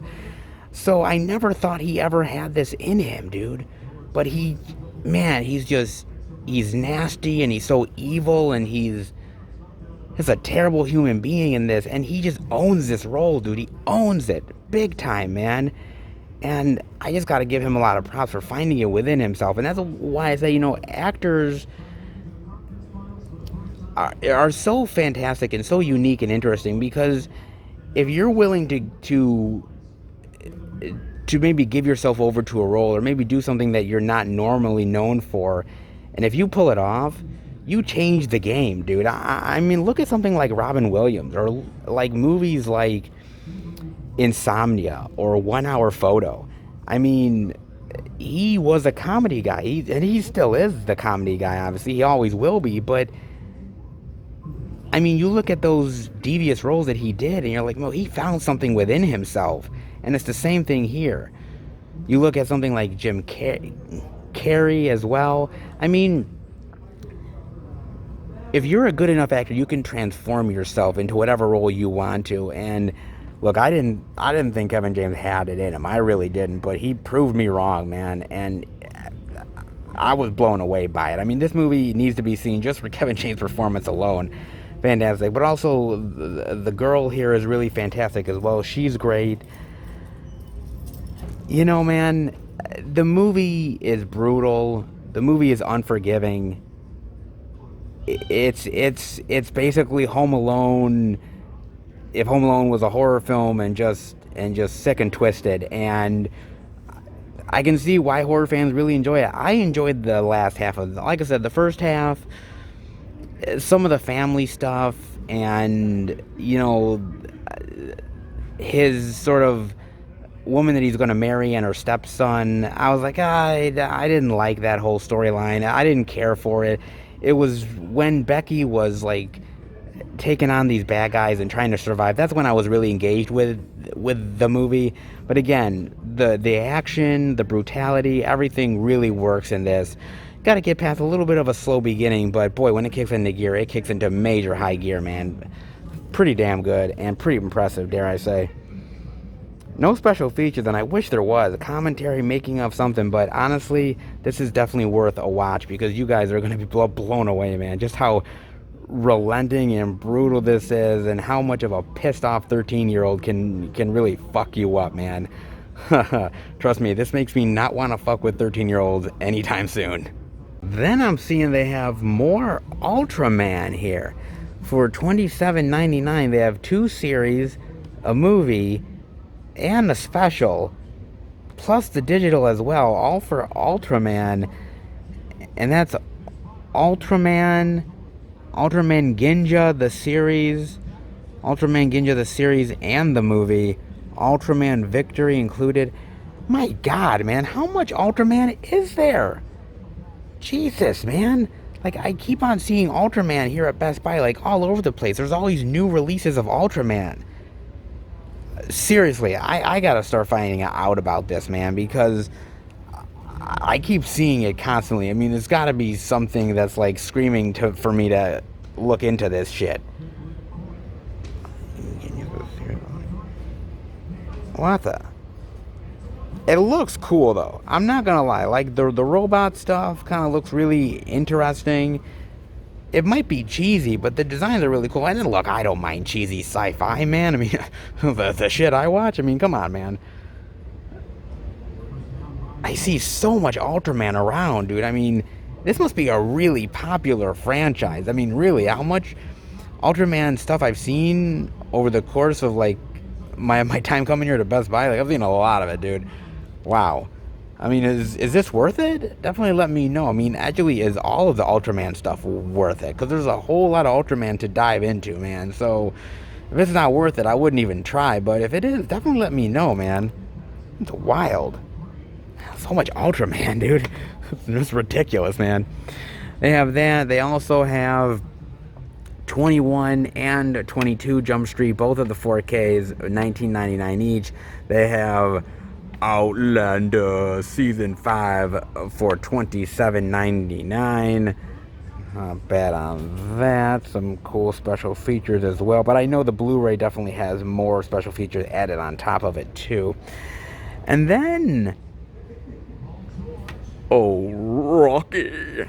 So I never thought he ever had this in him, dude. But he's nasty, and he's so evil, and he's a terrible human being in this, and he just owns this role, dude. He owns it big time, man. And I just got to give him a lot of props for finding it within himself. And that's why I say, actors are so fantastic and so unique and interesting, because if you're willing to maybe give yourself over to a role, or maybe do something that you're not normally known for, and if you pull it off, you change the game, dude. I mean, look at something like Robin Williams, or like movies like Insomnia or 1 Hour Photo. I mean, he was a comedy guy, and he still is the comedy guy, obviously. He always will be, but I mean, you look at those devious roles that he did, and you're like, well, he found something within himself. And it's the same thing here. You look at something like Jim Carrey as well. I mean, if you're a good enough actor, you can transform yourself into whatever role you want to. And look, I didn't think Kevin James had it in him. I really didn't. But he proved me wrong, man. And I was blown away by it. I mean, this movie needs to be seen just for Kevin James' performance alone. Fantastic. But also, the girl here is really fantastic as well. She's great. Man, the movie is brutal. The movie is unforgiving. It's basically Home Alone, if Home Alone was a horror film and just sick and twisted. And I can see why horror fans really enjoy it. I enjoyed the last half of it. Like I said, the first half, some of the family stuff, and his sort of woman that he's going to marry and her stepson. I was like, I didn't like that whole storyline. I didn't care for it. It was when Becky was like taking on these bad guys and trying to survive. That's when I was really engaged with the movie. But again, the action, the brutality, everything really works in this. Got to get past a little bit of a slow beginning, but boy, when it kicks into gear, it kicks into major high gear, man. Pretty damn good and pretty impressive, dare I say. No special features, and I wish there was. A commentary, making of something, but honestly, this is definitely worth a watch, because you guys are going to be blown away, man. Just how relenting and brutal this is, and how much of a pissed-off 13-year-old can really fuck you up, man. Trust me, this makes me not want to fuck with 13-year-olds anytime soon. Then I'm seeing they have more Ultraman here. For $27.99, they have 2 series, a movie, and a special, plus the digital as well, all for Ultraman. And that's Ultraman Ginja, the series, and the movie, Ultraman Victory included. My God, man, how much Ultraman is there? Jesus, man. Like, I keep on seeing Ultraman here at Best Buy, like, all over the place. There's all these new releases of Ultraman. Seriously, I gotta start finding out about this, man, because I keep seeing it constantly. I mean, there's gotta be something that's, like, screaming for me to look into this shit. What the? It looks cool, though. I'm not gonna lie. Like, the robot stuff kind of looks really interesting. It might be cheesy, but the designs are really cool. And then, look, I don't mind cheesy sci-fi, man. I mean, the shit I watch. I mean, come on, man. I see so much Ultraman around, dude. I mean, this must be a really popular franchise. I mean, really, how much Ultraman stuff I've seen over the course of like my time coming here to Best Buy, like I've seen a lot of it, dude. Wow. I mean, is this worth it? Definitely let me know. I mean, actually, is all of the Ultraman stuff worth it? Because there's a whole lot of Ultraman to dive into, man. So if it's not worth it, I wouldn't even try. But if it is, definitely let me know, man. It's wild. So much Ultraman, dude. It's ridiculous, man. They have that. They also have 21 and 22 Jump Street, both of the 4Ks, $19.99 each. They have Outlander Season 5 for $27.99. Not bad on that. Some cool special features as well. But I know the Blu-ray definitely has more special features added on top of it, too. And then... oh, Rocky.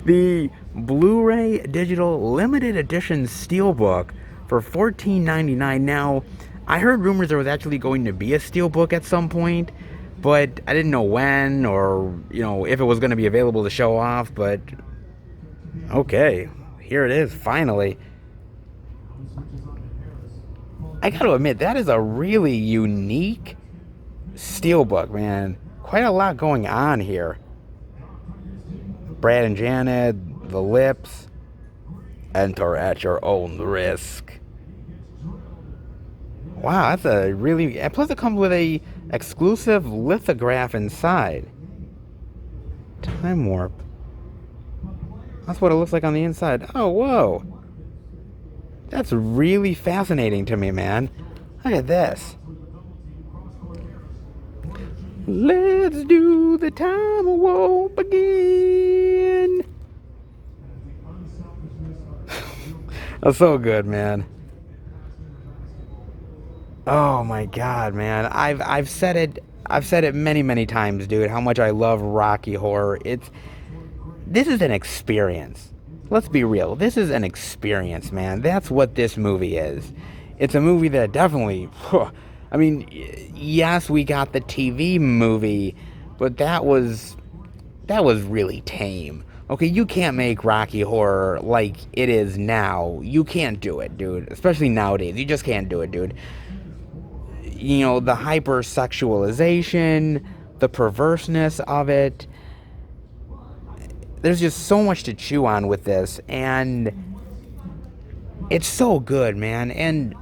The Blu-ray Digital Limited Edition Steelbook for $14.99. Now, I heard rumors there was actually going to be a Steelbook at some point, but I didn't know when or, you know, if it was going to be available to show off, but okay, here it is, finally. I gotta admit, that is a really unique Steelbook, man. Quite a lot going on here. Brad and Janet, the lips, enter at your own risk. Wow, that's a really... plus it comes with a exclusive lithograph inside. Time warp. That's what it looks like on the inside. Oh, whoa. That's really fascinating to me, man. Look at this. Let's do the time warp again. That's so good, man. Oh my god, man. I've said it many times, dude, how much I love Rocky Horror. This is an experience. Let's be real. This is an experience, man. That's what this movie is. It's a movie that definitely... I mean, yes, we got the TV movie, but that was really tame. Okay, you can't make Rocky Horror like it is now. You can't do it, dude. Especially nowadays. You just can't do it, dude. You know, the hypersexualization, the perverseness of it. There's just so much to chew on with this, and it's so good, man. And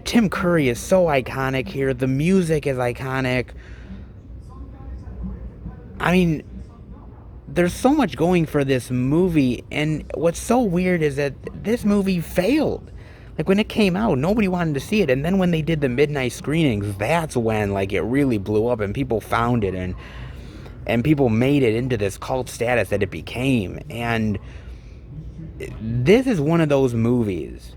Tim Curry is so iconic here. The music is iconic. I mean, there's so much going for this movie, and what's so weird is that this movie failed. Like, when it came out, nobody wanted to see it, and then when they did the midnight screenings, that's when, like, it really blew up, and people found it, and people made it into this cult status that it became. And this is one of those movies,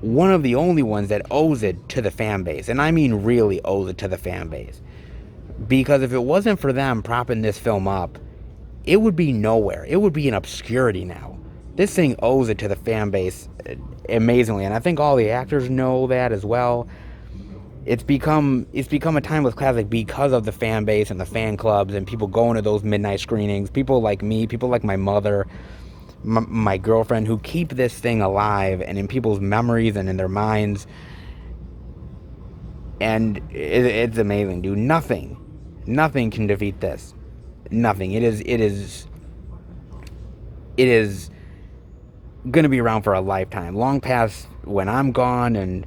one of the only ones that owes it to the fan base, and I mean really owes it to the fan base. Because if it wasn't for them propping this film up, it would be nowhere. It would be in obscurity now. This thing owes it to the fan base amazingly, and I think all the actors know that as well. It's become a timeless classic because of the fan base and the fan clubs and people going to those midnight screenings. People like me, people like my mother, my girlfriend, who keep this thing alive and in people's memories and in their minds. And it's amazing, dude. Nothing can defeat this. Nothing. It is going to be around for a lifetime, long past when I'm gone, and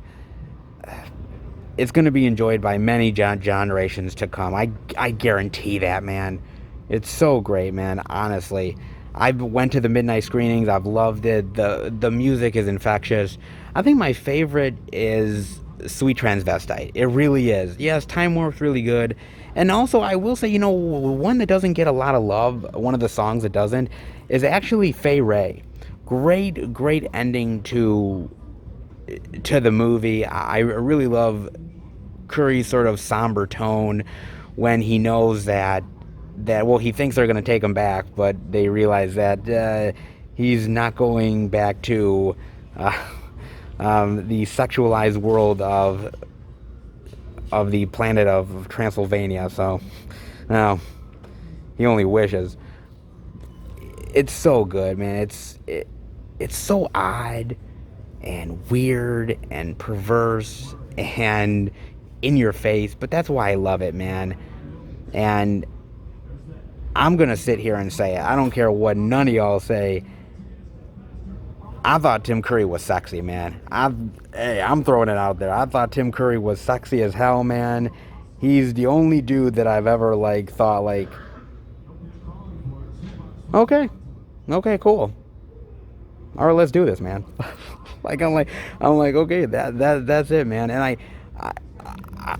it's going to be enjoyed by many generations to come. I guarantee that, man. It's so great, man. Honestly, I went to the midnight screenings. I've loved it. The music is infectious. I think my favorite is Sweet Transvestite. It really is. Yes, Time Warp's really good. And also, I will say, you know, one that doesn't get a lot of love, one of the songs that doesn't, is actually Fay Ray. Great ending to the movie. I really love Curry's sort of somber tone when he knows that well, he thinks they're going to take him back, but they realize that he's not going back to the sexualized world of of the planet of Transylvania. So, no, he only wishes. It's so good, man. It's so odd and weird and perverse and in your face, but that's why I love it, man. And I'm gonna sit here and say it. I don't care what none of y'all say. I thought Tim Curry was sexy, man. I'm throwing it out there. I thought Tim Curry was sexy as hell, man. He's the only dude that I've ever like thought like, okay, cool. All right, let's do this, man. I'm like, okay, that's it, man. And I,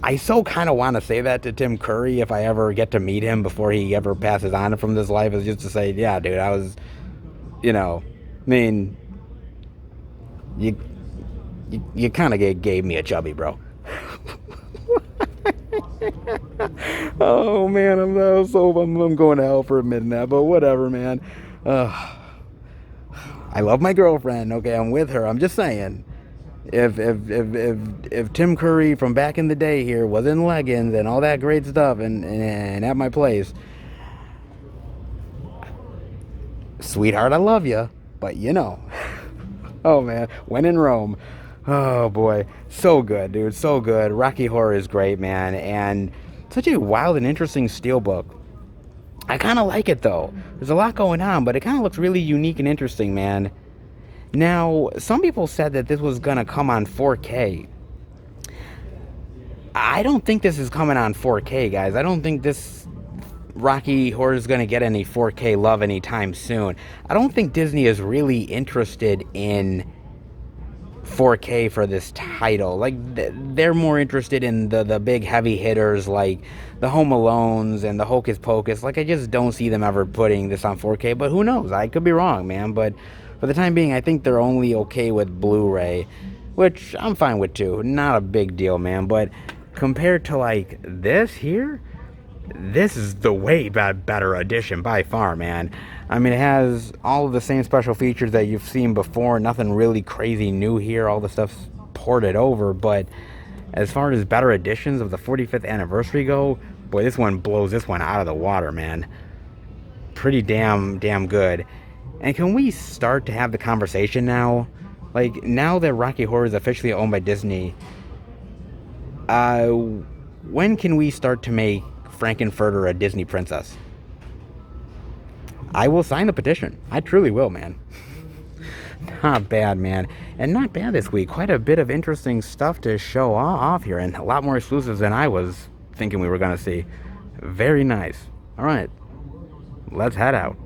I so kind of want to say that to Tim Curry if I ever get to meet him before he ever passes on from this life, is just to say, yeah, dude, I was, I mean, you you kind of gave me a chubby, bro. Oh man, I'm going to hell for admitting that, but whatever, man. I love my girlfriend. Okay, I'm with her. I'm just saying, if Tim Curry from back in the day here was in leggings and all that great stuff and at my place, sweetheart, I love you, but oh man, when in Rome. Oh boy, so good, dude, so good. Rocky Horror is great, man, and such a wild and interesting steelbook. I kind of like it though. There's a lot going on, but it kind of looks really unique and interesting, man. Now, some people said that this was gonna come on 4K. I don't think this is coming on 4K, guys. I don't think this Rocky Horror is gonna get any 4K love anytime soon. I don't think Disney is really interested in 4K for this title. Like, they're more interested in the big heavy hitters like the Home Alones and the Hocus Pocus. Like, I just don't see them ever putting this on 4K, but who knows? I could be wrong, man. But for the time being, I think they're only okay with Blu-ray, which I'm fine with too. Not a big deal, man. But compared to like this here, this is the way better edition by far, man. I mean, it has all of the same special features that you've seen before. Nothing really crazy new here. All the stuff's ported over. But as far as better editions of the 45th anniversary go, boy, this one blows this one out of the water, man. Pretty damn good. And can we start to have the conversation now? Like, now that Rocky Horror is officially owned by Disney, when can we start to make Frankenfurter a Disney princess? I will sign the petition. I truly will, man. Not bad, man. And not bad this week. Quite a bit of interesting stuff to show off here, and a lot more exclusives than I was thinking we were going to see. Very nice. All right. Let's head out.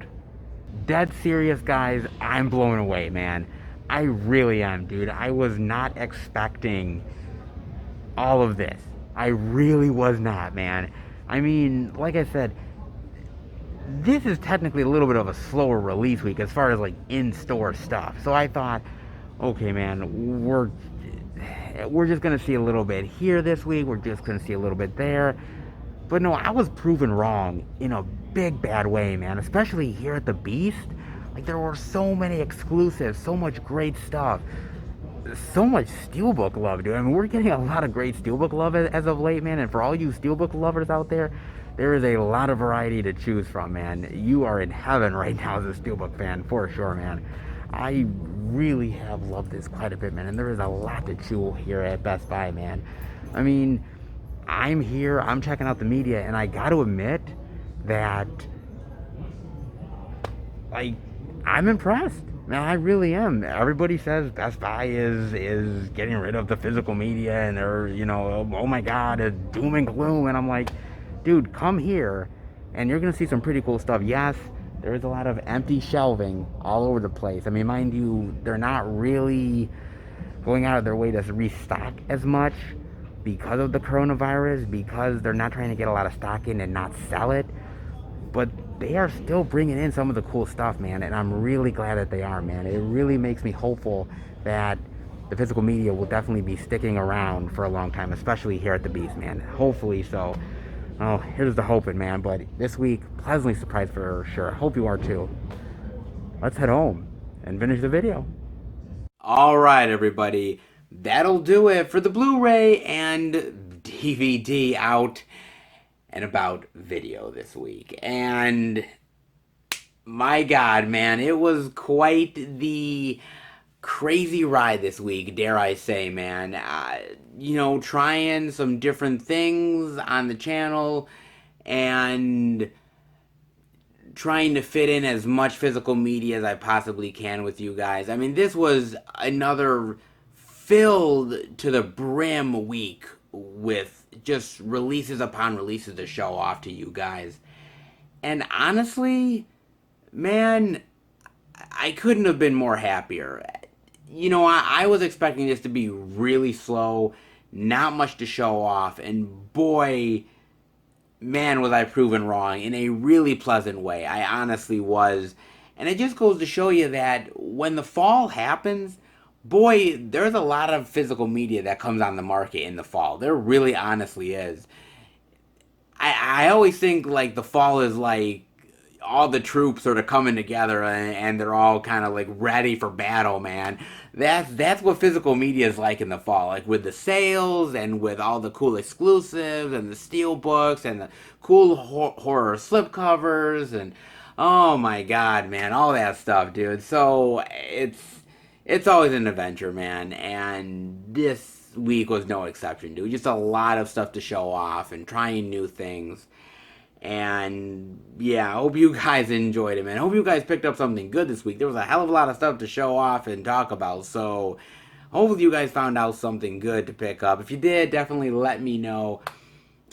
Dead serious, guys. I'm blown away, man. I really am, dude. I was not expecting all of this. I really was not, man. I mean, like I said, this is technically a little bit of a slower release week as far as like in-store stuff. So I thought, okay, man, we're just gonna see a little bit here this week. We're just gonna see a little bit there. But no, I was proven wrong in a big bad way, man. Especially here at the Beast. Like, there were so many exclusives, so much great stuff, so much Steelbook love, dude. I mean, we're getting a lot of great Steelbook love as of late, man. And for all you Steelbook lovers out there is a lot of variety to choose from, man. You are in heaven right now as a Steelbook fan, for sure, man. I really have loved this quite a bit, man. And there is a lot to chew here at Best Buy, man. I mean, I'm here, I'm checking out the media, and I got to admit that, like, I'm impressed. Man, I really am. Everybody says Best Buy is getting rid of the physical media, and they're, oh my God, it's doom and gloom. And I'm like, dude, come here, and you're going to see some pretty cool stuff. Yes, there is a lot of empty shelving all over the place. I mean, mind you, they're not really going out of their way to restock as much because of the coronavirus, because they're not trying to get a lot of stock in and not sell it. But they are still bringing in some of the cool stuff, man, and I'm really glad that they are, man. It really makes me hopeful that the physical media will definitely be sticking around for a long time, especially here at the Beast, man. Hopefully so. Oh, here's the hoping, man. But this week, pleasantly surprised for sure. Hope you are too. Let's head home and finish the video. All right, everybody. That'll do it for the Blu-ray and DVD out and about video this week. And my God, man, it was quite the crazy ride this week, dare I say, man. Trying some different things on the channel and trying to fit in as much physical media as I possibly can with you guys. I mean, this was another filled to the brim week with just releases upon releases to show off to you guys. And honestly, man, I couldn't have been more happier. I was expecting this to be really slow, not much to show off, and boy, man, was I proven wrong in a really pleasant way. I honestly was. And it just goes to show you that when the fall happens, boy, there's a lot of physical media that comes on the market in the fall. There really honestly is. I always think like the fall is like all the troops sort of coming together and they're all kind of like ready for battle, man. That's what physical media is like in the fall, like with the sales and with all the cool exclusives and the steelbooks and the cool horror slipcovers and oh my God, man, all that stuff, dude. So it's always an adventure, man, and this week was no exception, dude. Just a lot of stuff to show off and trying new things. And yeah, I hope you guys enjoyed it, man. I hope you guys picked up something good this week. There was a hell of a lot of stuff to show off and talk about, so hopefully you guys found out something good to pick up. If you did, definitely let me know.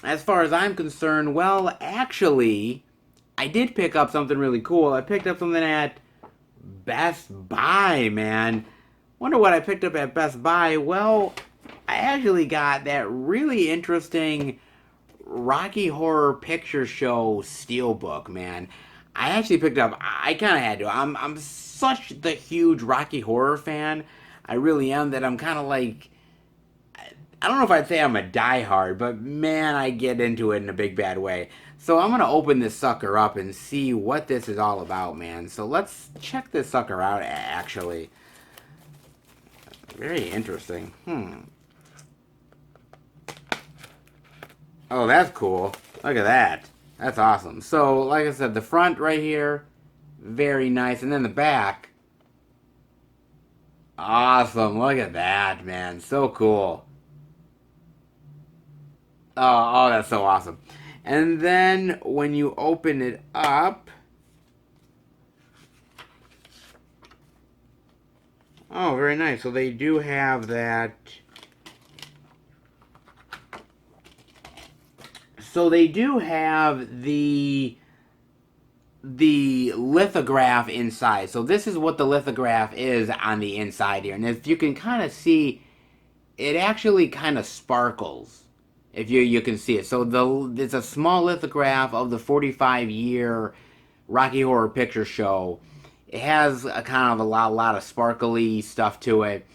As far as I'm concerned, well, actually, I did pick up something really cool. I picked up something at Best Buy, man. Wonder what I picked up at Best Buy. Well, I actually got that really interesting Rocky Horror Picture Show Steelbook, man. I actually picked up, I kind of had to. I'm such the huge Rocky Horror fan. I really am, that I'm kind of like, I don't know if I'd say I'm a diehard, but man, I get into it in a big bad way. So I'm going to open this sucker up and see what this is all about, man. So let's check this sucker out, actually. Very interesting. Oh, that's cool. Look at that. That's awesome. So, like I said, the front right here, very nice. And then the back. Awesome. Look at that, man. So cool. Oh, that's so awesome. And then when you open it up, oh, very nice. So they do have that. So they do have the lithograph inside. So this is what the lithograph is on the inside here. And if you can kind of see, it actually kind of sparkles. If you can see it. So it's a small lithograph of the 45-year Rocky Horror Picture Show. It has a kind of a lot of sparkly stuff to it.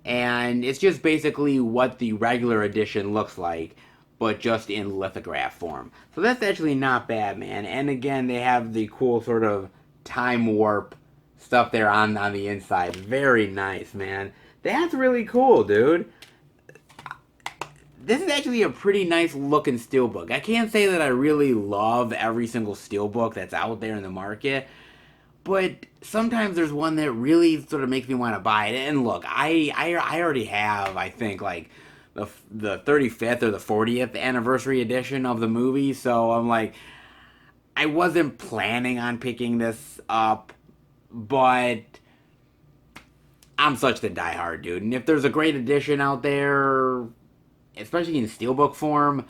And it's just basically what the regular edition looks like, but just in lithograph form. So that's actually not bad, man. And again, they have the cool sort of time warp stuff there on the inside. Very nice, man. That's really cool, dude. This is actually a pretty nice looking steelbook. I can't say that I really love every single steelbook that's out there in the market, but sometimes there's one that really sort of makes me want to buy it. And look, I already have, I think, like the 35th or the 40th anniversary edition of the movie, so I'm like, I wasn't planning on picking this up, but I'm such the diehard, dude. And if there's a great edition out there, especially in steelbook form,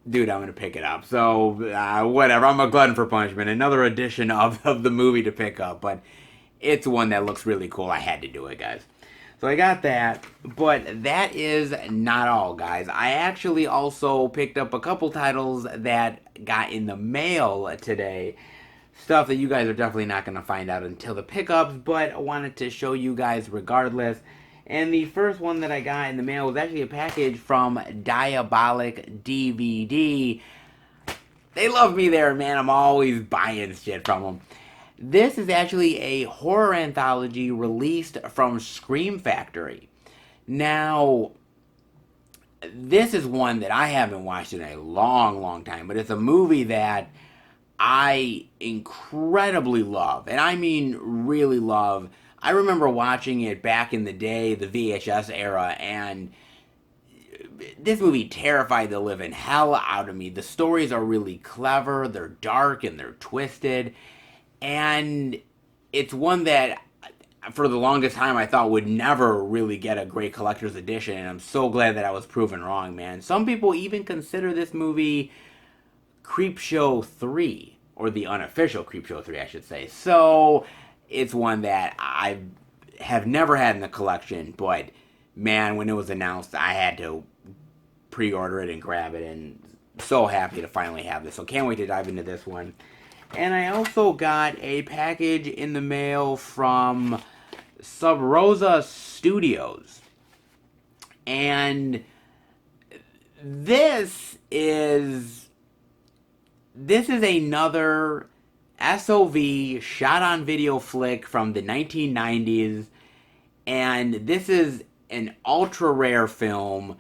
dude, I'm gonna pick it up. So whatever, I'm a glutton for punishment. Another edition of the movie to pick up, but it's one that looks really cool. I had to do it, guys. So I got that, but that is not all, guys. I actually also picked up a couple titles that got in the mail today. Stuff that you guys are definitely not going to find out until the pickups, but I wanted to show you guys regardless. And the first one that I got in the mail was actually a package from Diabolic DVD. They love me there, man. I'm always buying shit from them. This is actually a horror anthology released from Scream Factory. Now, this is one that I haven't watched in a long, long time, but it's a movie that I incredibly love, and I mean really love. I remember watching it back in the day, the VHS era, and this movie terrified the living hell out of me. The stories are really clever, they're dark and they're twisted, and it's one that for the longest time I thought would never really get a great collector's edition, and I'm so glad that I was proven wrong, man. Some people even consider this movie Creepshow 3, or the unofficial Creepshow 3, I should say. So it's one that I have never had in the collection, but man, when it was announced, I had to pre-order it and grab it, and so happy to finally have this. So can't wait to dive into this one. And I also got a package in the mail from Sub Rosa Studios. And this is another SOV shot on video flick from the 1990s, and this is an ultra rare film.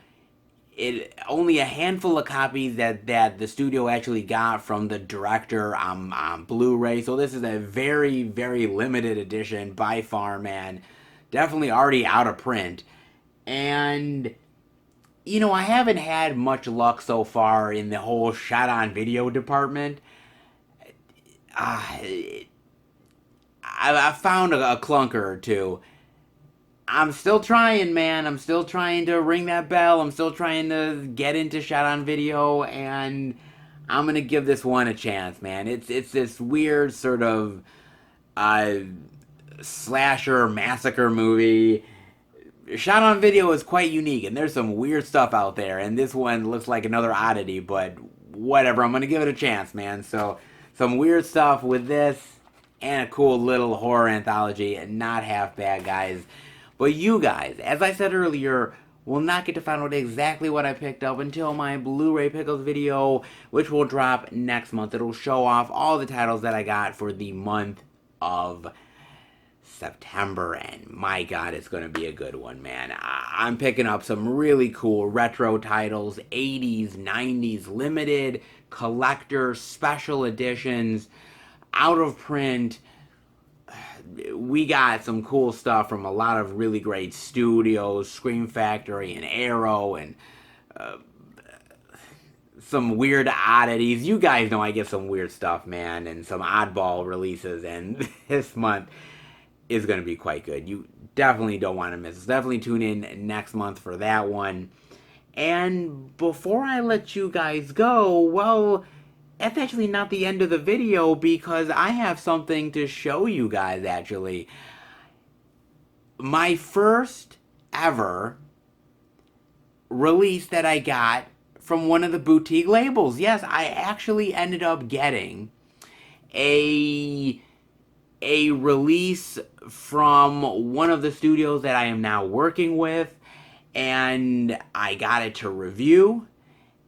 It only a handful of copies that the studio actually got from the director on Blu-ray, so this is a very, very limited edition by far, man. Definitely already out of print. And you know, I haven't had much luck so far in the whole shot on video department. I found a clunker or two. I'm still trying, man. I'm still trying to ring that bell. I'm still trying to get into shot on video, and I'm gonna give this one a chance, man. It's this weird sort of slasher massacre movie. Shot on video is quite unique, and there's some weird stuff out there, and this one looks like another oddity, but whatever. I'm gonna give it a chance, man. So some weird stuff with this, and a cool little horror anthology, and not half bad, guys. But you guys, as I said earlier, will not get to find out exactly what I picked up until my Blu-ray Pickles video, which will drop next month. It'll show off all the titles that I got for the month of September, and my god, it's going to be a good one, man. I'm picking up some really cool retro titles, 80s, 90s, limited, collector, special editions, out of print. We got some cool stuff from a lot of really great studios, Scream Factory and Arrow, and some weird oddities. You guys know I get some weird stuff, man, and some oddball releases, and this month is going to be quite good. You definitely don't want to miss it. Definitely tune in next month for that one. And before I let you guys go, well, that's actually not the end of the video, because I have something to show you guys, actually. My first ever release that I got from one of the boutique labels. Yes, I actually ended up getting a release from one of the studios that I am now working with, and I got it to review,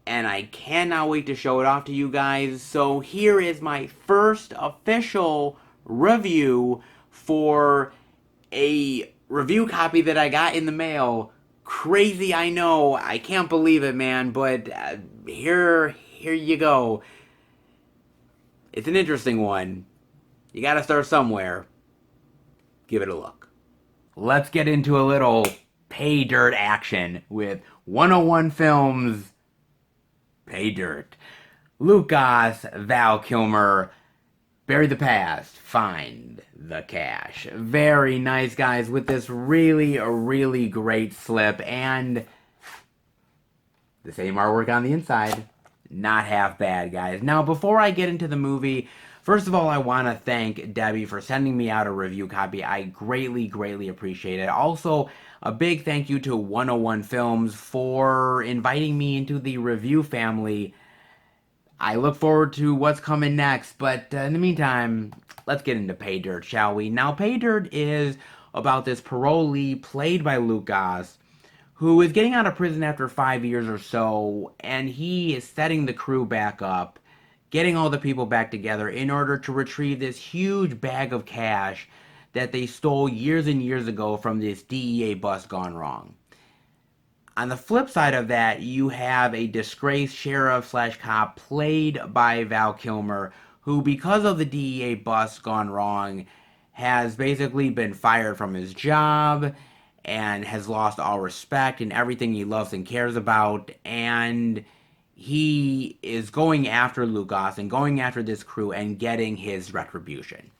and I cannot wait to show it off to you guys. So here is my first official review for a review copy that I got in the mail. Crazy, I know. I can't believe it, man, but here you go. It's an interesting one. You gotta start somewhere. Give it a look. Let's get into a little pay dirt action with 101 Films Pay Dirt. Lucas, Val Kilmer, bury the past, find the cash. Very nice, guys, with this really, really great slip, and the same artwork on the inside. Not half bad, guys. Now, before I get into the movie, first of all, I want to thank Debbie for sending me out a review copy. I greatly, greatly appreciate it. Also, a big thank you to 101 Films for inviting me into the review family. I look forward to what's coming next, but in the meantime, let's get into Pay Dirt, shall we? Now, Pay Dirt is about this parolee played by Lucas, who is getting out of prison after 5 years or so, and he is setting the crew back up, getting all the people back together in order to retrieve this huge bag of cash that they stole years and years ago from this DEA bust gone wrong. On the flip side of that, you have a disgraced sheriff slash cop played by Val Kilmer, who, because of the DEA bust gone wrong, has basically been fired from his job and has lost all respect and everything he loves and cares about. And he is going after Lucas and going after this crew and getting his retribution.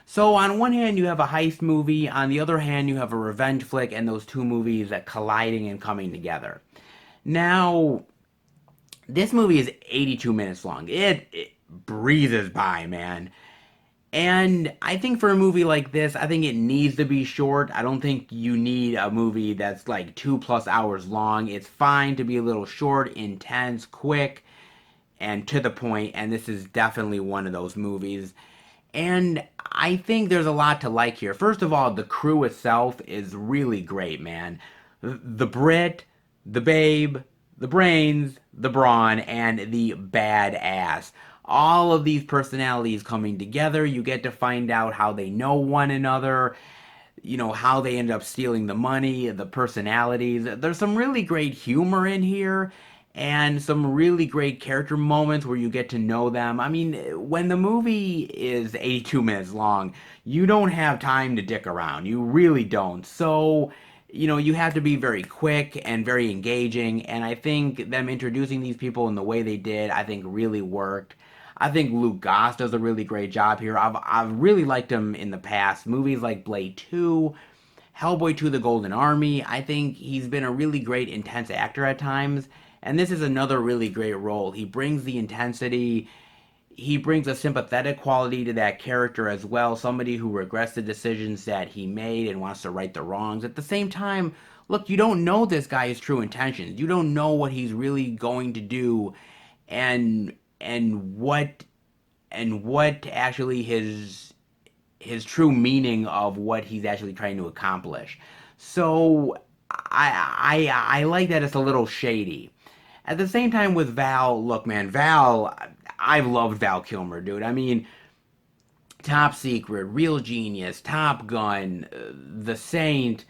So on one hand, you have a heist movie. On the other hand, you have a revenge flick, and those two movies that colliding and coming together. Now, this movie is 82 minutes long. It breezes by, man. And I think for a movie like this, I think it needs to be short. I don't think you need a movie that's like 2+ hours long. It's fine to be a little short, intense, quick, and to the point. And this is definitely one of those movies. And I think there's a lot to like here. First of all, the crew itself is really great, man. The Brit, the Babe, the Brains, the Brawn, and the Badass. All of these personalities coming together. You get to find out how they know one another, how they end up stealing the money, the personalities. There's some really great humor in here and some really great character moments where you get to know them. I mean, when the movie is 82 minutes long, you don't have time to dick around. You really don't. So, you have to be very quick and very engaging. And I think them introducing these people in the way they did, I think really worked. I think Luke Goss does a really great job here. I've really liked him in the past. Movies like Blade 2, Hellboy 2 The Golden Army. I think he's been a really great, intense actor at times. And this is another really great role. He brings the intensity. He brings a sympathetic quality to that character as well. Somebody who regrets the decisions that he made and wants to right the wrongs. At the same time, look, you don't know this guy's true intentions. You don't know what he's really going to do and what actually his true meaning of what he's actually trying to accomplish. So I like that it's a little shady. At the same time with Val, look, man, I've loved Val Kilmer, dude. I mean, Top Secret, Real Genius, Top Gun, The Saint,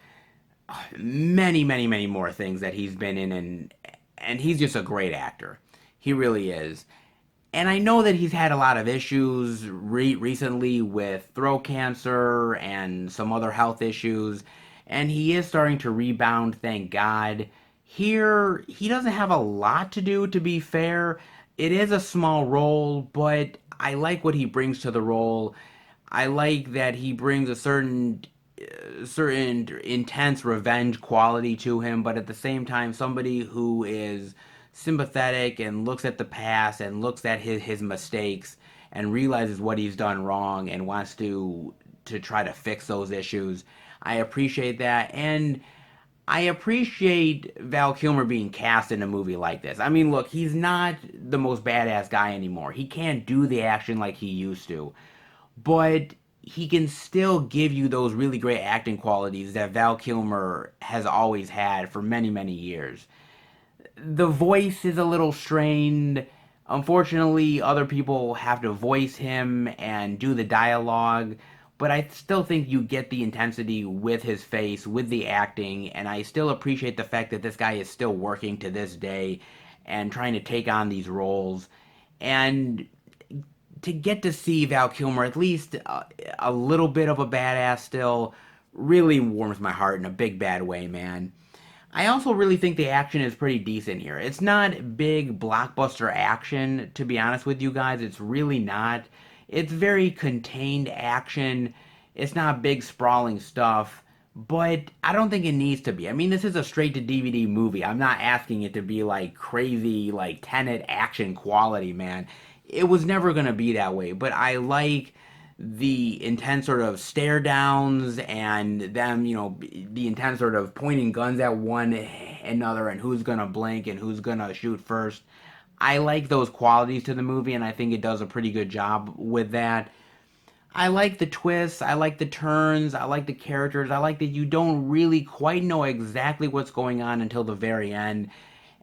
many, many, many more things that he's been in, and he's just a great actor. He really is. And I know that he's had a lot of issues recently with throat cancer and some other health issues, and he is starting to rebound, thank God. Here, he doesn't have a lot to do, to be fair. It is a small role, but I like what he brings to the role. I like that he brings a certain intense revenge quality to him, but at the same time, somebody who is sympathetic and looks at the past and looks at his mistakes and realizes what he's done wrong and wants to try to fix those issues. I appreciate that, and I appreciate Val Kilmer being cast in a movie like this. I mean, look, he's not the most badass guy anymore. He can't do the action like he used to, but he can still give you those really great acting qualities that Val Kilmer has always had for many, many years. The voice is a little strained. Unfortunately, other people have to voice him and do the dialogue, but I still think you get the intensity with his face, with the acting, and I still appreciate the fact that this guy is still working to this day and trying to take on these roles. And to get to see Val Kilmer, at least a little bit of a badass still, really warms my heart in a big bad way, man. I also really think the action is pretty decent here. It's not big blockbuster action, to be honest with you guys. It's really not. It's very contained action. It's not big sprawling stuff, but I don't think it needs to be. I mean, this is a straight to DVD movie. I'm not asking it to be like crazy, like Tenet action quality, man. It was never going to be that way, but I like the intense sort of stare downs and them, the intense sort of pointing guns at one another and who's gonna blink and who's gonna shoot first. I like those qualities to the movie, and I think it does a pretty good job with that. I like the twists, I like the turns, I like the characters, I like that you don't really quite know exactly what's going on until the very end,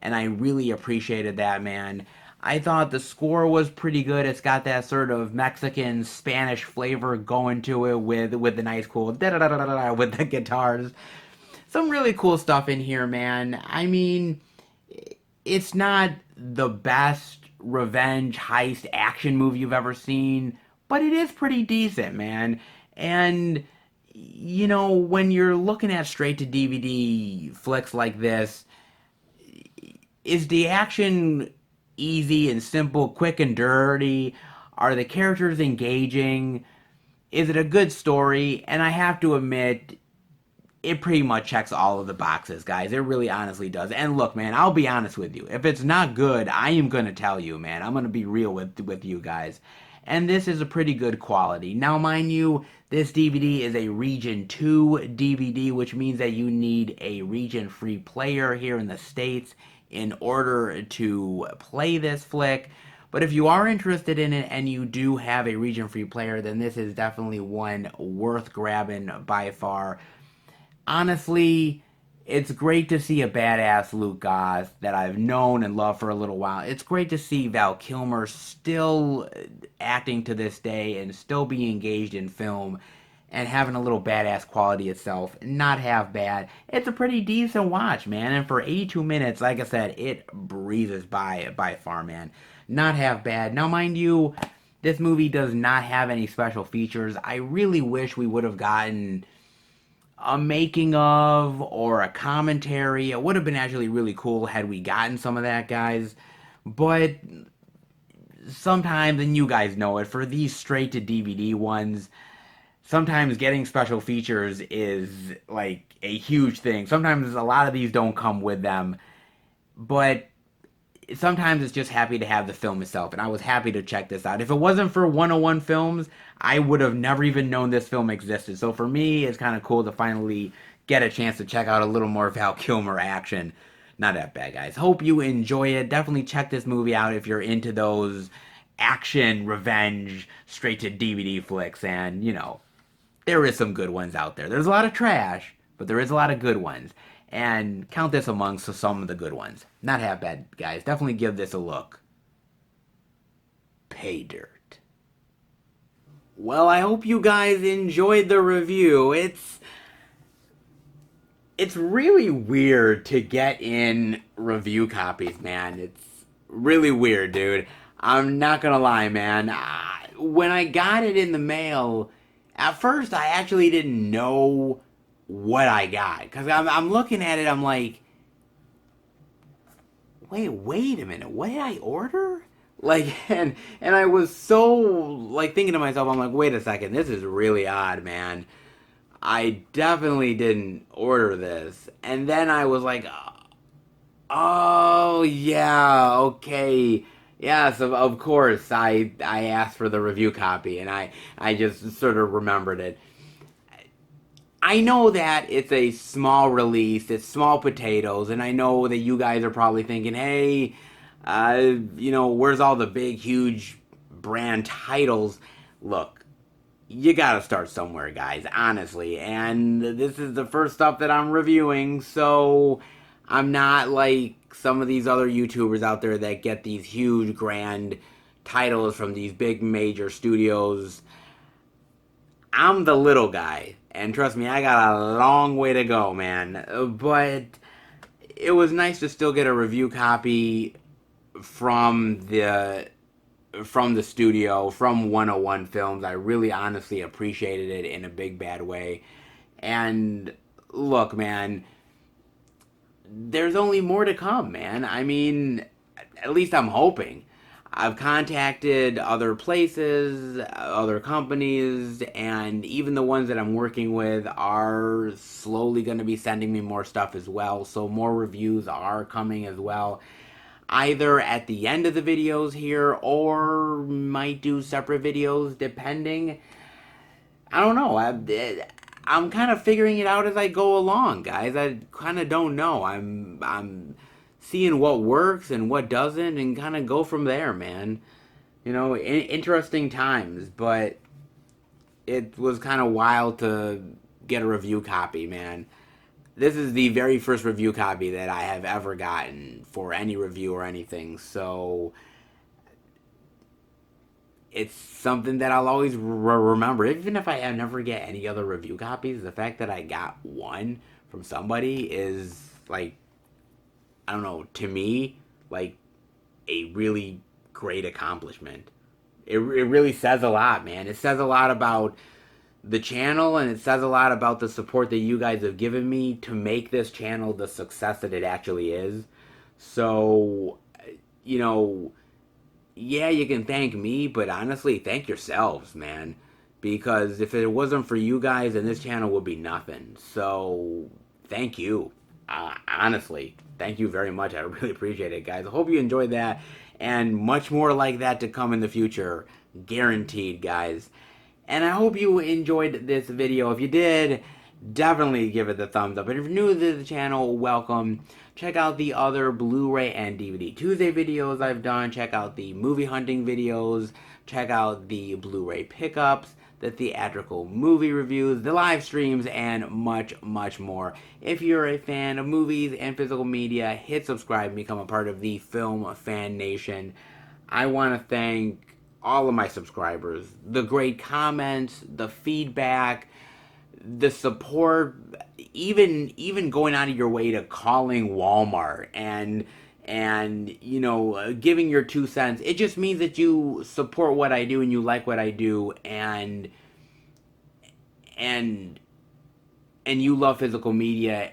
and I really appreciated that, man. I thought the score was pretty good. It's got that sort of Mexican Spanish flavor going to it with the nice cool da da da da da with the guitars. some really cool stuff in here, man. I mean, it's not the best revenge heist action movie you've ever seen, but it is pretty decent, man. And you know, when you're looking at straight to DVD flicks like this, is the action easy and simple, quick and dirty? Are the characters engaging? Is it a good story? And I have to admit, it pretty much checks all of the boxes, guys. It really honestly does. And look, man, I'll be honest with you. If it's not good, I am gonna tell you, man. I'm gonna be real with you guys. And this is a pretty good quality. Now, mind you, this DVD is a Region 2 DVD, which means that you need a region free player here in the States in order to play this flick. But if you are interested in it and you do have a region free player, then this is definitely one worth grabbing by far. Honestly, it's great to see a badass Luke Goss that I've known and loved for a little while. It's great to see Val Kilmer still acting to this day and still be engaged in film and having a little badass quality itself. Not half bad. It's a pretty decent watch, man. And for 82 minutes, like I said, it breezes by far, man. Not half bad. Now, mind you, this movie does not have any special features. I really wish we would have gotten a making of or a commentary. It would have been actually really cool had we gotten some of that, guys. But sometimes, and you guys know it, for these straight to DVD ones, sometimes getting special features is like a huge thing. Sometimes a lot of these don't come with them, but sometimes it's just happy to have the film itself, and I was happy to check this out. If it wasn't for 101 Films, I would have never even known this film existed. So for me, it's kind of cool to finally get a chance to check out a little more Val Kilmer action. Not that bad, guys. Hope you enjoy it. Definitely check this movie out if you're into those action, revenge, straight to DVD flicks. And, you know, there is some good ones out there. There's a lot of trash, but there is a lot of good ones. And count this amongst some of the good ones. Not half bad, guys. Definitely give this a look. Pay dirt. Well, I hope you guys enjoyed the review. It's really weird to get in review copies, man. It's really weird, dude. I'm not gonna lie, man. When I got it in the mail, at first I actually didn't know what I got. Because I'm looking at it, I'm like, wait a minute, what did I order? Like, and I was so, like, thinking to myself, I'm like, wait a second, this is really odd, man. I definitely didn't order this. And then I was like, oh, yeah, okay. Yes, of course, I asked for the review copy, and I just sort of remembered it. I know that it's a small release, it's small potatoes, and I know that you guys are probably thinking, hey, you know, where's all the big, huge brand titles? Look, you gotta start somewhere, guys, honestly, and this is the first stuff that I'm reviewing, so I'm not like some of these other YouTubers out there that get these huge, grand titles from these big, major studios. I'm the little guy, and trust me, I got a long way to go, man. But it was nice to still get a review copy from the studio, from 101 Films. I really honestly appreciated it in a big bad way. And look, man, there's only more to come, man. I mean, at least I'm hoping. I've contacted other places, other companies, and even the ones that I'm working with are slowly going to be sending me more stuff as well. So more reviews are coming as well. Either at the end of the videos here or might do separate videos depending. I don't know. I'm kind of figuring it out as I go along, guys. I kind of don't know. I'm seeing what works and what doesn't, and kind of go from there, man. You know, interesting times, but it was kind of wild to get a review copy, man. This is the very first review copy that I have ever gotten for any review or anything, so it's something that I'll always remember. Even if I never get any other review copies, the fact that I got one from somebody is, like, I don't know, to me, like, a really great accomplishment. It really says a lot, man. It says a lot about the channel, and it says a lot about the support that you guys have given me to make this channel the success that it actually is. So, you know, yeah, you can thank me, but honestly, thank yourselves, man. Because if it wasn't for you guys, then this channel would be nothing. So, thank you. Honestly, thank you very much. I really appreciate it, guys. I hope you enjoyed that, and much more like that to come in the future. Guaranteed, guys. And I hope you enjoyed this video. If you did, definitely give it the thumbs up. And if you're new to the channel, welcome. Check out the other Blu-ray and DVD Tuesday videos I've done. Check out the movie hunting videos. Check out the Blu-ray pickups, the theatrical movie reviews, the live streams, and much, much more. If you're a fan of movies and physical media, hit subscribe and become a part of the Film Fan Nation. I want to thank all of my subscribers, the great comments, the feedback, the support, even going out of your way to calling Walmart and you know, giving your 2 cents. It just means that you support what I do and you like what I do, and you love physical media,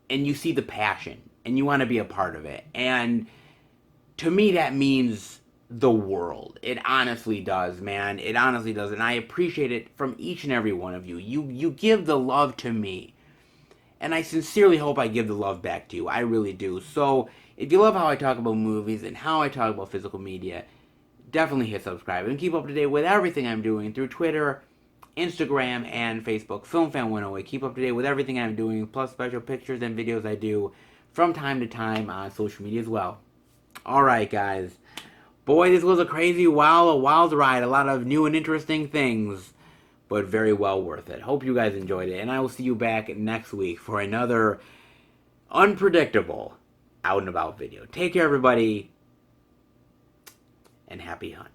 and you see the passion and you want to be a part of it. And to me, that means the world. It honestly does, man. It honestly does. And I appreciate it from each and every one of you. You give the love to me, and I sincerely hope I give the love back to you. I really do. So if you love how I talk about movies and how I talk about physical media, definitely hit subscribe and keep up to date with everything I'm doing through Twitter, Instagram, and Facebook. FilmFan108. Keep up to date with everything I'm doing, plus special pictures and videos I do from time to time on social media as well. Alright, guys. Boy, this was a crazy, wild ride. A lot of new and interesting things, but very well worth it. Hope you guys enjoyed it, and I will see you back next week for another unpredictable Out and About video. Take care, everybody, and happy hunt.